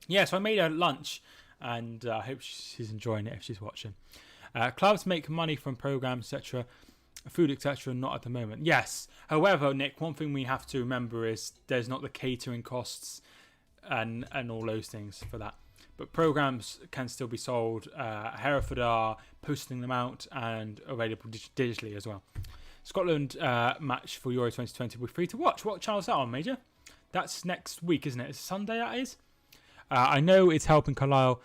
A: Yeah, so I made her lunch, and I hope she's enjoying it if she's watching. Clubs make money from programs, etc., food, etc., not at the moment. Yes. However, Nick, one thing we have to remember is there's not the catering costs and all those things for that. But programs can still be sold. Hereford are posting them out and available digitally as well. Scotland match for Euro 2020 will be free to watch. What channel is that on, Major? That's next week, isn't it? It's Sunday, that is? I know it's helping Carlisle.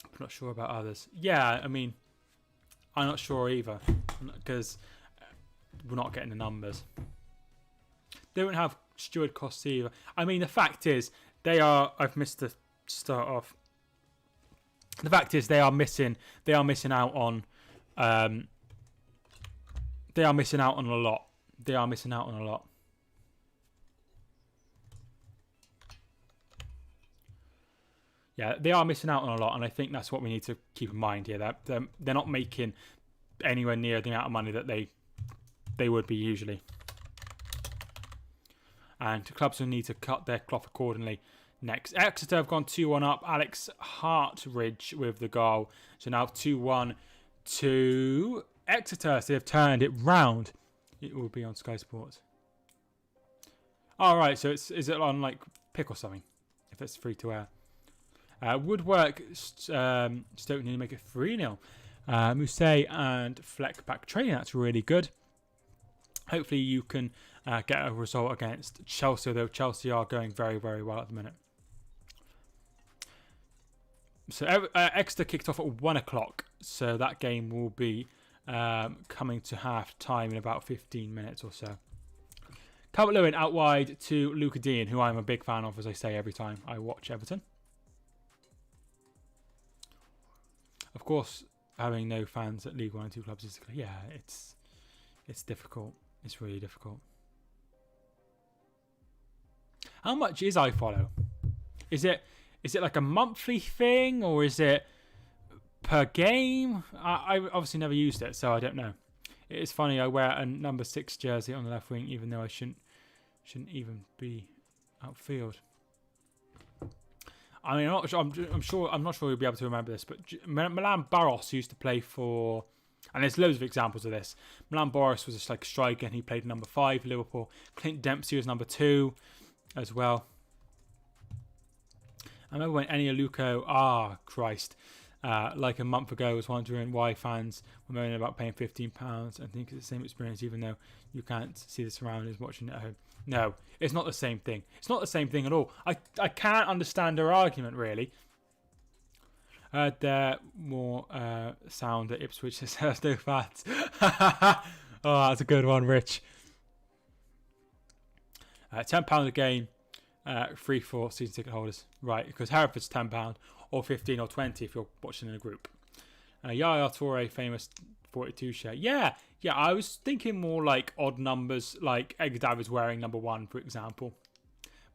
A: I'm not sure about others. Yeah, I mean, I'm not sure either, because we're not getting the numbers. They don't have steward costs either. I mean, the fact is, they are... I've missed the start off. The fact is, they are missing out on... they are missing out on a lot. They are missing out on a lot. Yeah, they are missing out on a lot, and I think that's what we need to keep in mind here. That they're not making anywhere near the amount of money that they would be usually. And clubs will need to cut their cloth accordingly. Next, Exeter have gone 2-1 up. Alex Hartridge with the goal. So now 2-1 to Exeter. So they've turned it round. It will be on Sky Sports. All right, so is it on like Pick or something? If it's free to air. Woodwork, Stoke need to make it 3-0. Mousset and Fleck back training. That's really good. Hopefully you can get a result against Chelsea, though Chelsea are going very, very well at the minute. So Exeter kicked off at 1 o'clock. So that game will be coming to half time in about 15 minutes or so. Calvert-Lewin out wide to Luca Dean, who I'm a big fan of, as I say every time I watch Everton. Of course, having no fans at League One and 2 clubs is, yeah, it's difficult. It's really difficult. How much is iFollow? Is it like a monthly thing, or is it per game? I obviously never used it, so I don't know. It is funny. I wear a number 6 jersey on the left wing, even though I shouldn't even be outfield. I mean, I'm not sure you'll be able to remember this, but Milan Barros used to play for, and there's loads of examples of this. Milan Barros was just like a striker, and he played number 5 Liverpool. Clint Dempsey was number 2 as well. I remember when Ennio Luco, Christ, like a month ago, was wondering why fans were moaning about paying £15 and think it's the same experience, even though you can't see the surroundings watching it at home. No, it's not the same thing. It's not the same thing at all. I can't understand their argument, really. They're more sound at Ipswich. There's no fans. Oh, that's a good one, Rich. £10 a game, free for season ticket holders. Right, because Hereford's £10 or 15 or 20 if you're watching in a group. Yaya Toure, famous 42 share. Yeah, I was thinking more like odd numbers, like Egdav is wearing number 1, for example.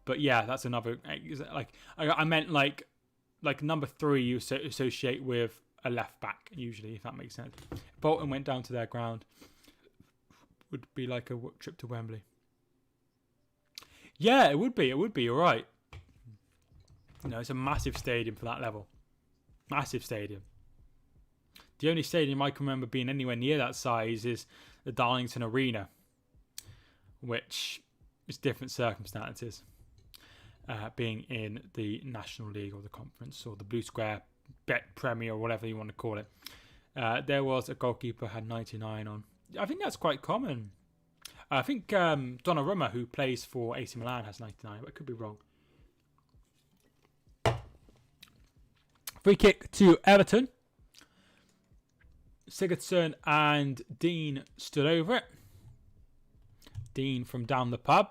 A: But yeah, that's another, like, I meant like number 3 you associate with a left back, usually, if that makes sense. If Bolton went down to their ground, would be like a trip to Wembley. Yeah, it would be, you're right. You know, it's a massive stadium for that level. Massive stadium. The only stadium I can remember being anywhere near that size is the Darlington Arena, which is different circumstances, being in the National League or the Conference or the Blue Square Bet Premier or whatever you want to call it. There was a goalkeeper had 99 on. I think that's quite common. I think Donnarumma, who plays for AC Milan, has 99, but I could be wrong. Free kick to Everton. Sigurdsson and Dean stood over it. Dean from down the pub.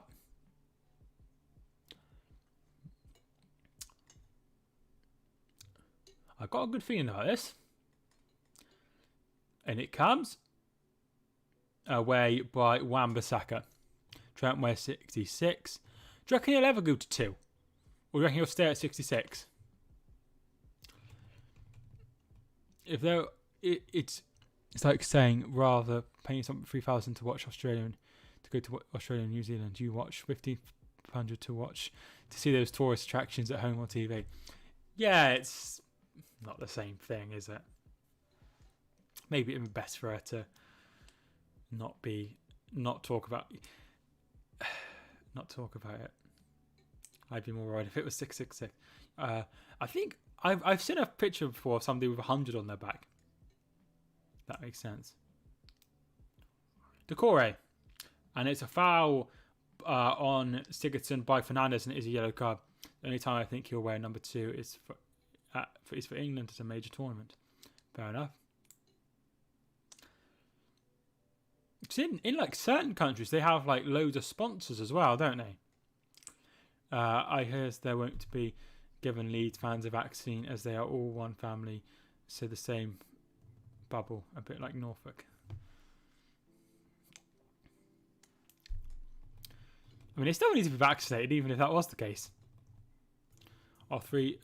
A: I've got a good feeling about this. And it comes away by Wan-Bissaka. Trentware 66. Do you reckon he'll ever go to 2? Or do you reckon he'll stay at 66? If there, it's like saying rather paying something 3,000 to watch Australian, to go to Australia and New Zealand, you watch 1,500 to see those tourist attractions at home on TV. Yeah, it's not the same thing, is it? Maybe it'd be best for her to not talk about it. I'd be more worried if it was 666. I think I've seen a picture before of somebody with 100 on their back. That makes sense. Decore. And it's a foul on Sigurdsson by Fernandes, and it is a yellow card. The only time I think he'll wear number 2 is for England at a major tournament. Fair enough. In like certain countries, they have like loads of sponsors as well, don't they? I heard there won't be given Leeds fans a vaccine as they are all one family, so the same bubble, a bit like Norfolk. I mean, they still need to be vaccinated, even if that was the case. 3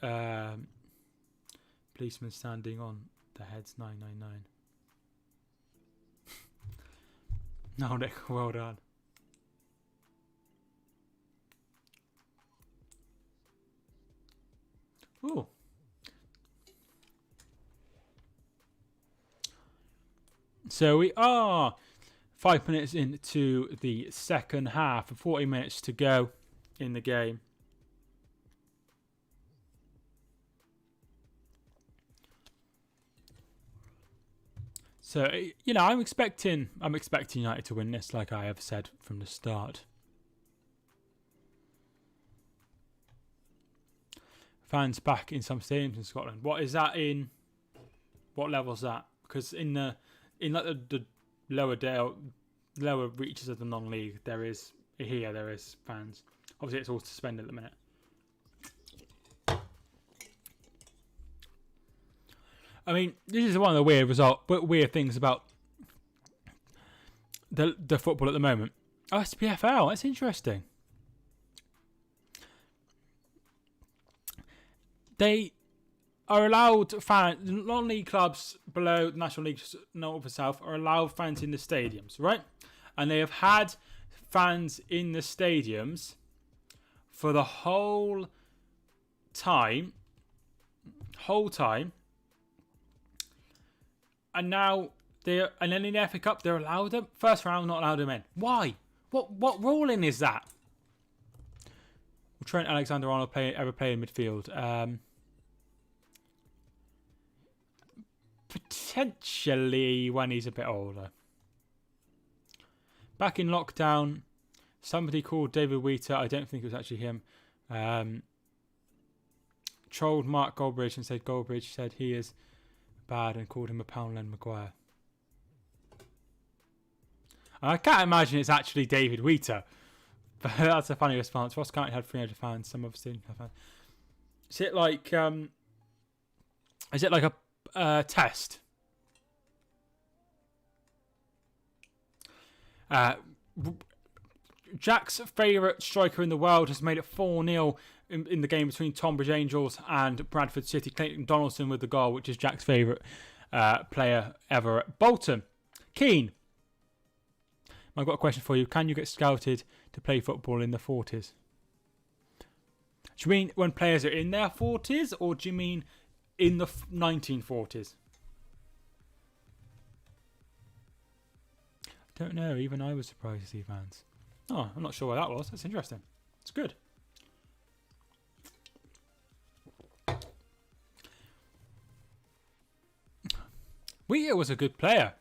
A: policemen standing on their heads, 999. No, Nick, well done. Ooh. So we are 5 minutes into the second half, 40 minutes to go in the game. So, you know, I'm expecting United to win this, like I have said from the start. Fans back in some stadiums in Scotland. What is that in? What level is that? Because in like the lower reaches of the non-league, there is fans. Obviously, it's all suspended at the minute. I mean, this is one of the weird things about the football at the moment. Oh, it's PFL. That's interesting. They are allowed fans, non-league clubs below the National League North and South are allowed fans in the stadiums, right? And they have had fans in the stadiums for the whole time. And now and then in the FA Cup they're allowed them. First round, not allowed them in. Why? What ruling is that? Will Trent Alexander-Arnold ever play in midfield? Potentially when he's a bit older. Back in lockdown, somebody called David Wheater, I don't think it was actually him, trolled Mark Goldbridge and said Goldbridge said he is bad and called him a Poundland Maguire. I can't imagine it's actually David Wheater, but that's a funny response. Ross County had 300 fans, some of us didn't have fans. Is it like a test? Jack's favourite striker in the world has made it 4-0 in the game between Tonbridge Angels and Bradford City. Clayton Donaldson with the goal, which is Jack's favourite player ever at Bolton. Keane, I've got a question for you. Can you get scouted to play football in the 40s? Do you mean when players are in their 40s, or do you mean in the 1940s? I don't know. Even I was surprised to see fans. Oh, I'm not sure why that was. That's interesting. It's good. Wheater was a good player.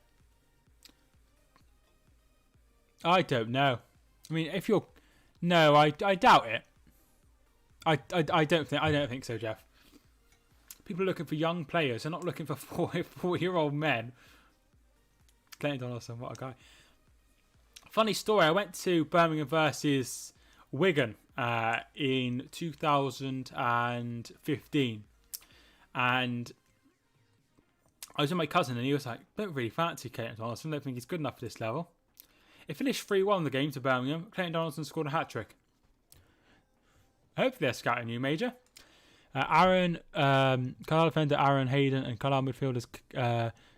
A: I don't know. I mean, if you're... No, I doubt it. I don't think so, Jeff. People are looking for young players. They're not looking for 4-year-old men. Clayton Donaldson, what a guy. Funny story. I went to Birmingham versus Wigan in 2015. And I was with my cousin and he was like, don't really fancy Clayton Donaldson. Don't think he's good enough for this level. It finished 3-1 the game to Birmingham. Clayton Donaldson scored a hat-trick. Hopefully they're scouting you, Major. Carlisle defender Aaron Hayden and Carlisle midfielders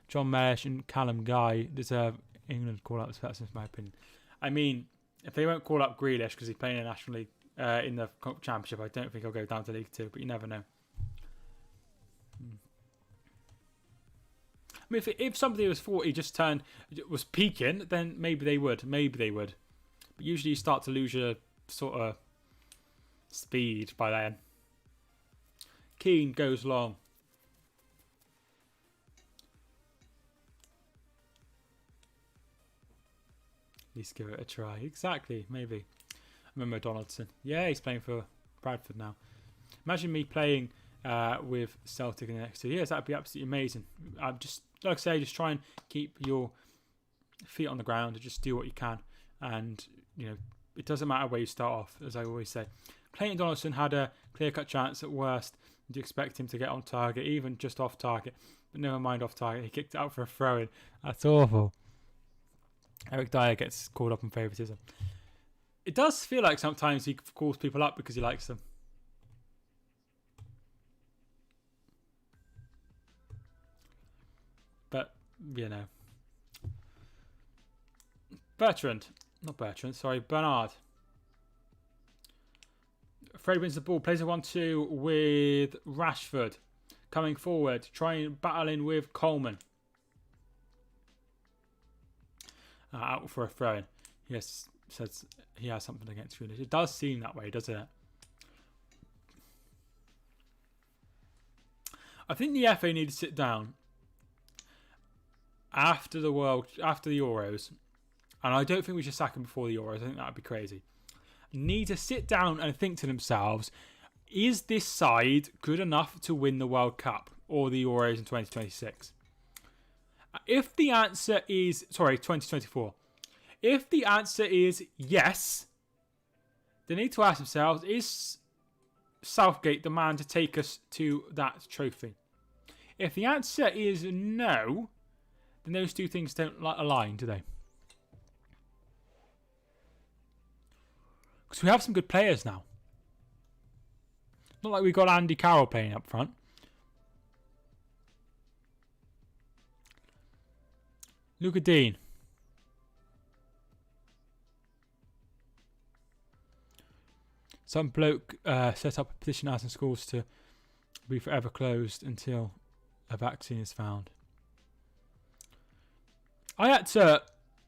A: John Mellish and Callum Guy deserve England call-ups. That's my opinion. I mean, if they won't call up Grealish because he's playing in the National League in the Championship, I don't think he'll go down to League 2, but you never know. I mean, if somebody was 40 was peaking, then maybe they would. But usually you start to lose your sort of speed by then. Keane goes long. least give it a try. Exactly, maybe. I remember Donaldson. Yeah, he's playing for Bradford now. Imagine me playing with Celtic in the next 2 years. That'd be absolutely amazing. Just like I say, just try and keep your feet on the ground and just do what you can. And it doesn't matter where you start off, as I always say. Clayton Donaldson had a clear-cut chance at worst. Do you expect him to get on target, even just off target? But never mind off target. He kicked it out for a throw-in. That's awful. Eric Dyer gets called up in favouritism. It does feel like sometimes he calls people up because he likes them. But, Bernard. Fred wins the ball, plays a 1-2 with Rashford. Coming forward, trying battling with Coleman. Out for a throw-in. Yes, says he has something against Fernandes. It does seem that way, doesn't it? I think the FA need to sit down after the Euros, and I don't think we should sack him before the Euros. I think that would be crazy. Need to sit down and think to themselves, is this side good enough to win the World Cup or the Euros in 2026? If the answer is, 2024. If the answer is yes, they need to ask themselves, is Southgate the man to take us to that trophy? If the answer is no, then those two things don't align, do they? Because we have some good players now. Not like we got Andy Carroll playing up front. Luca Dean. Some bloke set up a petition asking schools to be forever closed until a vaccine is found. I had to,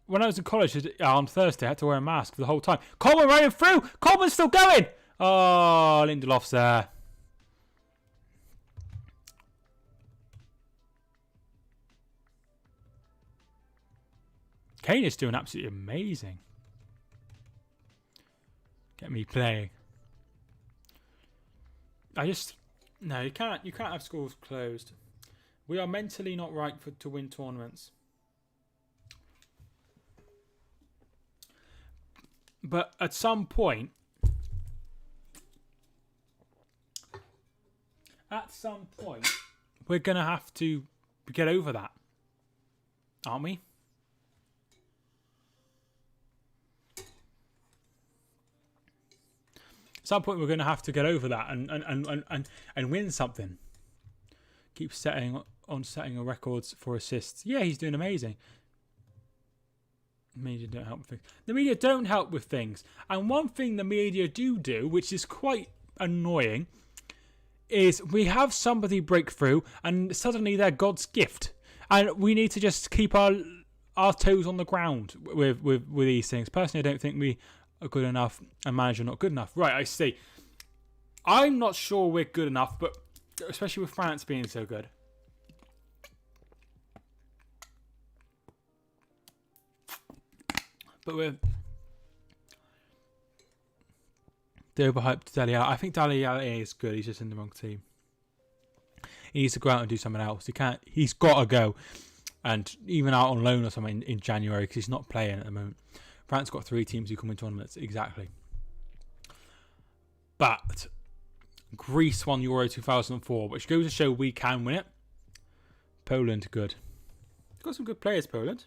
A: when I was in college on Thursday, I had to wear a mask for the whole time. Coleman running through! Coleman's still going! Oh, Lindelof's there. Kane is doing absolutely amazing. Get me playing. No, you can't have schools closed. We are mentally not right to win tournaments. But at some point, we're going to have to get over that. Aren't we? At some point, we're going to have to get over that and win something. Keep setting a records for assists. Yeah, he's doing amazing. The media don't help with things. The media don't help with things. And one thing the media do, which is quite annoying, is we have somebody break through and suddenly they're God's gift. And we need to just keep our toes on the ground with these things. Personally, I don't think we are good enough and manager not good enough. Right, I see. I'm not sure we're good enough, but especially with France being so good. But we're the overhyped Dele Alli. I think Dele Alli is good. He's just in the wrong team. He needs to go out and do something else. He's got to go. And even out on loan or something in January because he's not playing at the moment. France got 3 teams who come in tournaments. Exactly. But Greece won Euro 2004, which goes to show we can win it. Poland, good. Got some good players, Poland.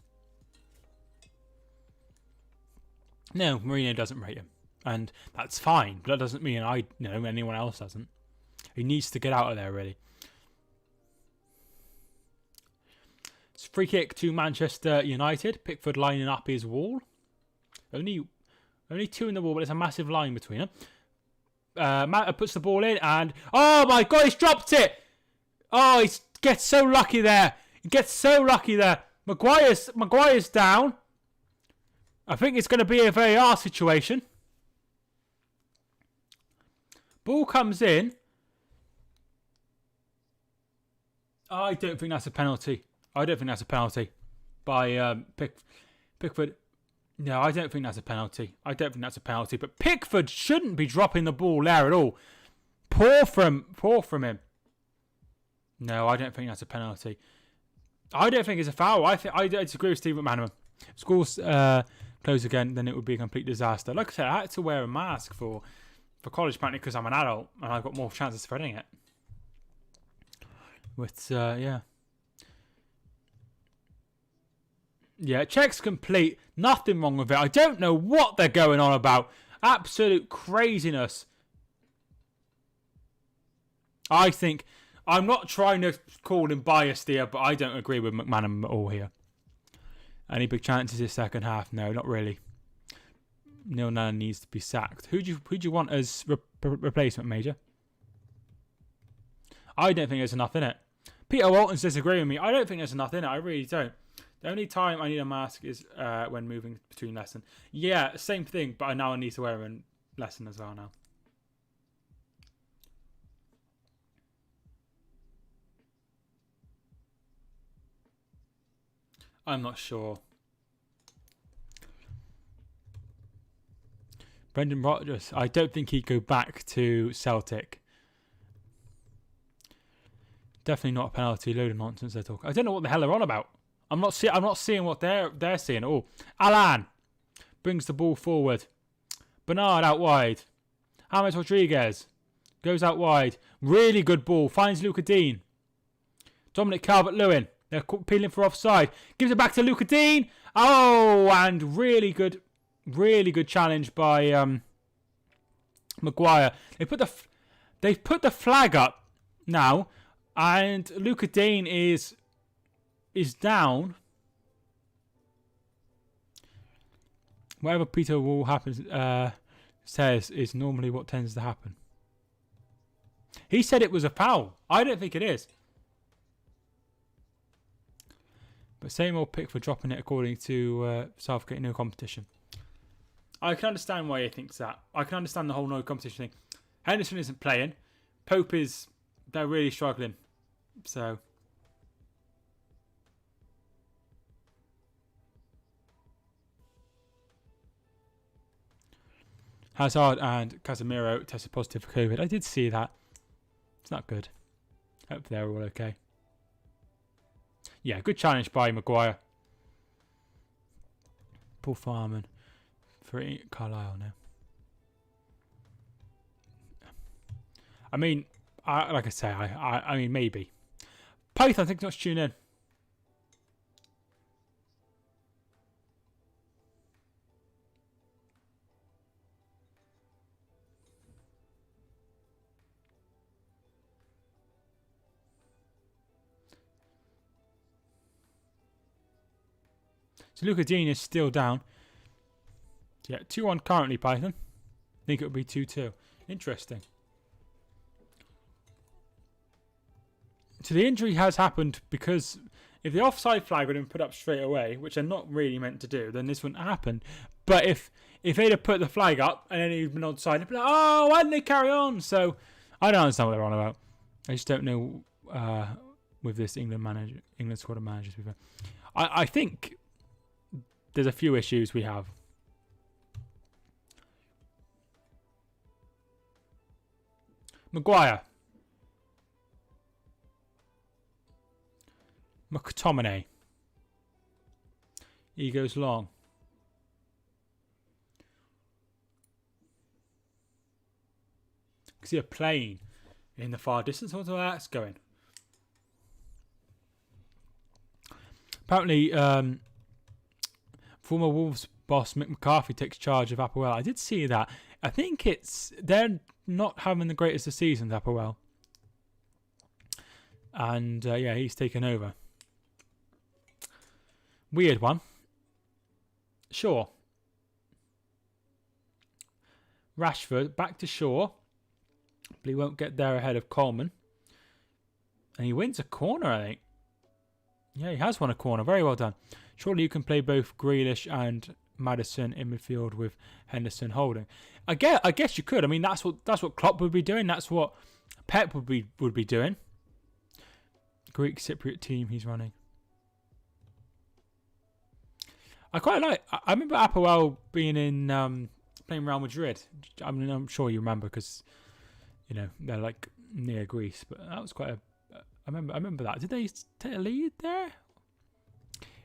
A: No, Mourinho doesn't rate him. And that's fine. But that doesn't mean anyone else doesn't. He needs to get out of there, really. It's free kick to Manchester United. Pickford lining up his wall. Only 2 in the wall, but there's a massive line between them. Matt puts the ball in and... Oh my God, he's dropped it! Oh, he gets so lucky there. Maguire's down. I think it's going to be a very hard situation. Ball comes in. I don't think that's a penalty. By Pickford. No, I don't think that's a penalty. But Pickford shouldn't be dropping the ball there at all. Poor from him. No, I don't think that's a penalty. I don't think it's a foul. I disagree with Steve McManaman. Schools close again, then it would be a complete disaster. Like I said, I had to wear a mask for college apparently because I'm an adult and I've got more chances of spreading it. But yeah. Yeah, check's complete. Nothing wrong with it. I don't know what they're going on about. Absolute craziness. I think, I'm not trying to call him biased here, but I don't agree with McManaman at all here. Any big chances this second half? No, not really. Neil Nana needs to be sacked. Who do you want as replacement, Major? I don't think there's enough in it. Peter Walton's disagreeing with me. I don't think there's enough in it. I really don't. The only time I need a mask is when moving between lesson. Yeah, same thing, but now I need to wear them in lesson as well now. I'm not sure. Brendan Rodgers, I don't think he'd go back to Celtic. Definitely not a penalty. Load of nonsense they're talking. I don't know what the hell they're on about. I'm not seeing what they're seeing at all. Alan brings the ball forward. Bernard out wide. James Rodriguez goes out wide. Really good ball. Finds Luca Dean. Dominic Calvert-Lewin. They're peeling for offside. Gives it back to Luca Dean. Oh, and really good challenge by Maguire. They've put the flag up now, and Luca Dean is down. Whatever Peter Wall says is normally what tends to happen. He said it was a foul. I don't think it is. But same old pick for dropping it according to Southgate, no competition. I can understand why he thinks that. I can understand the whole no competition thing. Henderson isn't playing. They're really struggling. So. Hazard and Casemiro tested positive for COVID. I did see that. It's not good. Hope they're all okay. Yeah, good challenge by Maguire. Paul Farman for Carlisle now. I mean, like I say, I mean, maybe. Python, thanks so much for tuning in. So Luca Dean is still down. Yeah, 2-1 currently, Python. I think it would be 2-2. Interesting. So the injury has happened because if the offside flag would have been put up straight away, which they're not really meant to do, then this wouldn't happen. But if they'd have put the flag up and then he'd been onside, they'd be like, oh, why didn't they carry on? So I don't understand what they're on about. I just don't know with this England squad of managers. I think there's a few issues we have. Maguire. McTominay. He goes long. I can see a plane in the far distance. I wonder where that's going. Apparently, former Wolves boss Mick McCarthy takes charge of Applewell. I did see that. I think they're not having the greatest of seasons, Applewell. And yeah, he's taken over. Weird one. Shaw. Rashford back to Shaw. But he won't get there ahead of Coleman. And he wins a corner, I think. Yeah, he has won a corner. Very well done. Surely you can play both Grealish and Maddison in midfield with Henderson holding. I guess you could. I mean, that's what Klopp would be doing. That's what Pep would be doing. Greek Cypriot team he's running. I quite like. I remember Apoel being in playing Real Madrid. I mean, I'm sure you remember because they're like near Greece. But that was quite a. I remember that. Did they take a lead there?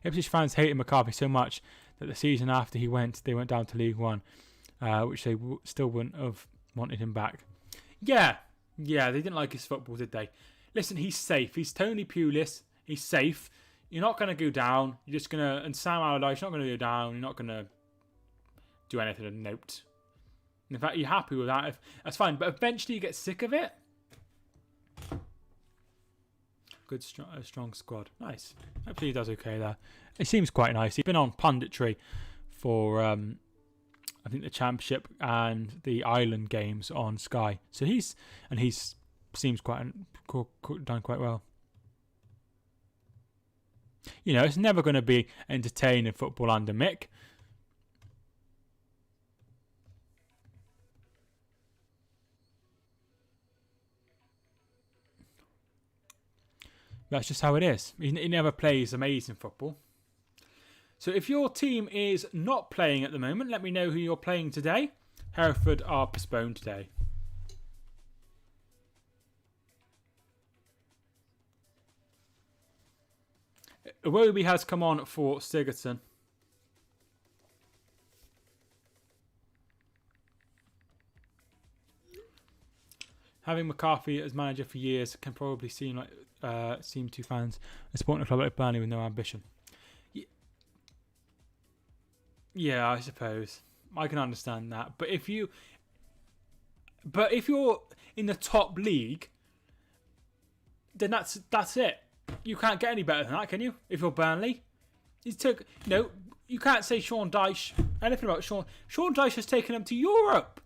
A: Ipswich fans hated McCarthy so much that the season after they went down to League One, which they still wouldn't have wanted him back. Yeah, they didn't like his football, did they? Listen, he's safe. He's Tony Pulis. He's safe. You're not going to go down. You're just going to... And Sam Allardyce, you're not going to go down. You're not going to do anything of note. In fact, you're happy with that. That's fine. But eventually you get sick of it. Good, strong squad. Nice. Hopefully he does okay there. It seems quite nice. He's been on punditry for, I think, the Championship and the Island games on Sky. So he's seems done quite well. It's never going to be entertaining football under Mick. That's just how it is. He never plays amazing football. So if your team is not playing at the moment, let me know who you're playing today. Hereford are postponed today. Iwobi has come on for Sigurdsson. Having McCarthy as manager for years can probably seem to fans a sporting club like Burnley with no ambition. Yeah, I suppose I can understand that. But if you're in the top league, then that's it. You can't get any better than that, can you? If you're Burnley, you can't say Sean Dyche anything about Sean. Sean Dyche has taken them to Europe.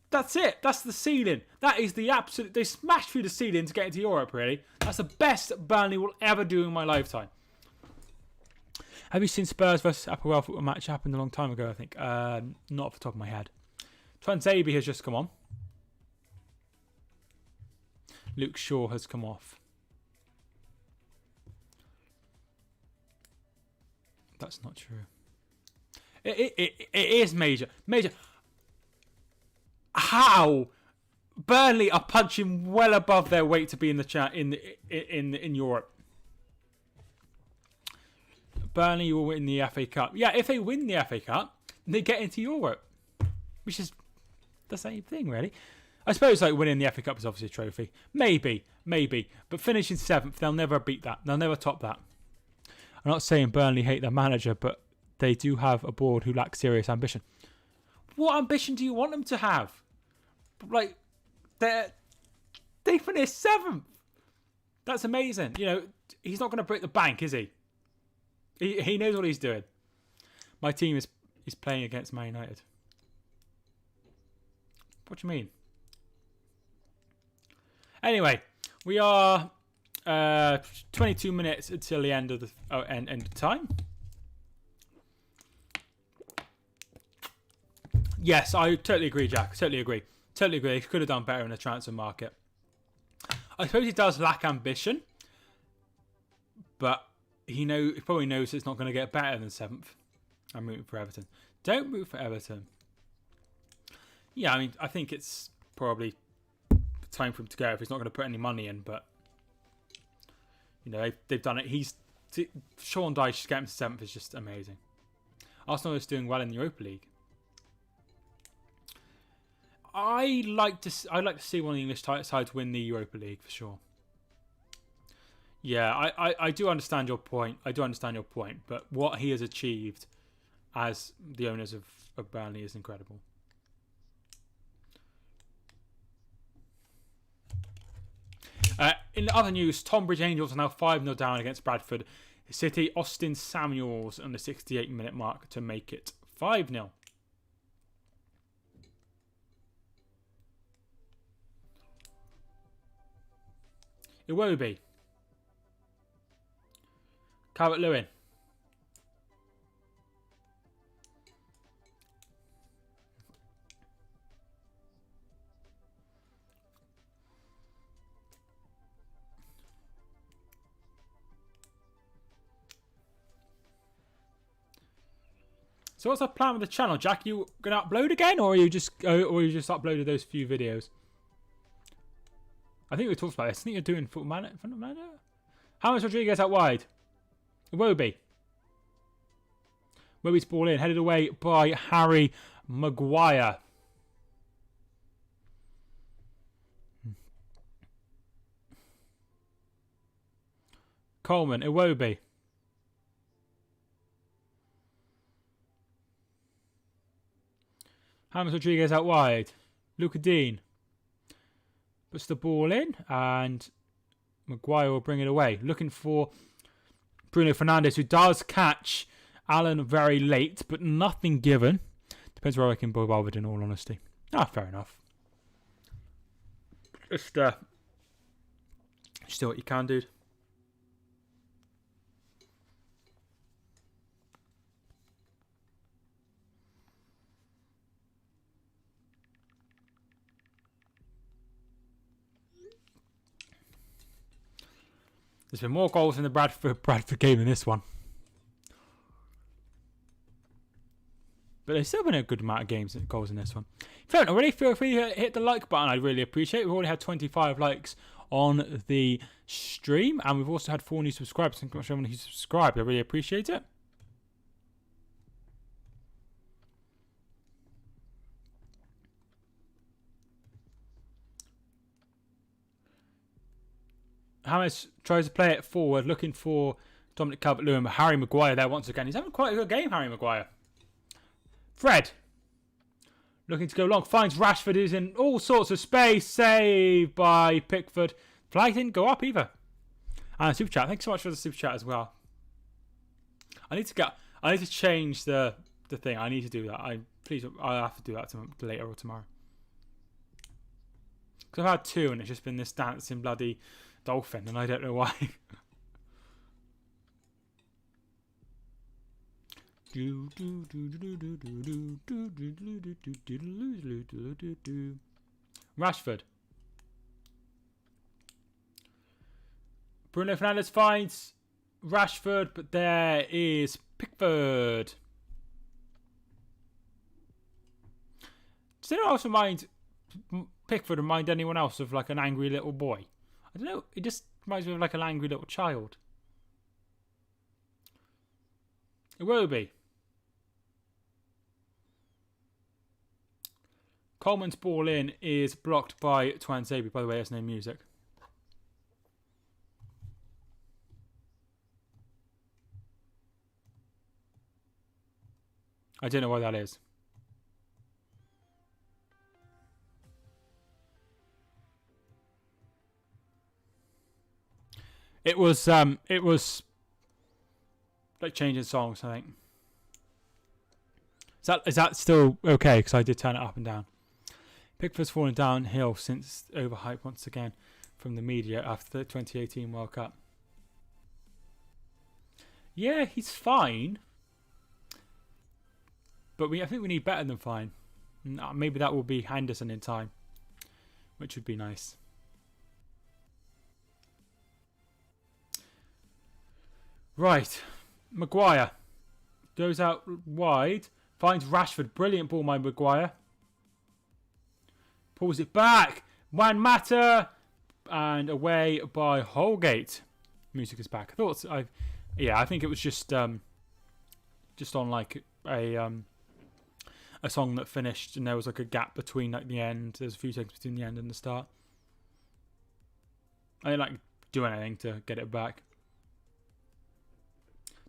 A: That's it. That's the ceiling. That is the absolute... They smashed through the ceiling to get into Europe, really. That's the best Burnley will ever do in my lifetime. Have you seen Spurs versus Apoel football match? Happened a long time ago, I think. Not off the top of my head. Twanzebe has just come on. Luke Shaw has come off. That's not true. It is major. How Burnley are punching well above their weight to be in the chat in Europe. Burnley will win the FA Cup. Yeah, if they win the FA Cup, they get into Europe, which is the same thing, really. I suppose winning the FA Cup is obviously a trophy. Maybe, but finishing 7th, they'll never beat that. They'll never top that. I'm not saying Burnley hate their manager, but they do have a board who lacks serious ambition. What ambition do you want them to have? They finished 7th. That's amazing. He's not going to break the bank, is he? He knows what he's doing. My team is playing against Man United. What do you mean? Anyway, we are 22 minutes until the end of the end of time. Yes, I totally agree, Jack. Totally agree. He could have done better in the transfer market. I suppose he does lack ambition, but he probably knows it's not going to get better than 7th. I'm rooting for Everton. Don't root for Everton. Yeah, I mean, I think it's probably time for him to go if he's not going to put any money in, but they've done it. Sean Dyche getting to 7th is just amazing. Arsenal is doing well in the Europa League. I like to see one of the English sides win the Europa League for sure. Yeah, I do understand your point. But what he has achieved as the owners of Burnley is incredible. In other news, Tonbridge Angels are now 5-0 down against Bradford City. Austin Samuels on the 68-minute mark to make it 5-0. Iwobi. Calvert-Lewin. So what's the plan with the channel, Jack? You gonna upload again, or you just uploaded those few videos? I think we talked about this. I think you're doing foot manager. How much Rodriguez out wide? Iwobi. Iwobi's ball in, headed away by Harry Maguire. Coleman, Iwobi. James Rodriguez out wide. Luca Dean puts the ball in and Maguire will bring it away. Looking for Bruno Fernandes, who does catch Alan very late, but nothing given. Depends where I can be bothered, in all honesty. Fair enough. Just do what you can, dude. There's been more goals in the Bradford game than this one. But there's still been a good amount of goals in this one. If you haven't already, feel free to hit the like button. I'd really appreciate it. We've already had 25 likes on the stream. And we've also had 4 new subscribers. Thank you so much for everyone who's subscribed. I really appreciate it. James tries to play it forward, looking for Dominic Calvert-Lewin, but Harry Maguire there once again. He's having quite a good game, Harry Maguire. Fred, looking to go long, finds Rashford, who's in all sorts of space. Saved by Pickford. Flag didn't go up either. And super chat. Thanks so much for the super chat as well. I need to change the thing. I need to do that. I'll have to do that later or tomorrow. Because I've had 2 and it's just been this dancing bloody dolphin, and I don't know why. Rashford. Bruno Fernandes finds Rashford, but there is Pickford. Does anyone else remind anyone else of like an angry little boy? I don't know. It just reminds me of like an angry little child. Iwobi. Coleman's ball in is blocked by Twanzebe. By the way, there's no music. I don't know why that is. It was like changing songs, I think. Is that still okay? Because I did turn it up and down. Pickford's fallen downhill since overhype once again from the media after the 2018 World Cup. Yeah, he's fine. But I think we need better than fine. Maybe that will be Henderson in time, which would be nice. Right, Maguire goes out wide, finds Rashford. Brilliant ball by Maguire. Pulls it back. Juan Mata, and away by Holgate. Music is back. I think it was just on like a song that finished, and there was like a gap between like the end. There's a few seconds between the end and the start. I didn't like do anything to get it back.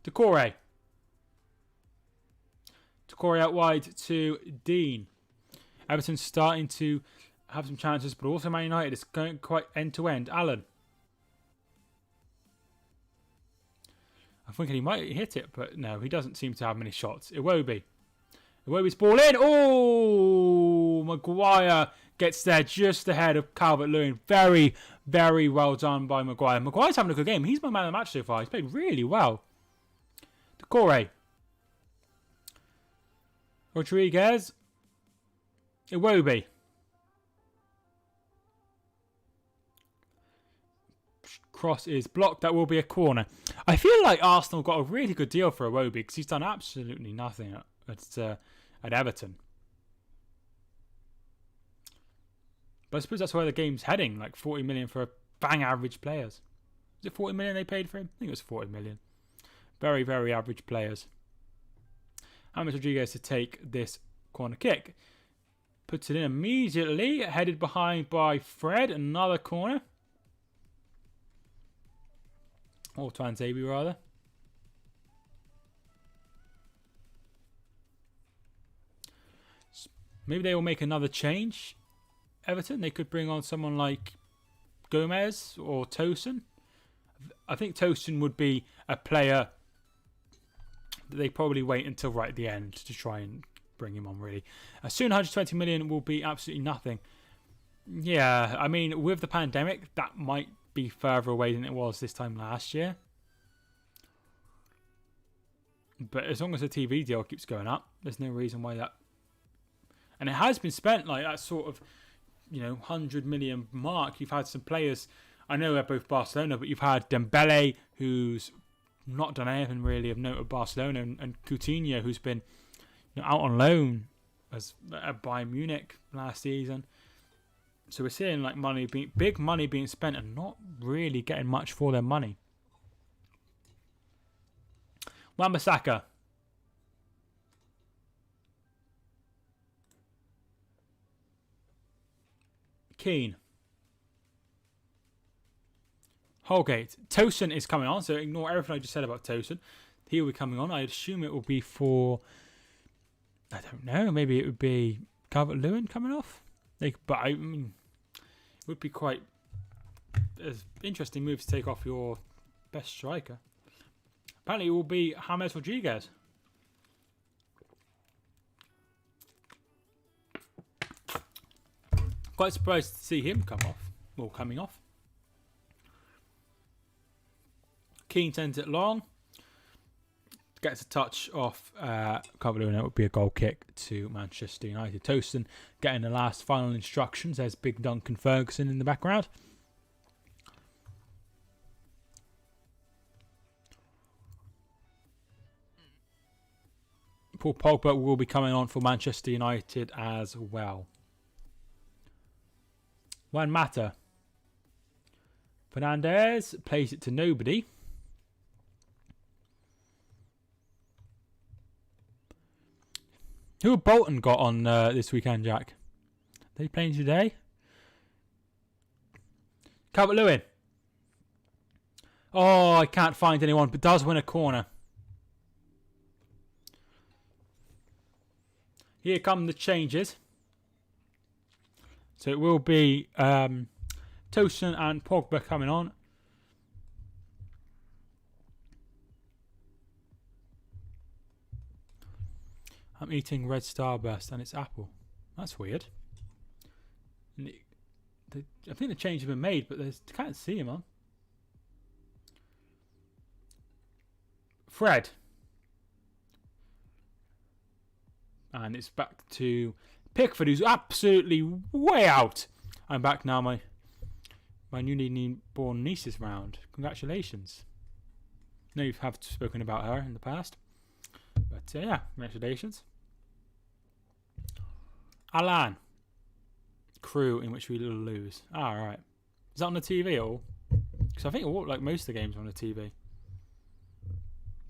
A: Decore out wide to Dean. Everton starting to have some chances, but also Man United is going quite end to end. Alan. I'm thinking he might hit it, but no, he doesn't seem to have many shots. Iwobi's ball in. Oh, Maguire gets there just ahead of Calvert-Lewin. Very, very well done by Maguire. Maguire's having a good game. He's my man of the match so far. He's played really well. Decore. Rodriguez. Iwobi. Cross is blocked. That will be a corner. I feel like Arsenal got a really good deal for Iwobi because he's done absolutely nothing at Everton. But I suppose that's where the game's heading, like 40 million for a bang average players. Is it 40 million they paid for him? I think it was 40 million. Very, very average players. James Rodriguez to take this corner kick. Puts it in immediately, headed behind by Fred, another corner. Or Twanzebe rather. Maybe they will make another change. Everton, they could bring on someone like Gomez or Tosin. I think Tosin would be a player that they probably wait until right at the end to try and bring him on, really. Soon 120 million will be absolutely nothing. Yeah, I mean, with the pandemic, that might be further away than it was this time last year. But as long as the TV deal keeps going up, there's no reason why that... And it has been spent like that sort of, 100 million mark. You've had some players, I know they're both Barcelona, but you've had Dembele, who's not done anything really of note at Barcelona, and Coutinho, who's been out on loan at Bayern Munich last season. So we're seeing like big money being spent and not really getting much for their money. Wan-Bissaka. Keane. Holgate. Tosin is coming on, so ignore everything I just said about Tosin. He will be coming on. I assume it will be for... I don't know. Maybe it would be Calvert-Lewin coming off. But I mean, it would be quite an interesting move to take off your best striker. Apparently, it will be James Rodriguez. Quite surprised to see him coming off. Keane sends it long. Gets a touch off Calvert-Lewin. It would be a goal kick to Manchester United. Tosin getting the last final instructions. There's big Duncan Ferguson in the background. Paul Pogba will be coming on for Manchester United as well. Juan Mata. Fernandes plays it to nobody. Who have Bolton got on this weekend, Jack? Are they playing today? Calvert-Lewin. Oh, I can't find anyone, but does win a corner. Here come the changes. So it will be Tosin and Pogba coming on. I'm eating Red Starburst and it's apple. That's weird. I think the change has been made, but I can't see him on. Fred. And it's back to Pickford, who's absolutely way out. I'm back now. My newly born niece is round. Congratulations. I know you have spoken about her in the past. But yeah, congratulations. Alan. Crew in which we lose. Alright. Is that on the TV at all? Because I think most of the games are on the TV.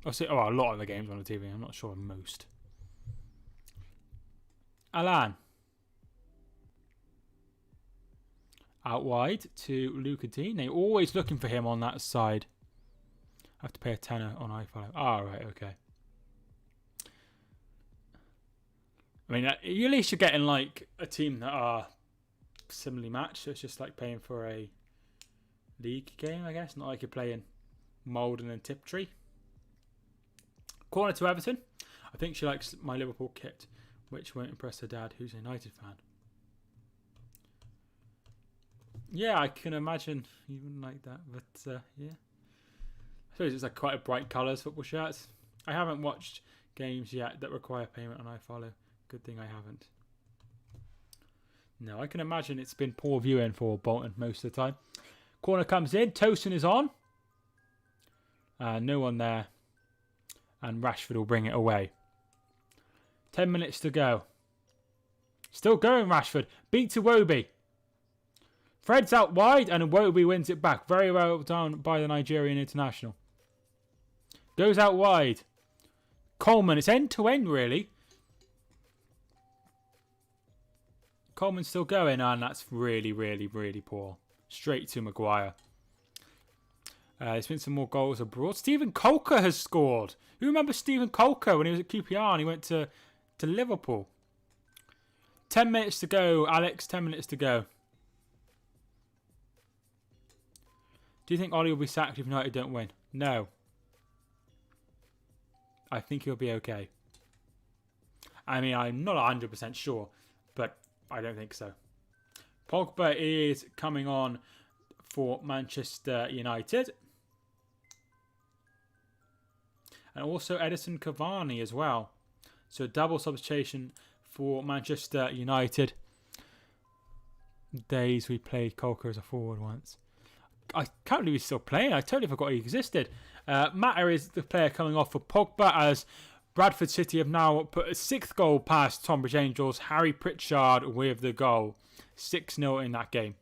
A: A lot of the games are on the TV. I'm not sure most. Alan. Out wide to Luca Dean. They're always looking for him on that side. I have to pay a tenner on iFollow. Right, okay. I mean, at least you're getting like a team that are similarly matched. So it's just like paying for a league game, I guess. Not like you're playing Malden and Tiptree. Corner to Everton. I think she likes my Liverpool kit, which won't impress her dad, who's a United fan. Yeah, I can imagine you wouldn't like that, but yeah. I suppose it's like quite a bright colours, football shirts. I haven't watched games yet that require payment on iFollow. Good thing I haven't. No, I can imagine it's been poor viewing for Bolton most of the time. Corner comes in. Tosin is on. No one there. And Rashford will bring it away. 10 minutes to go. Still going, Rashford. Beat to Iwobi. Fred's out wide and Iwobi wins it back. Very well done by the Nigerian international. Goes out wide. Coleman. It's end to end, really. Coleman's still going, and that's really, really, really poor. Straight to Maguire. There's been some more goals abroad. Stephen Colker has scored. Who remembers Stephen Colker when he was at QPR and he went to Liverpool? 10 minutes to go, Alex. 10 minutes to go. Do you think Ollie will be sacked if United don't win? No. I think he'll be okay. I mean, I'm not 100% sure, but I don't think so. Pogba is coming on for Manchester United. And also Edison Cavani as well. So double substitution for Manchester United. Days we played Colker as a forward once. I can't believe he's still playing. I totally forgot he existed. Mata is the player coming off for Pogba, as Bradford City have now put a 6th goal past Tonbridge Angels. Harry Pritchard with the goal. 6-0 in that game.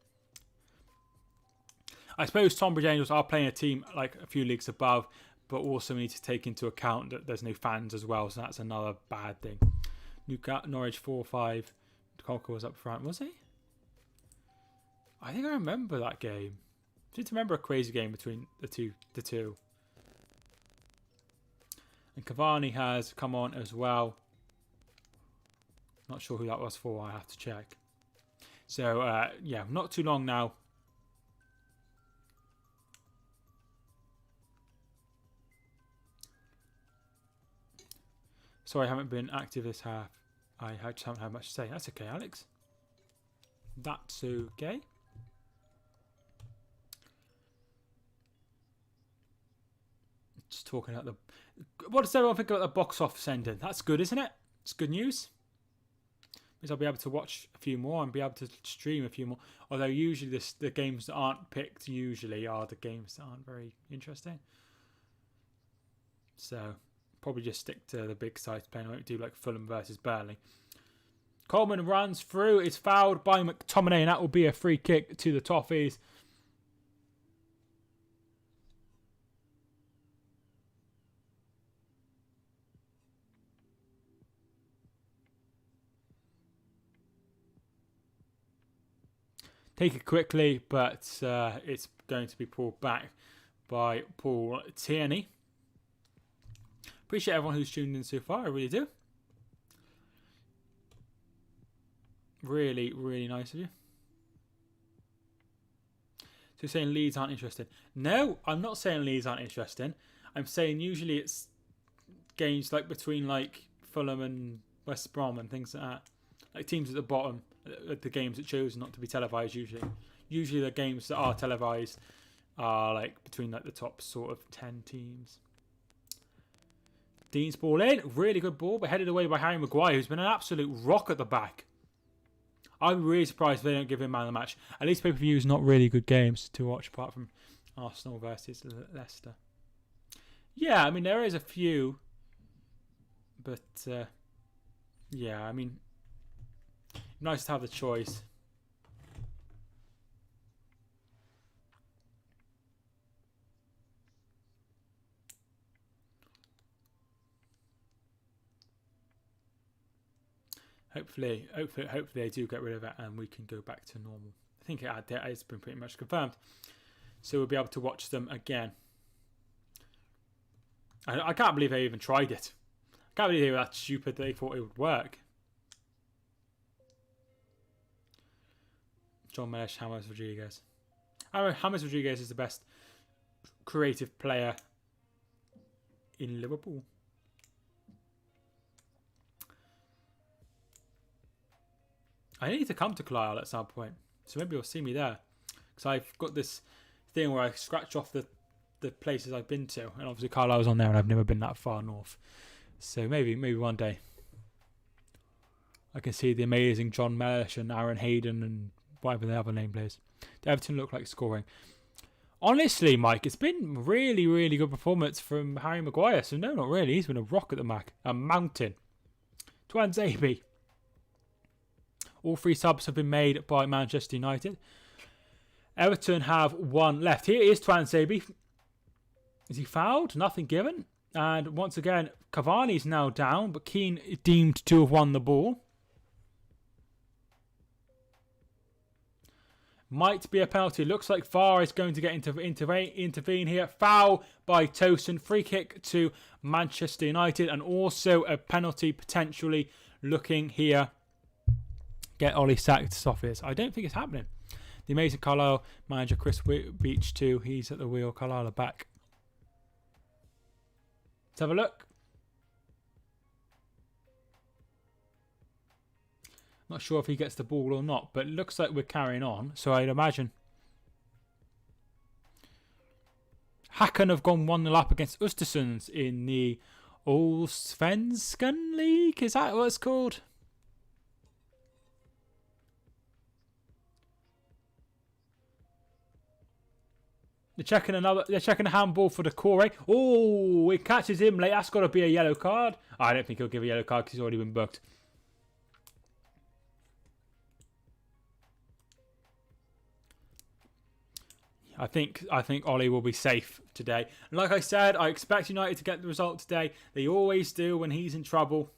A: I suppose Tonbridge Angels are playing a team like a few leagues above, but also we need to take into account that there's no fans as well, so that's another bad thing. Norwich 4-5. Colker was up front, was he? I think I remember that game. I seem to remember a crazy game between the two. And Cavani has come on as well. Not sure who that was for. I have to check. So yeah, not too long now. Sorry, I haven't been active this half. I just haven't had much to say. That's okay, Alex. That's okay. Just talking about what does everyone think about the box office ending? That's good, isn't it? It's good news. Means I'll be able to watch a few more and be able to stream a few more. Although usually the games that aren't picked usually are the games that aren't very interesting. So probably just stick to the big sides playing. I won't do like Fulham versus Burnley. Coleman runs through. It's fouled by McTominay, and that will be a free kick to the Toffees. Take it quickly, but it's going to be pulled back by Paul Tierney. Appreciate everyone who's tuned in so far. I really do. Really, really nice of you. So you're saying Leeds aren't interesting? No, I'm not saying Leeds aren't interesting. I'm saying usually it's games like between like Fulham and West Brom and things like that. Like teams at the bottom, the games that chose not to be televised usually. Usually the games that are televised are like between like the top sort of 10 teams. Dean's ball in. Really good ball, but headed away by Harry Maguire, who's been an absolute rock at the back. I'm really surprised if they don't give him man of the match. At least pay-per-view is not really good games to watch apart from Arsenal versus Leicester. Yeah, I mean, there is a few. But, yeah, I mean, nice to have the choice. Hopefully they do get rid of it and we can go back to normal. I think it's been pretty much confirmed. So we'll be able to watch them again. I can't believe they even tried it. I can't believe they were that stupid that they thought it would work. John Mesh, James Rodriguez. James Rodriguez is the best creative player in Liverpool. I need to come to Carlisle at some point, so maybe you'll see me there. Because I've got this thing where I scratch off the places I've been to, and obviously Carlisle's on there, and I've never been that far north. So maybe one day I can see the amazing John Mellish and Aaron Hayden and whatever the other name plays. Everton look like scoring. Honestly, Mike, it's been really, really good performance from Harry Maguire. So no, not really. He's been a rock at the Mac, a mountain. Twanzebe. All 3 subs have been made by Manchester United. Everton have 1 left. Here is Twanzebe. Is he fouled? Nothing given. And once again, Cavani's now down, but Keane deemed to have won the ball. Might be a penalty. Looks like VAR is going to get intervene here. Foul by Tosin. Free kick to Manchester United. And also a penalty potentially looking here. Get Ollie sacked off this. I don't think it's happening. The amazing Carlisle manager Chris Beach too. He's at the wheel. Carlisle are back. Let's have a look. Not sure if he gets the ball or not, but it looks like we're carrying on. So I'd imagine Häcken have gone 1-0 up against Östersund in the Allsvenskan League. Is that what it's called? They're checking a handball for the Corey. Oh, it catches him late. That's got to be a yellow card. I don't think he'll give a yellow card because he's already been booked. I think Ollie will be safe today. And like I said, I expect United to get the result today. They always do when he's in trouble.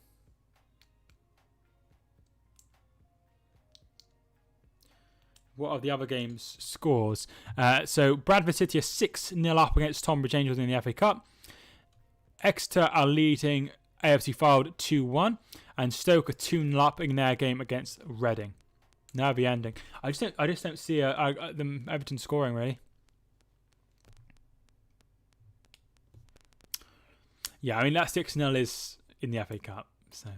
A: What are the other games' scores? So Bradford City are 6-0 up against Tonbridge Angels in the FA Cup. Exeter are leading AFC Fylde 2-1. And Stoke are 2-0 up in their game against Reading. Now the ending. I just don't see the Everton scoring really. Yeah, I mean that 6-0 is in the FA Cup, so.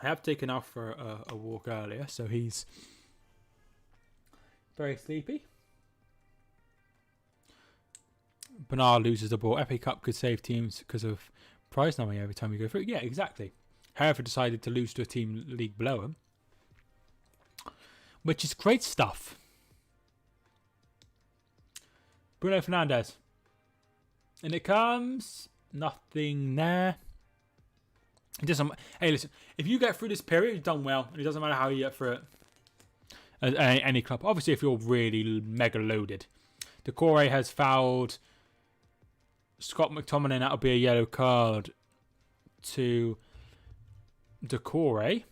A: I have taken Alf for a walk earlier, so he's very sleepy. Bernard loses the ball. FA Cup could save teams because of prize money every time you go through. Yeah, exactly. Hereford decided to lose to a team league below him, which is great stuff. Bruno Fernandes. And it comes. Nothing there. It doesn't. Hey, listen. If you get through this period, you've done well. And it doesn't matter how you get through it. Any club. Obviously, if you're really mega loaded. Decore has fouled Scott McTominay. That'll be a yellow card to Decore. I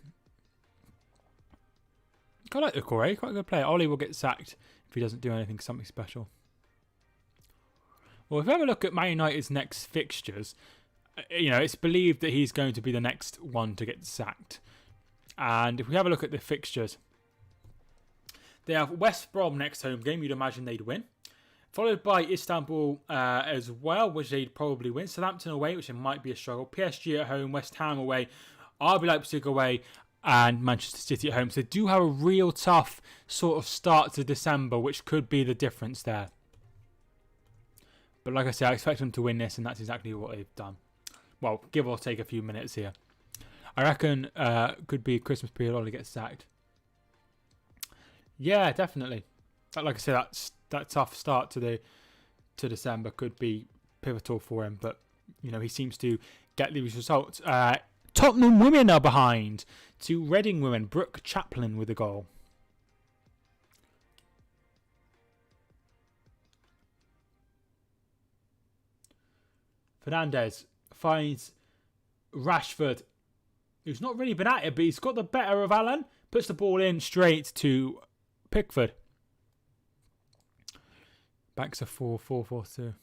A: like Decore. Quite a good player. Ollie will get sacked if he doesn't do something special. Well, if you have a look at Man United's next fixtures, it's believed that he's going to be the next one to get sacked. And if we have a look at the fixtures, they have West Brom next home game. You'd imagine they'd win. Followed by Istanbul as well, which they'd probably win. Southampton away, which it might be a struggle. PSG at home, West Ham away, RB Leipzig away, and Manchester City at home. So they do have a real tough sort of start to December, which could be the difference there. But like I said, I expect them to win this, and that's exactly what they've done. Well, give or take a few minutes here. I reckon could be a Christmas period Ollie gets sacked. Yeah, definitely. Like I said, that tough start to December could be pivotal for him. But he seems to get these results. Tottenham women are behind to Reading women. Brooke Chaplin with a goal. Fernandes finds Rashford, who's not really been at it, but he's got the better of Alan. Puts the ball in straight to Pickford. Back to 4-4-4-2.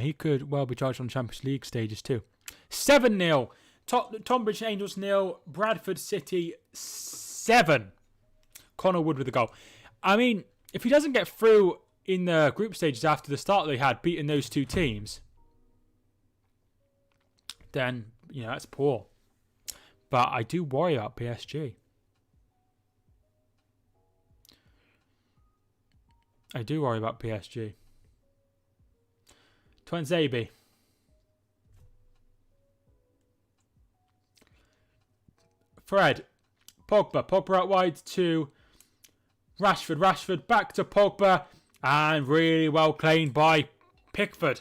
A: He could well be charged on Champions League stages too. 7-0. Tonbridge Angels 0. Bradford City 7. Connor Wood with the goal. I mean, if he doesn't get through in the group stages after the start they had, beating those two teams, then, that's poor. But I do worry about PSG. I do worry about PSG. Twanzebe. Fred. Pogba. Pogba out wide to Rashford. Rashford back to Pogba. And really well claimed by Pickford.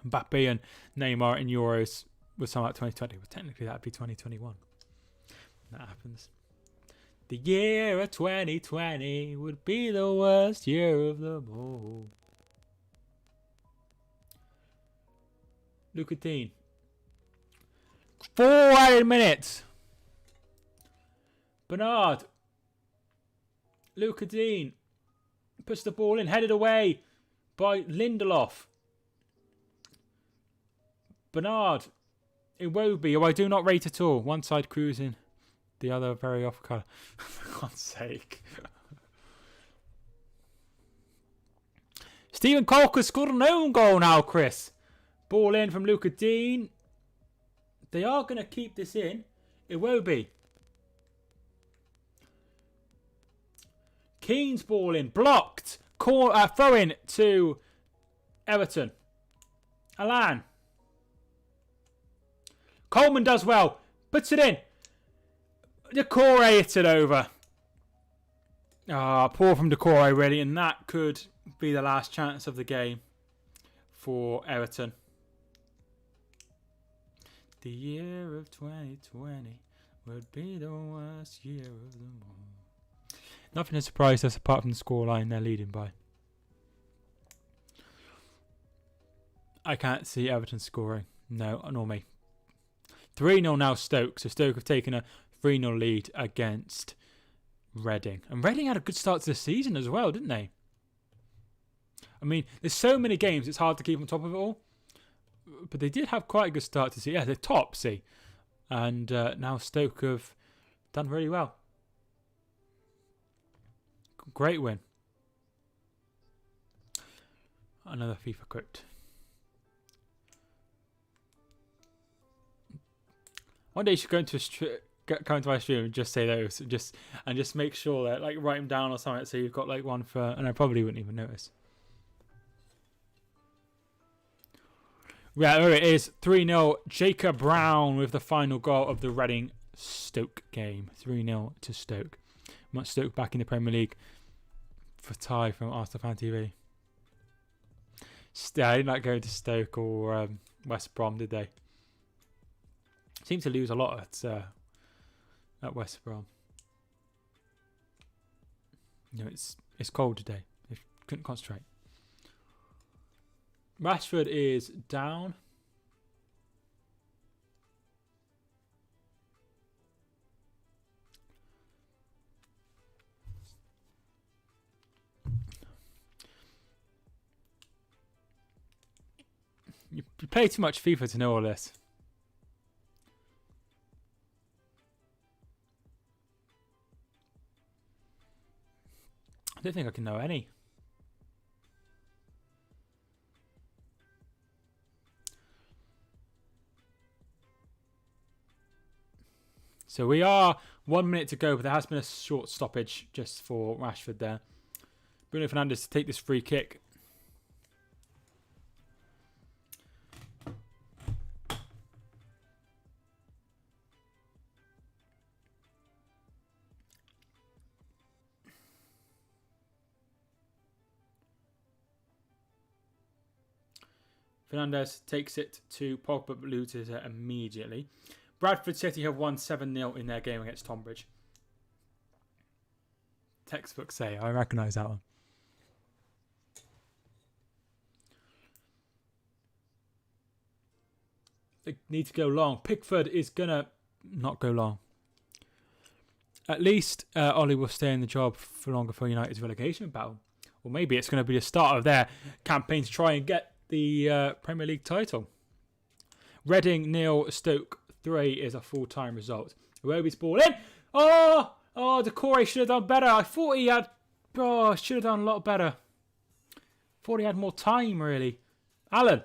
A: Mbappe and Neymar in Euros was somewhat 2020. Well, technically that'd be 2021. That happens. The year of 2020 would be the worst year of them all. Luca Dean. 4 added minutes. Bernard. Luca Dean puts the ball in, headed away by Lindelof. Bernard. Iwobi, who I do not rate at all. One side cruising, the other very off colour. For God's sake. Stephen Colker scored an own goal now, Chris. Ball in from Luca Dean. They are going to keep this in. Iwobi. Keane's ball in. Blocked. Throw in to Everton. Alan. Coleman does well. Puts it in. Decore hits it over. Poor from Decore really. And that could be the last chance of the game for Everton. The year of 2020 would be the worst year of them all. Nothing has surprised us apart from the scoreline they're leading by. I can't see Everton scoring. No, nor me. 3-0 now Stoke. So Stoke have taken a 3-0 lead against Reading. And Reading had a good start to the season as well, didn't they? I mean, there's so many games, it's hard to keep on top of it all. But they did have quite a good start to see. Yeah, they're top, see. And now Stoke have done really well. Great win. Another FIFA quote. One day you should go into come into my stream and just say those, and just make sure that write them down or something, so you've got one for, and I probably wouldn't even notice. Yeah, there it is. 3-0. Jacob Brown with the final goal of the Reading Stoke game. 3-0 to Stoke. Much Stoke back in the Premier League for Ty from Arsenal Fan TV. They didn't like going to Stoke or West Brom, did they? Seem to lose a lot at West Brom. It's cold today. They couldn't concentrate. Rashford is down. You play too much FIFA to know all this. I don't think I can know any. So we are 1 minute to go, but there has been a short stoppage just for Rashford there. Bruno Fernandes to take this free kick. Fernandes takes it to Pogba, but loses it immediately. Bradford City have won 7-0 in their game against Tonbridge. Textbook say, I recognise that one. They need to go long. Pickford is going to not go long. At least Ollie will stay in the job for longer for United's relegation battle. Or maybe it's going to be the start of their campaign to try and get the Premier League title. Reading 0, Stoke 3 is a full-time result. Iwobi's ball in. Oh, Decore should have done better. I thought he had... Oh, should have done a lot better. Thought he had more time, really. Alan.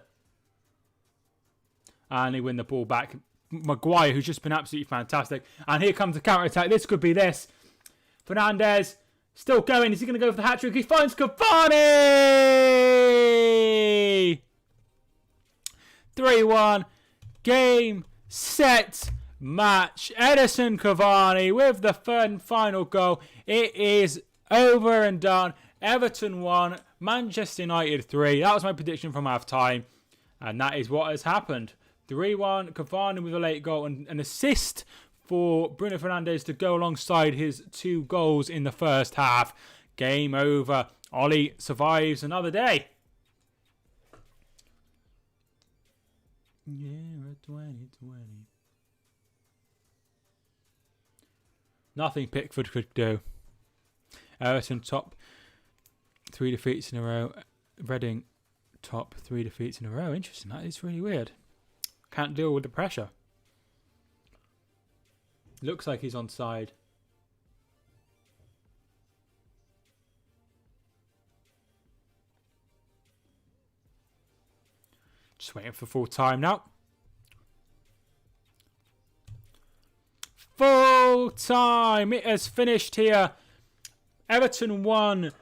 A: And they win the ball back. Maguire, who's just been absolutely fantastic. And here comes the counter-attack. This could be this. Fernandes still going. Is he going to go for the hat-trick? He finds Cavani! 3-1. Game, set, match. Edison Cavani with the third and final goal. It is over and done. Everton 1, Manchester United 3. That was my prediction from half time. And that is what has happened. 3-1, Cavani with a late goal and an assist for Bruno Fernandes to go alongside his 2 goals in the first half. Game over. Ollie survives another day. Yeah, 2020. Nothing Pickford could do. Everton top 3 defeats in a row. Reading top 3 defeats in a row. Interesting. That is really weird. Can't deal with the pressure. Looks like he's onside. Just waiting for full time now. Full time. It has finished here. Everton 1.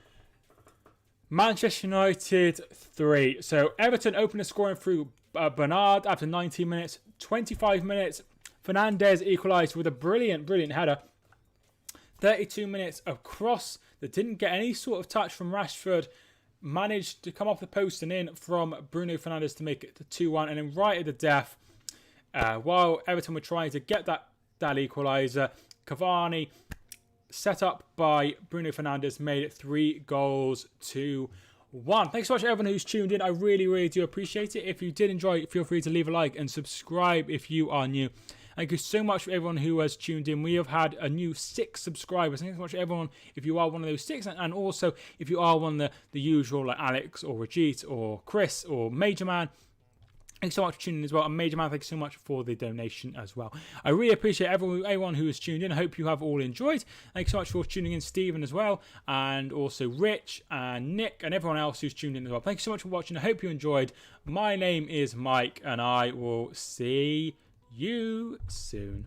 A: Manchester United 3. So Everton opened the scoring through Bernard after 19 minutes. 25 minutes. Fernandes equalised with a brilliant header. 32 minutes of cross that didn't get any sort of touch from Rashford. Managed to come off the post and in from Bruno Fernandes to make it to 2-1. And then right at the death, while Everton were trying to get that equaliser, Cavani, set up by Bruno Fernandes, made it 3 goals to 1. Thanks so much to everyone who's tuned in. I really do appreciate it. If you did enjoy it, feel free to leave a like and subscribe if you are new. Thank you so much for everyone who has tuned in. We have had a new 6 subscribers. Thank you so much to everyone if you are one of those 6. And also if you are one of the usual, like Alex or Rajit or Chris or Major Man. Thanks so much for tuning in as well. And Major Man, thank you so much for the donation as well. I really appreciate everyone who has tuned in. I hope you have all enjoyed. Thanks so much for tuning in, Stephen, as well. And also Rich and Nick and everyone else who's tuned in as well. Thank you so much for watching. I hope you enjoyed. My name is Mike and I will see you soon.